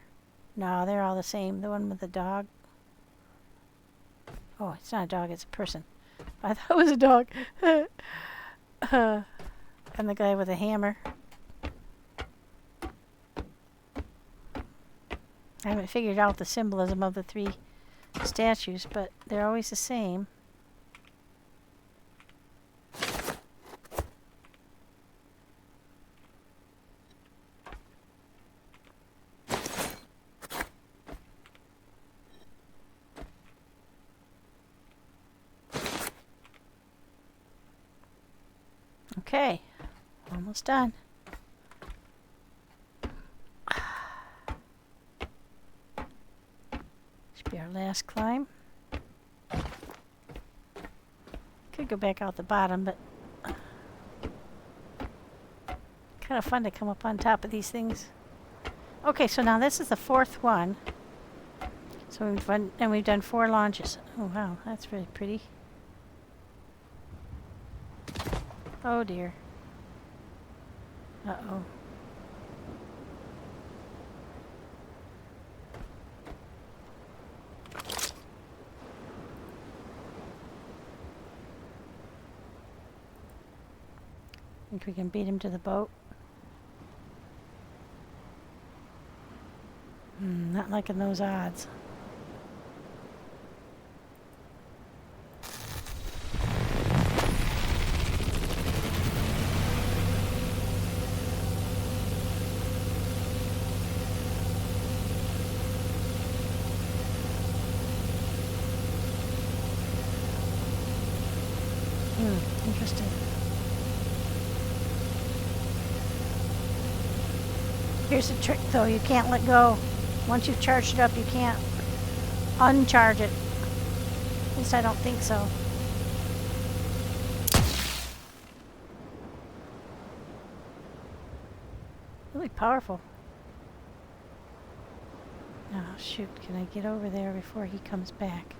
No, they're all the same. The one with the dog. Oh, it's not a dog, it's a person. I thought it was a dog. And the guy with a hammer. I haven't figured out the symbolism of the three statues, but they're always the same. Okay, almost done. Should be our last climb. Could go back out the bottom, but kind of fun to come up on top of these things. Okay, so now this is the fourth one. So we've done 4 launches. Oh wow, that's really pretty. Oh dear. Uh-oh. Think we can beat him to the boat? Not liking those odds. Interesting. Here's the trick though, you can't let go. Once you've charged it up, you can't uncharge it. At least I don't think so. Really powerful. Oh shoot, can I get over there before he comes back?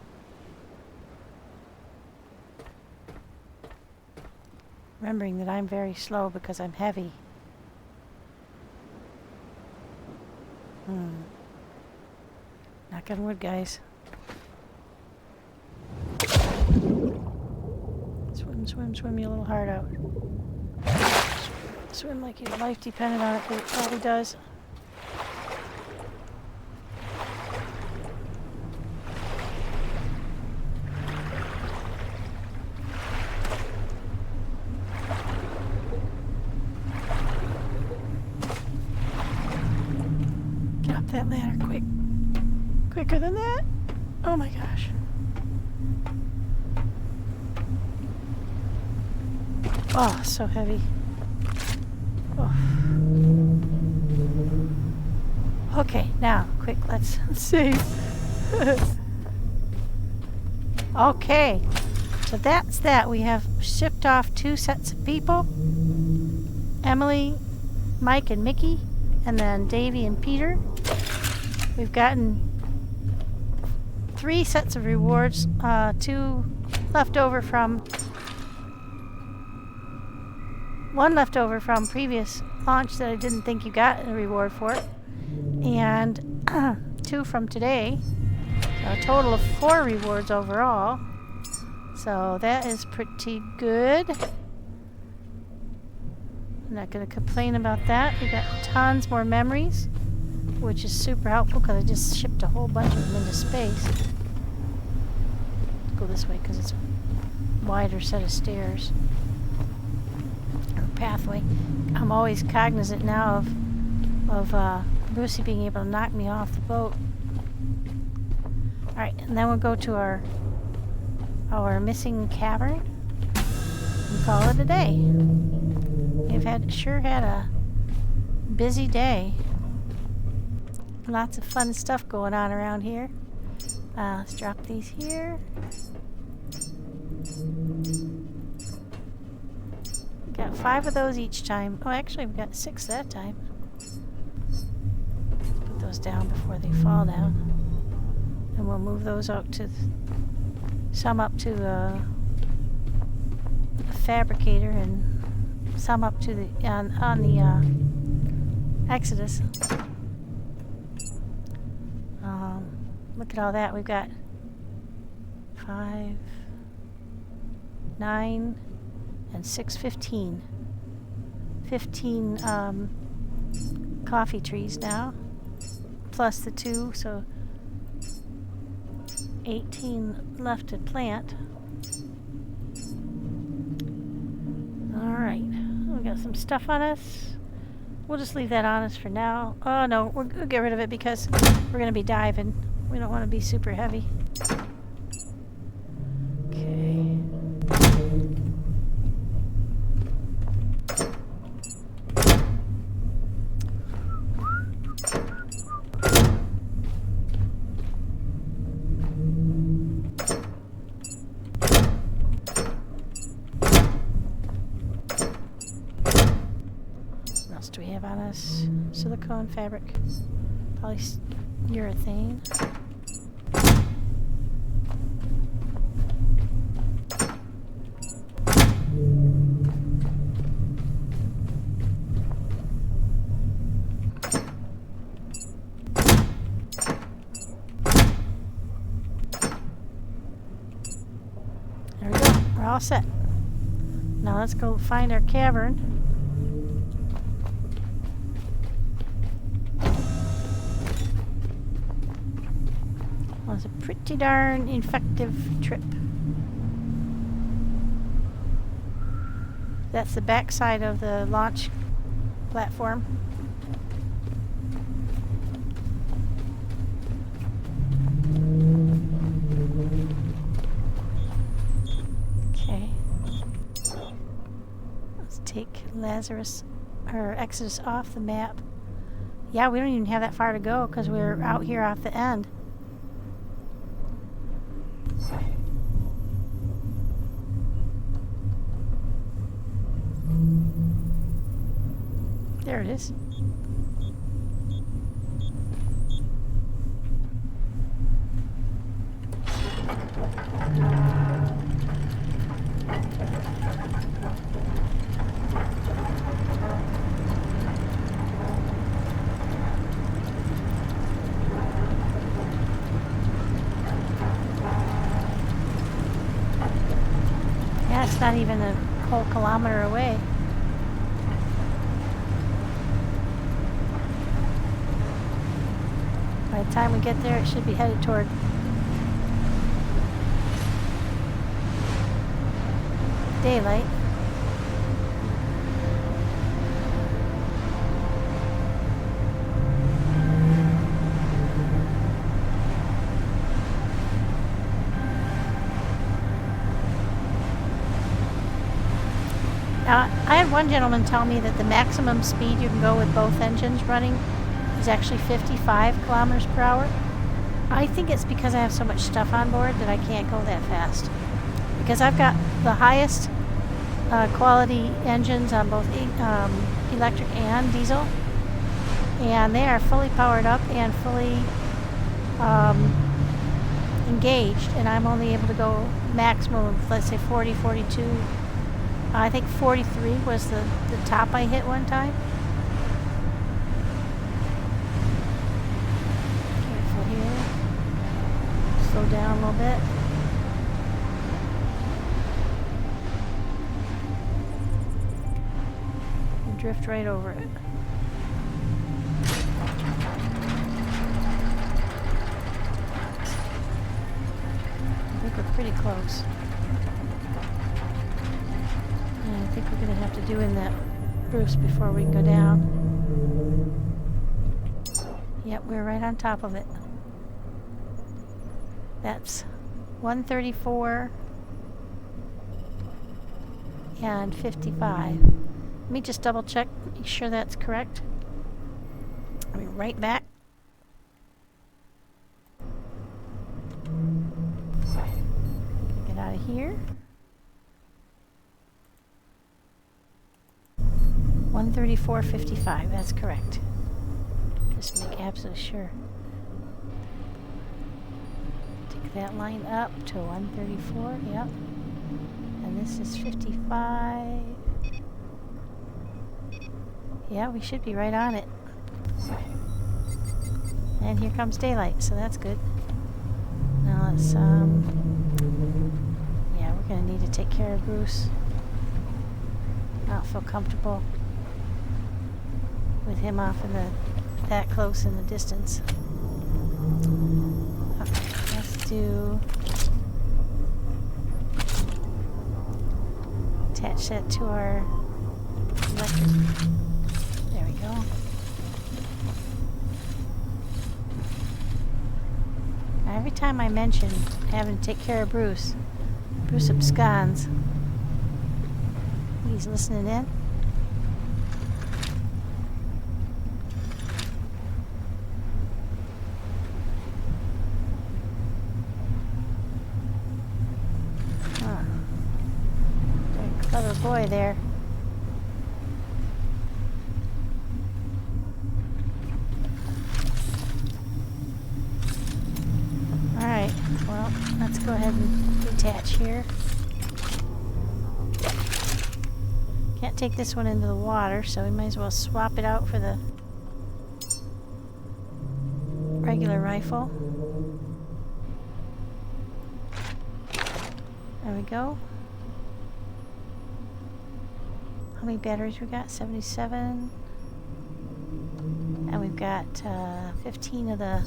Remembering that I'm very slow because I'm heavy. Knock on wood, guys. Swim, swim, swim your little heart out. Swim like your life depended on it, but it probably does. Get up that ladder quick. Quicker than that? Oh my gosh. Oh, so heavy. Oh. Okay, now, quick, let's save. Okay, so that's that. We have shipped off 2 sets of people. Emily, Mike, and Mickey, and then Davy and Peter. We've gotten 3 sets of rewards, 2 left over from... 1 left over from previous launch that I didn't think you got a reward for, and 2 from today. So a total of 4 rewards overall. So that is pretty good. I'm not going to complain about that. We got tons more memories, which is super helpful because I just shipped a whole bunch of them into space. Let's go this way because it's a wider set of stairs. Pathway. I'm always cognizant now of Lucy being able to knock me off the boat. Alright, and then we'll go to our missing cavern and call it a day. We've sure had a busy day. Lots of fun stuff going on around here. Let's drop these here. Got 5 of those each time. Oh, actually, we got 6 that time. Let's put those down before they fall down. And we'll move those out to some up to the fabricator and some up to the on the Exodus. Look at all that. We've got 5, 9. And 6, 15. 15 coffee trees now, plus the 2, so 18 left to plant. Alright, we got some stuff on us. We'll just leave that on us for now. Oh no, we'll get rid of it because we're going to be diving. We don't want to be super heavy. Okay. Do we have on us silicone fabric, polyurethane? There we go. We're all set. Now let's go find our cavern. It was a pretty darn effective trip. That's the back side of the launch platform. Okay. Let's take Lazarus or Exodus off the map. Yeah, we don't even have that far to go because we're out here off the end. There it is. It's not even a whole kilometer away. By the time we get there, it should be headed toward daylight. Now, I had one gentleman tell me that the maximum speed you can go with both engines running is actually 55 kilometers per hour. I think it's because I have so much stuff on board that I can't go that fast. Because I've got the highest quality engines on both electric and diesel. And they are fully powered up and fully engaged. And I'm only able to go maximum of, let's say, 40, 42. I think 43 was the top I hit one time. Careful here. Slow down a little bit. And drift right over it. I think we're pretty close. I think we're going to have to do in that Bruce before we can go down. Yep, we're right on top of it. That's 134 and 55. Let me just double check, make sure that's correct. I'll be right back. Get out of here. 134.55, that's correct. Just make absolutely sure. Take that line up to 134, yep. And this is 55. Yeah, we should be right on it. And here comes daylight, so that's good. Now let's, yeah, we're gonna need to take care of Bruce. I don't feel comfortable with him off in that close in the distance. Okay, let's do attach that to our electric. There we go. Now, every time I mention having to take care of Bruce absconds. He's listening in. Very clever boy there. Alright, well, let's go ahead and detach here. Can't take this one into the water, so we might as well swap it out for the regular rifle. There we go. How many batteries we got? 77. And we've got 15 of the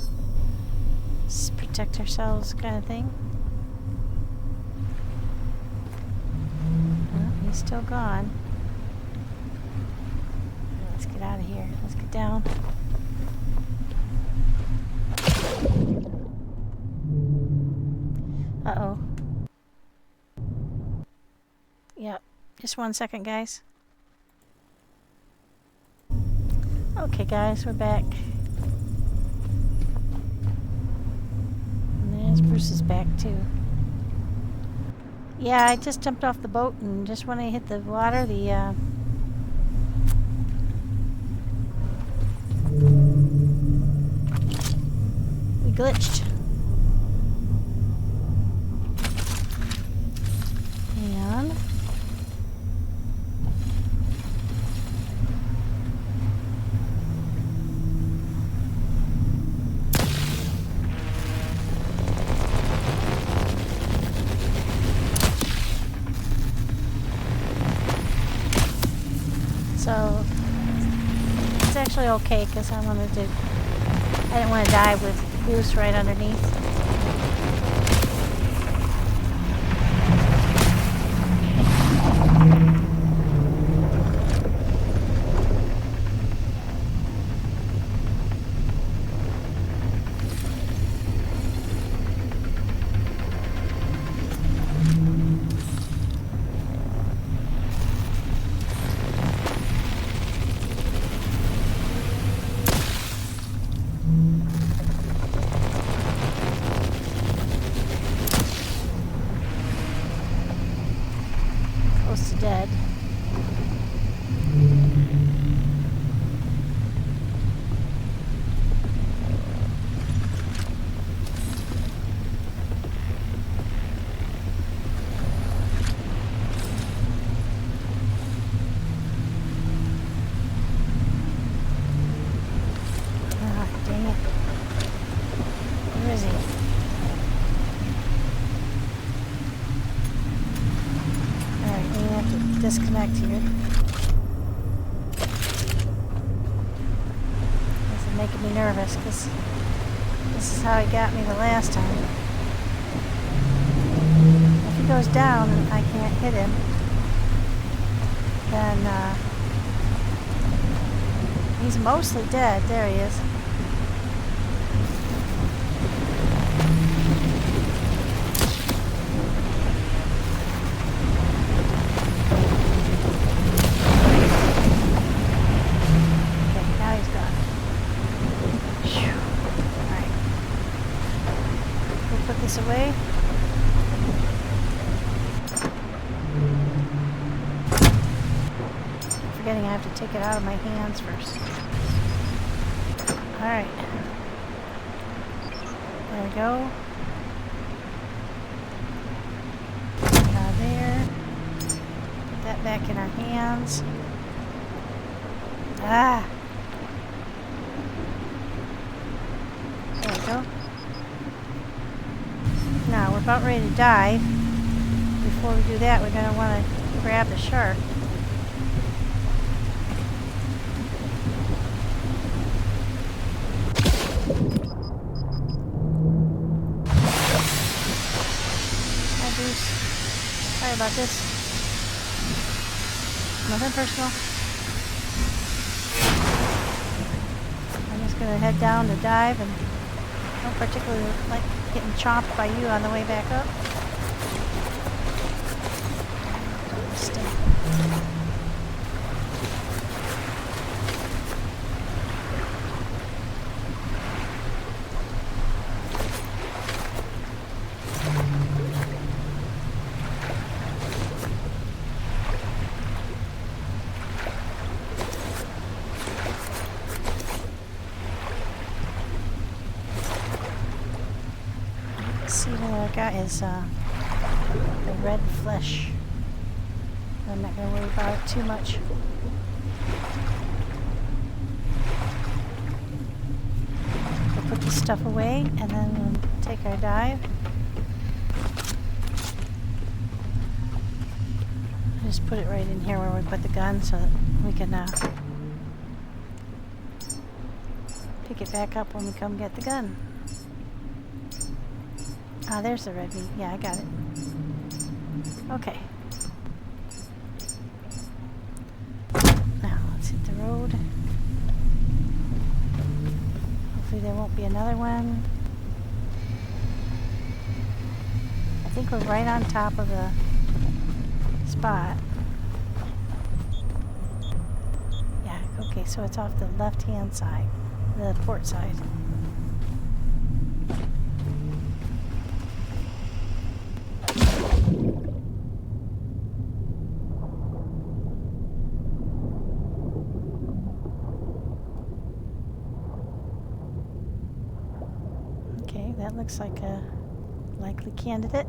protect ourselves kind of thing. Oh, he's still gone. Let's get out of here. Let's get down. Uh-oh. Yep. Just 1 second, guys. Okay, guys, we're back. And there's Bruce's back, too. Yeah, I just jumped off the boat, and just when I hit the water, the, we glitched. And So it's actually okay because I didn't want to die with Goose right underneath. Close to dead. Ah, dang it. Where is he? Alright, we have to disconnect here. This is making me nervous because this is how he got me the last time. If he goes down and I can't hit him, then he's mostly dead. There he is. Okay, now he's gone. Phew. Alright. We'll put this away. Forgetting I have to take it out of my hands first. Alright. There we go. Get it out of there. Put that back in our hands. Ah! There we go. Now, we're about ready to dive. Before we do that, we're going to want to grab the shark. Sorry about this. Nothing personal. I'm just gonna head down to dive and don't particularly like getting chomped by you on the way back up. See what I got is the red flesh. I'm not going to worry about it too much. We'll put this stuff away and then we'll take our dive. Just put it right in here where we put the gun so that we can pick it back up when we come get the gun. Ah, there's the red meat. Yeah, I got it. Okay. Now, let's hit the road. Hopefully there won't be another one. I think we're right on top of the spot. Yeah, okay, so it's off the left-hand side, the port side. Okay, that looks like a likely candidate.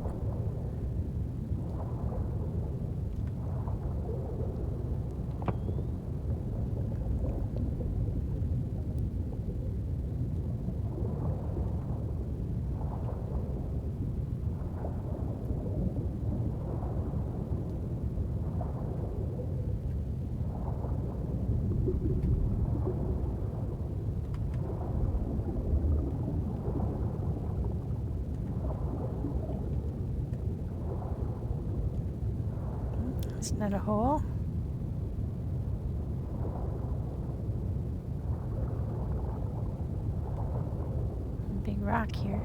That's not a hole. Big rock here.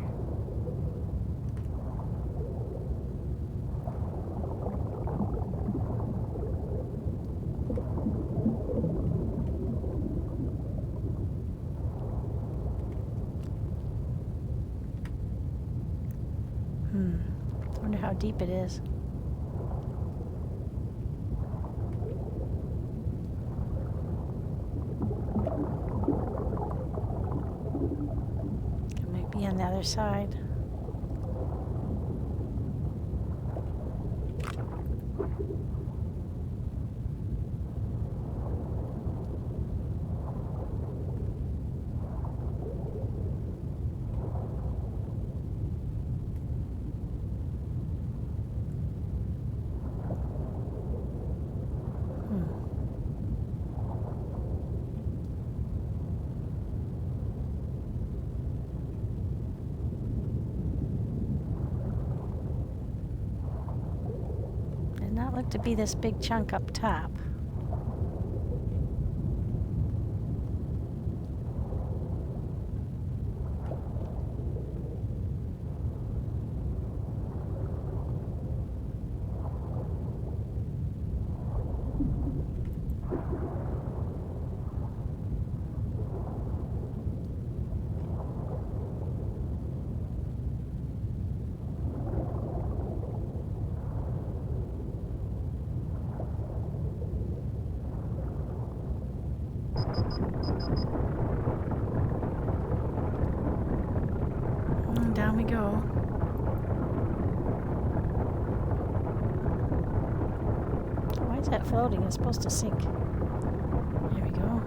Wonder how deep it is. It might be on the other side. Did not look to be this big chunk up top. Down we go. Why is that floating? It's supposed to sink. There we go.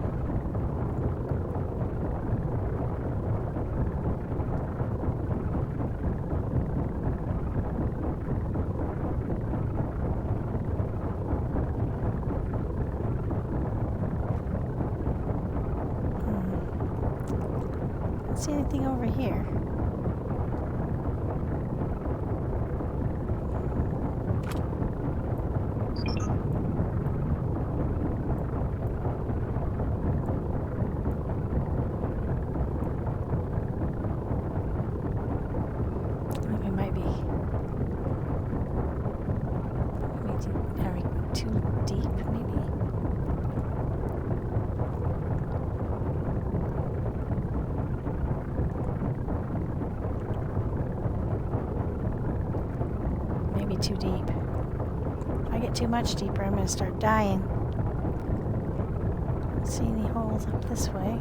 Don't see anything over here. Too deep, maybe. Maybe too deep. If I get too much deeper, I'm going to start dying. Don't see any holes up this way.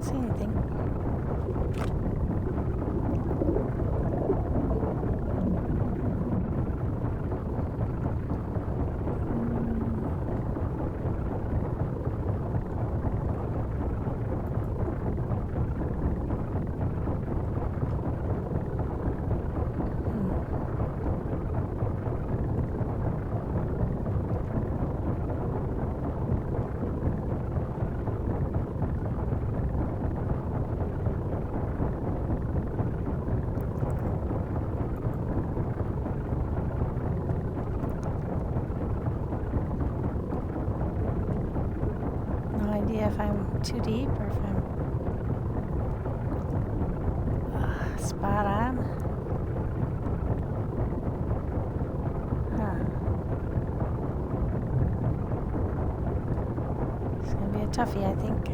See anything. If I'm too deep or if I'm spot on. Huh. It's going to be a toughie, I think.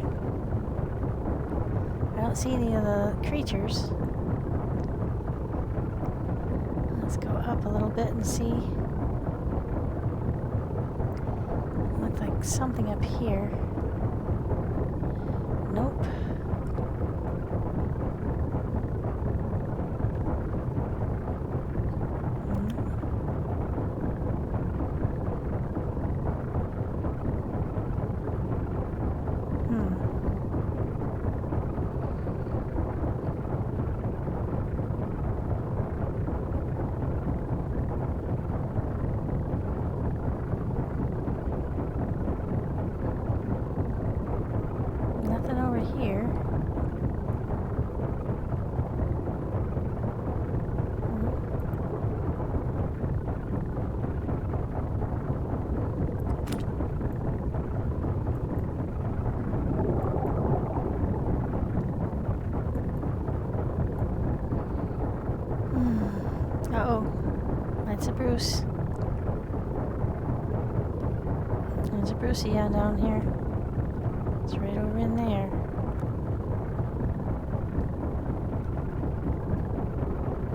I don't see any of the creatures. Let's go up a little bit and see. Looks like something up here. Nope. Bruce. There's a Brucey down here. It's right over in there.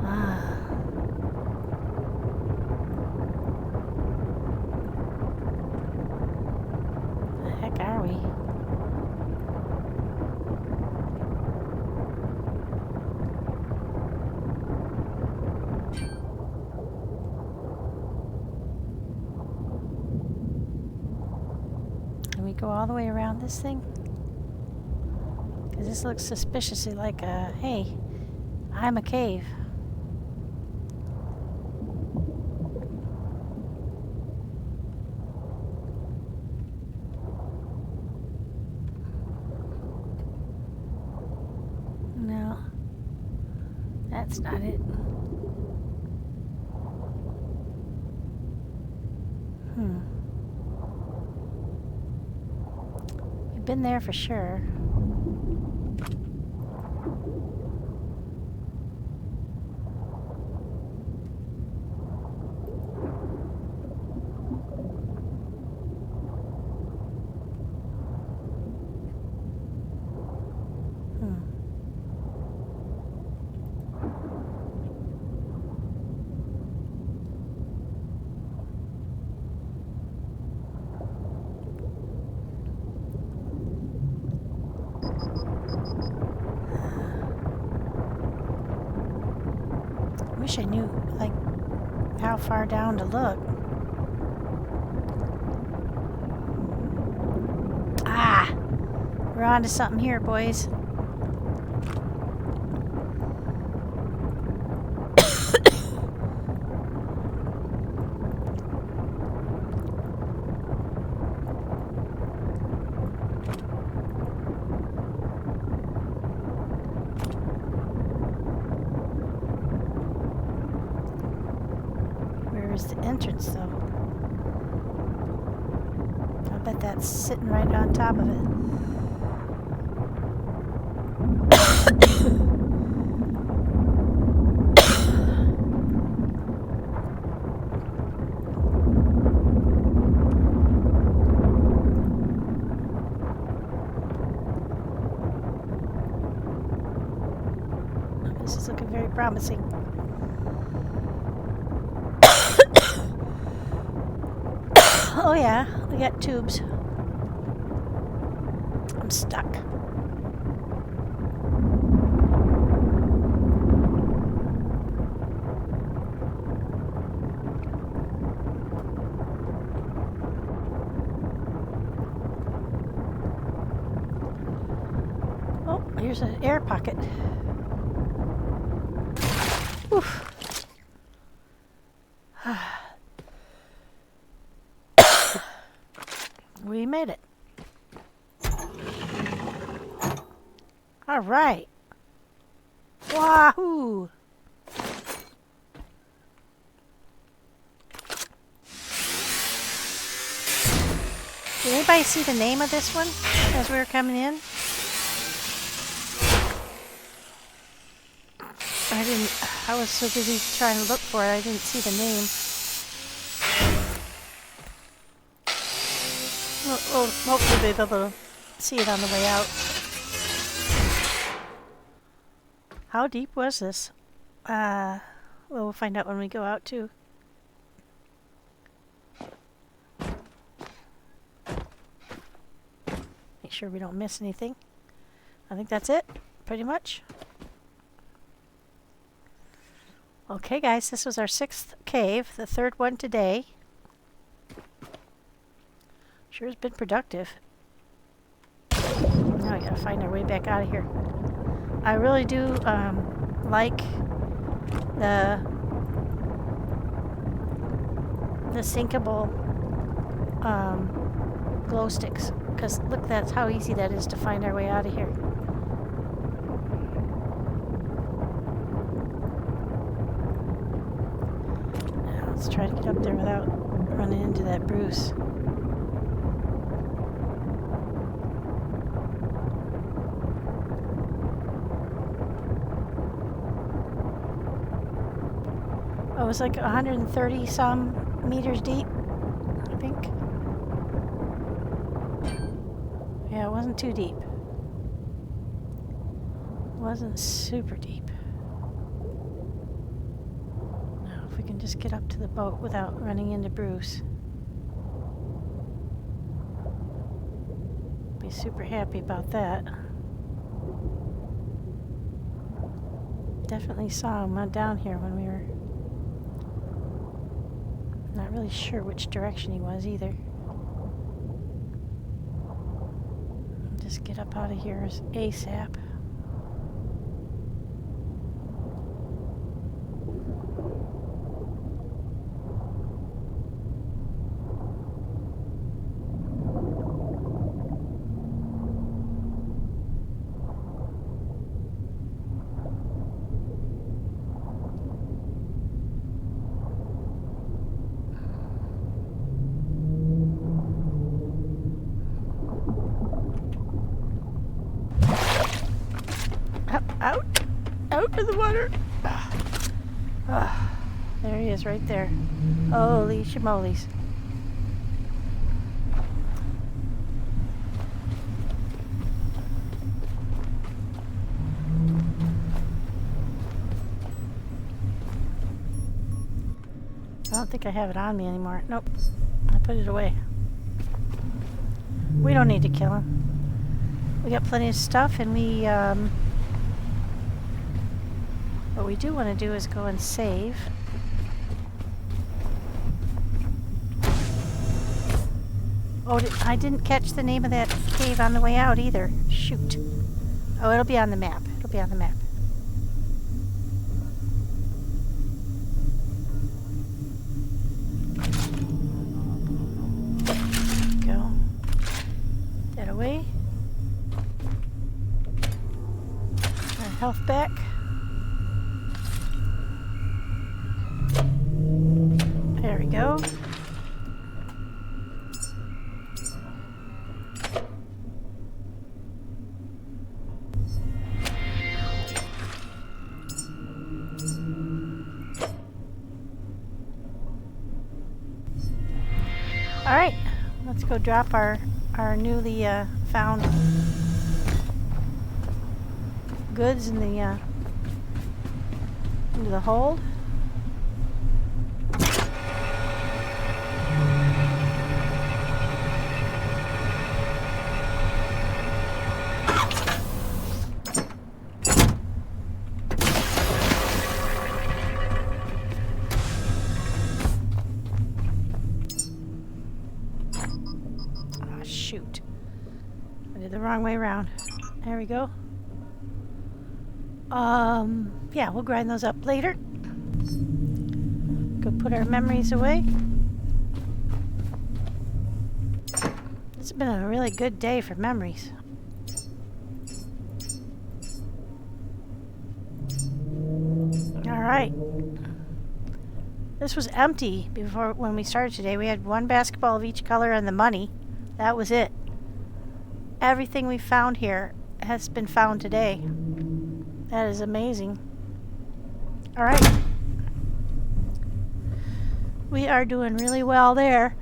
Ah. The heck are we? Can we go all the way around this thing? Because this looks suspiciously like a, hey, I'm a cave. No, that's not it. We've been there for sure. Wish I knew, like, how far down to look. Ah! We're on to something here, boys. Where's the entrance, though? I bet that's sitting right on top of it. This is looking very promising. Oh yeah, we got tubes. I'm stuck. Oh, here's an air pocket. Oof. We made it. All right. Wahoo! Did anybody see the name of this one as we were coming in? I didn't. I was so busy trying to look for it, I didn't see the name. Well, hopefully we'll be able to see it on the way out. How deep was this? Well, we'll find out when we go out too. Make sure we don't miss anything. I think that's it, pretty much. Okay guys, this was our 6th cave, the 3rd one today. Sure has been productive. Now we gotta find our way back out of here. I really do like the sinkable glow sticks, because look, that's how easy that is to find our way out of here. Now let's try to get up there without running into that Bruce. Oh, was like 130 some meters deep, I think. Yeah, it wasn't too deep. It wasn't super deep. Now, if we can just get up to the boat without running into Bruce. Be super happy about that. Definitely saw him down here when we were not really sure which direction he was either. Just get up out of here ASAP. Out! Out of the water! There he is, right there. Holy shimolies. I don't think I have it on me anymore. Nope. I put it away. We don't need to kill him. We got plenty of stuff, and what we do want to do is go and save. Oh, I didn't catch the name of that cave on the way out either. Shoot. Oh, it'll be on the map. It'll be on the map. Go. That away. Our health back. There we go. All right, let's go drop our newly found goods in the into the hold. Shoot. I did the wrong way around. There we go. Yeah, we'll grind those up later. Go put our memories away. It's been a really good day for memories. Alright. This was empty before when we started today. We had one basketball of each color and the money. That was it. Everything we found here has been found today. That is amazing. All right. We are doing really well there.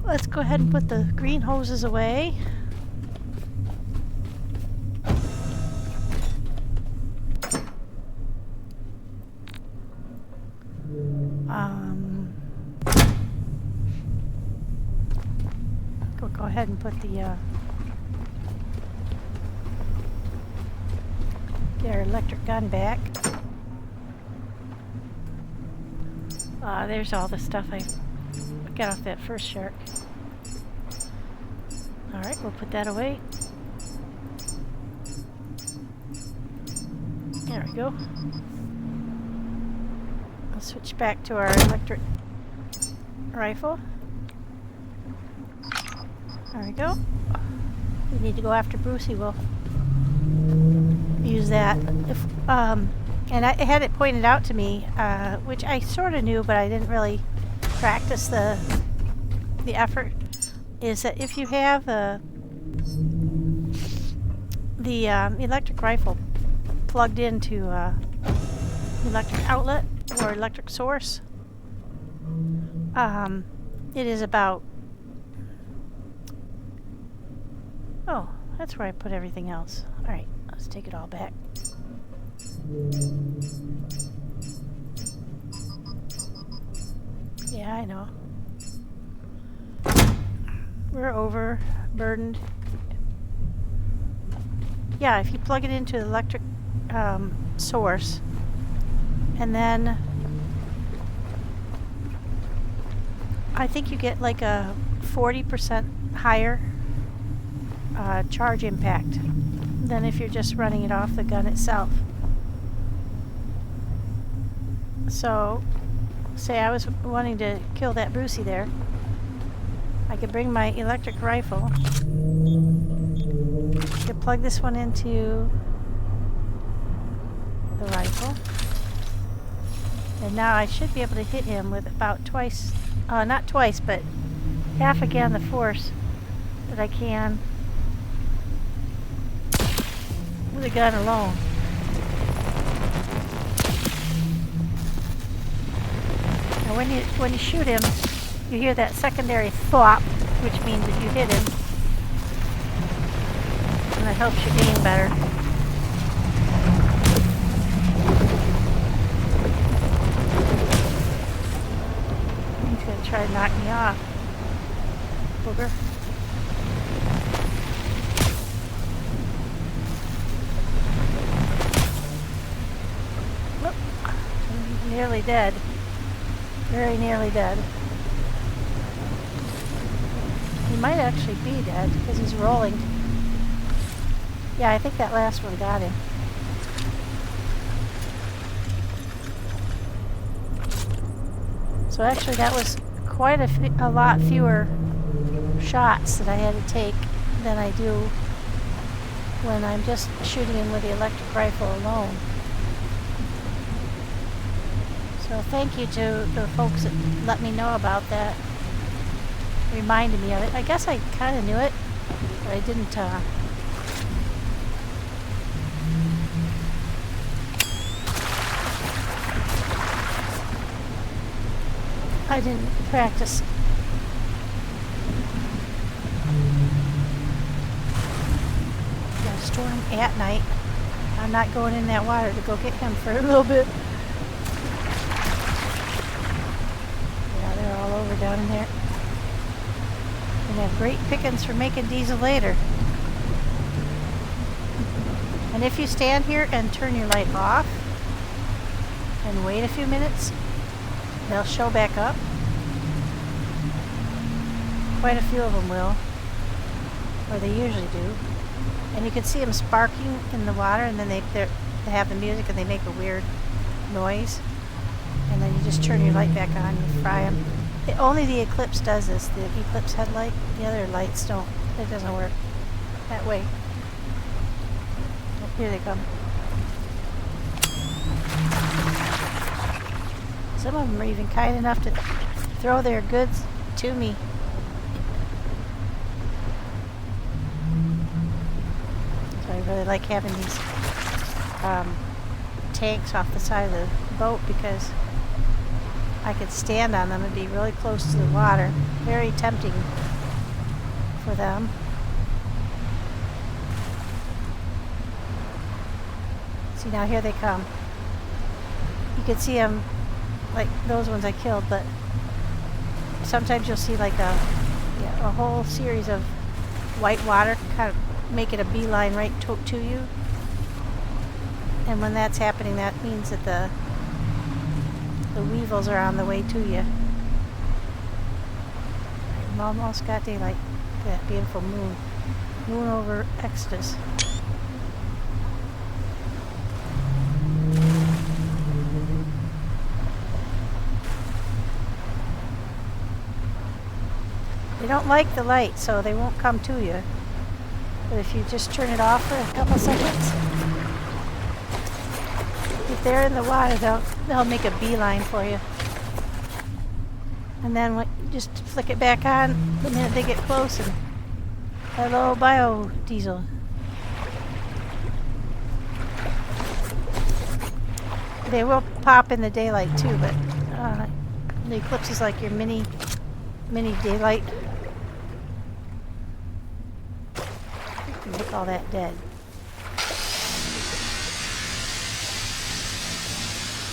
Let's go ahead and put the green hoses away. Go ahead and put the get our electric gun back. There's all the stuff I got off that first shark. Alright, we'll put that away. There we go. I'll switch back to our electric rifle. There we go. We need to go after Brucey. We'll use that. And I had it pointed out to me, which I sort of knew, but I didn't really practice the effort, is that if you have the electric rifle plugged into electric outlet or electric source, It is about... Oh, that's where I put everything else. Alright, let's take it all back. Yeah, I know. We're overburdened. Yeah, if you plug it into the electric source, and then I think you get like a 40% higher charge impact than if you're just running it off the gun itself. So, say I was wanting to kill that Brucey there, I could bring my electric rifle. I could plug this one into the rifle. And now I should be able to hit him with about twice, not twice, but half again the force that I can with a gun alone. Now when you shoot him, you hear that secondary thwop, which means that you hit him. And that helps you aim better. He's gonna try to knock me off. Booger. Whoop. He's nearly dead. Very nearly dead. He might actually be dead because he's rolling. Yeah, I think that last one got him. So actually that was quite a lot fewer shots that I had to take than I do when I'm just shooting him with the electric rifle alone. So thank you to the folks that let me know about that. Reminded me of it. I guess I kind of knew it, but I didn't practice. Got a storm at night. I'm not going in that water to go get him for a little bit. Yeah, they're all over down in there. And have great pickings for making diesel later. And if you stand here and turn your light off and wait a few minutes, they'll show back up. Quite a few of them will, or they usually do. And you can see them sparking in the water, and then they have the music and they make a weird noise. And then you just turn your light back on and fry them. Only the Eclipse does this, the Eclipse headlight. The other lights don't. It doesn't work that way. Oh, here they come. Some of them are even kind enough to throw their goods to me. So I really like having these tanks off the side of the boat because I could stand on them and be really close to the water. Very tempting for them. See, now here they come. You can see them, like those ones I killed, but sometimes you'll see like a whole series of white water kind of making a beeline right to you. And when that's happening, that means that the weevils are on the way to you. I'm almost got daylight. Look at that beautiful moon. Moon over Exodus. They don't like the light, so they won't come to you. But if you just turn it off for a couple seconds, if they're in the water, they'll make a beeline for you. And then just flick it back on the minute they get close, and hello, biodiesel. They will pop in the daylight too, but The eclipse is like your mini daylight. Look, all that dead.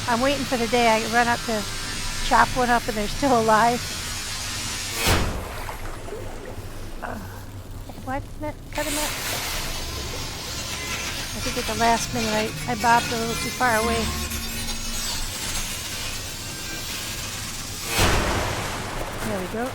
I'm waiting for the day I run up to chop one up and they're still alive. Why didn't that cut him up? I think at the last minute I bobbed a little too far away. There we go.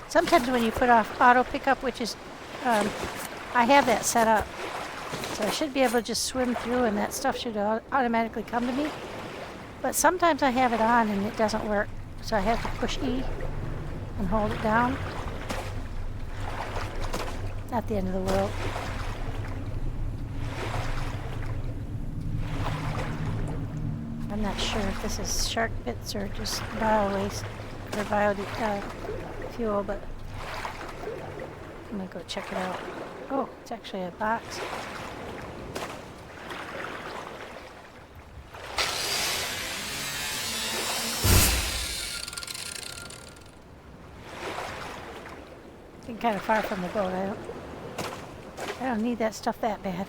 Sometimes when you put off auto pickup, which is, I have that set up. So I should be able to just swim through and that stuff should automatically come to me. But sometimes I have it on and it doesn't work. So I have to push E and hold it down. Not the end of the world. I'm not sure if this is shark bits or just bio waste or bio fuel, but I'm gonna go check it out. Oh, it's actually a box. Getting kind of far from the boat. I don't need that stuff that bad.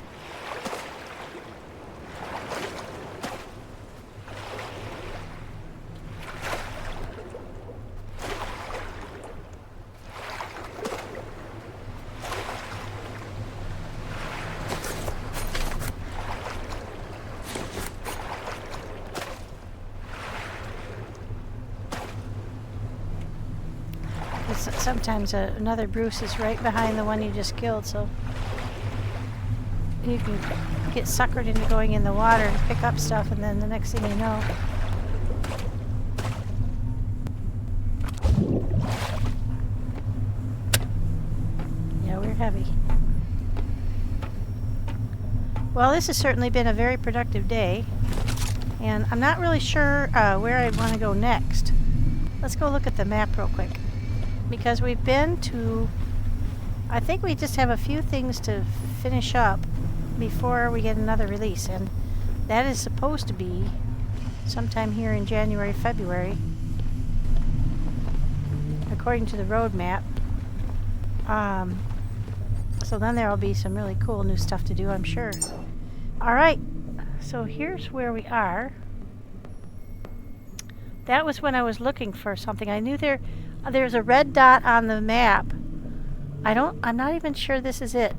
Sometimes another Bruce is right behind the one you just killed, so you can get suckered into going in the water to pick up stuff, and then the next thing you know, yeah, we're heavy. Well, this has certainly been a very productive day, and I'm not really sure where I want to go next. Let's go look at the map real quick. Because we've been to, I think we just have a few things to finish up before we get another release, and that is supposed to be sometime here in January, February, according to the roadmap. So then there will be some really cool new stuff to do, I'm sure. Alright, so here's where we are. That was when I was looking for something. I knew there's a red dot on the map. I'm not even sure this is it.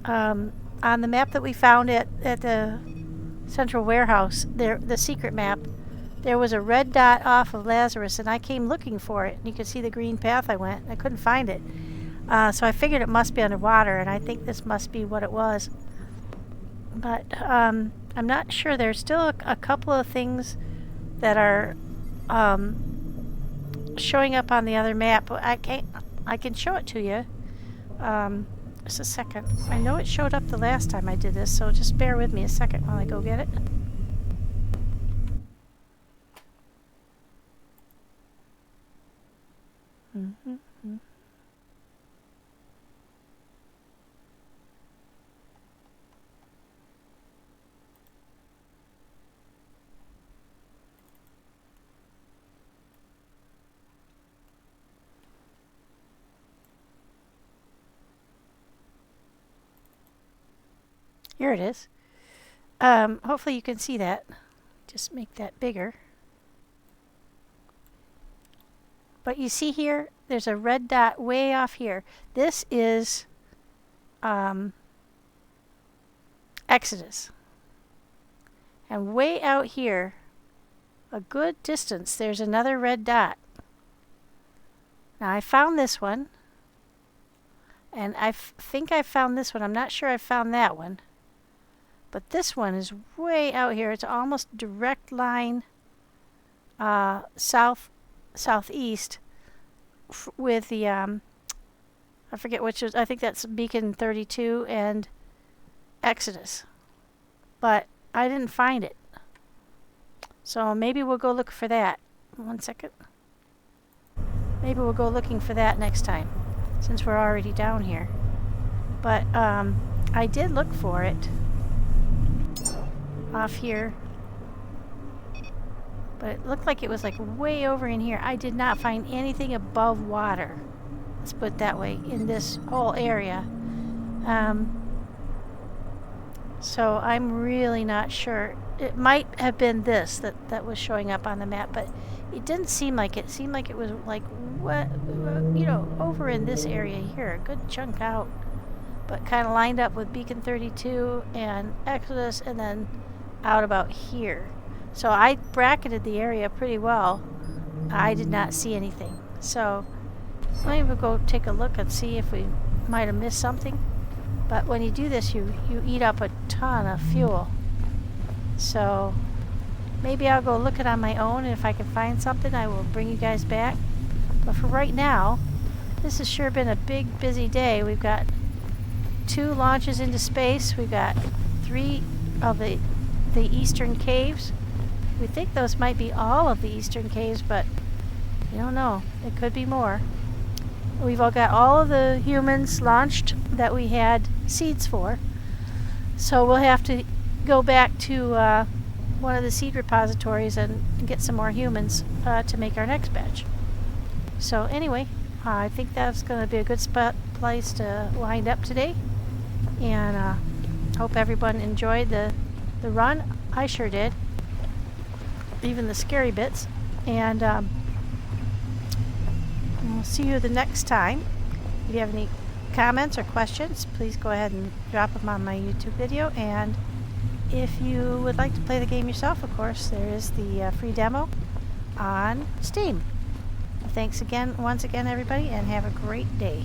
On the map that we found at the central warehouse, the secret map, there was a red dot off of Lazarus, and I came looking for it. And you could see the green path I went. I couldn't find it. So I figured it must be underwater, and I think this must be what it was. But I'm not sure. There's still a couple of things that are showing up on the other map. I can show it to you. Just a second. I know it showed up the last time I did this, so just bear with me a second while I go get it. Here it is. Hopefully you can see that. Just make that bigger. But you see here, there's a red dot way off here. This is Exodus. And way out here, a good distance, there's another red dot. Now I found this one. And I think I found this one. I'm not sure I found that one. But this one is way out here. It's almost direct line southeast with the I forget which is. I think that's Beacon 32 and Exodus. But I didn't find it. So maybe we'll go look for that. 1 second. Maybe we'll go looking for that next time, since we're already down here. But I did look for it off here. But it looked like it was like way over in here. I did not find anything above water. Let's put it that way, in this whole area. So I'm really not sure. It might have been this that was showing up on the map, but it didn't seem like it. It seemed like it was like, what, you know, over in this area here, a good chunk out, but kind of lined up with Beacon 32 and Exodus, and then out about here. So I bracketed the area pretty well. I did not see anything. So maybe we'll go take a look and see if we might have missed something. But when you do this, you eat up a ton of fuel. So maybe I'll go look it on my own, and if I can find something, I will bring you guys back. But for right now, this has sure been a big, busy day. We've got 2 launches into space. We've got 3 of the eastern caves. We think those might be all of the eastern caves, but you don't know. It could be more. We've all got all of the humans launched that we had seeds for. So we'll have to go back to one of the seed repositories and get some more humans to make our next batch. So anyway, I think that's going to be a good place to wind up today. And hope everyone enjoyed the run. I sure did. Even the scary bits. And we'll see you the next time. If you have any comments or questions, please go ahead and drop them on my YouTube video. And if you would like to play the game yourself, of course, there is the free demo on Steam. Thanks again, once again, everybody, and have a great day.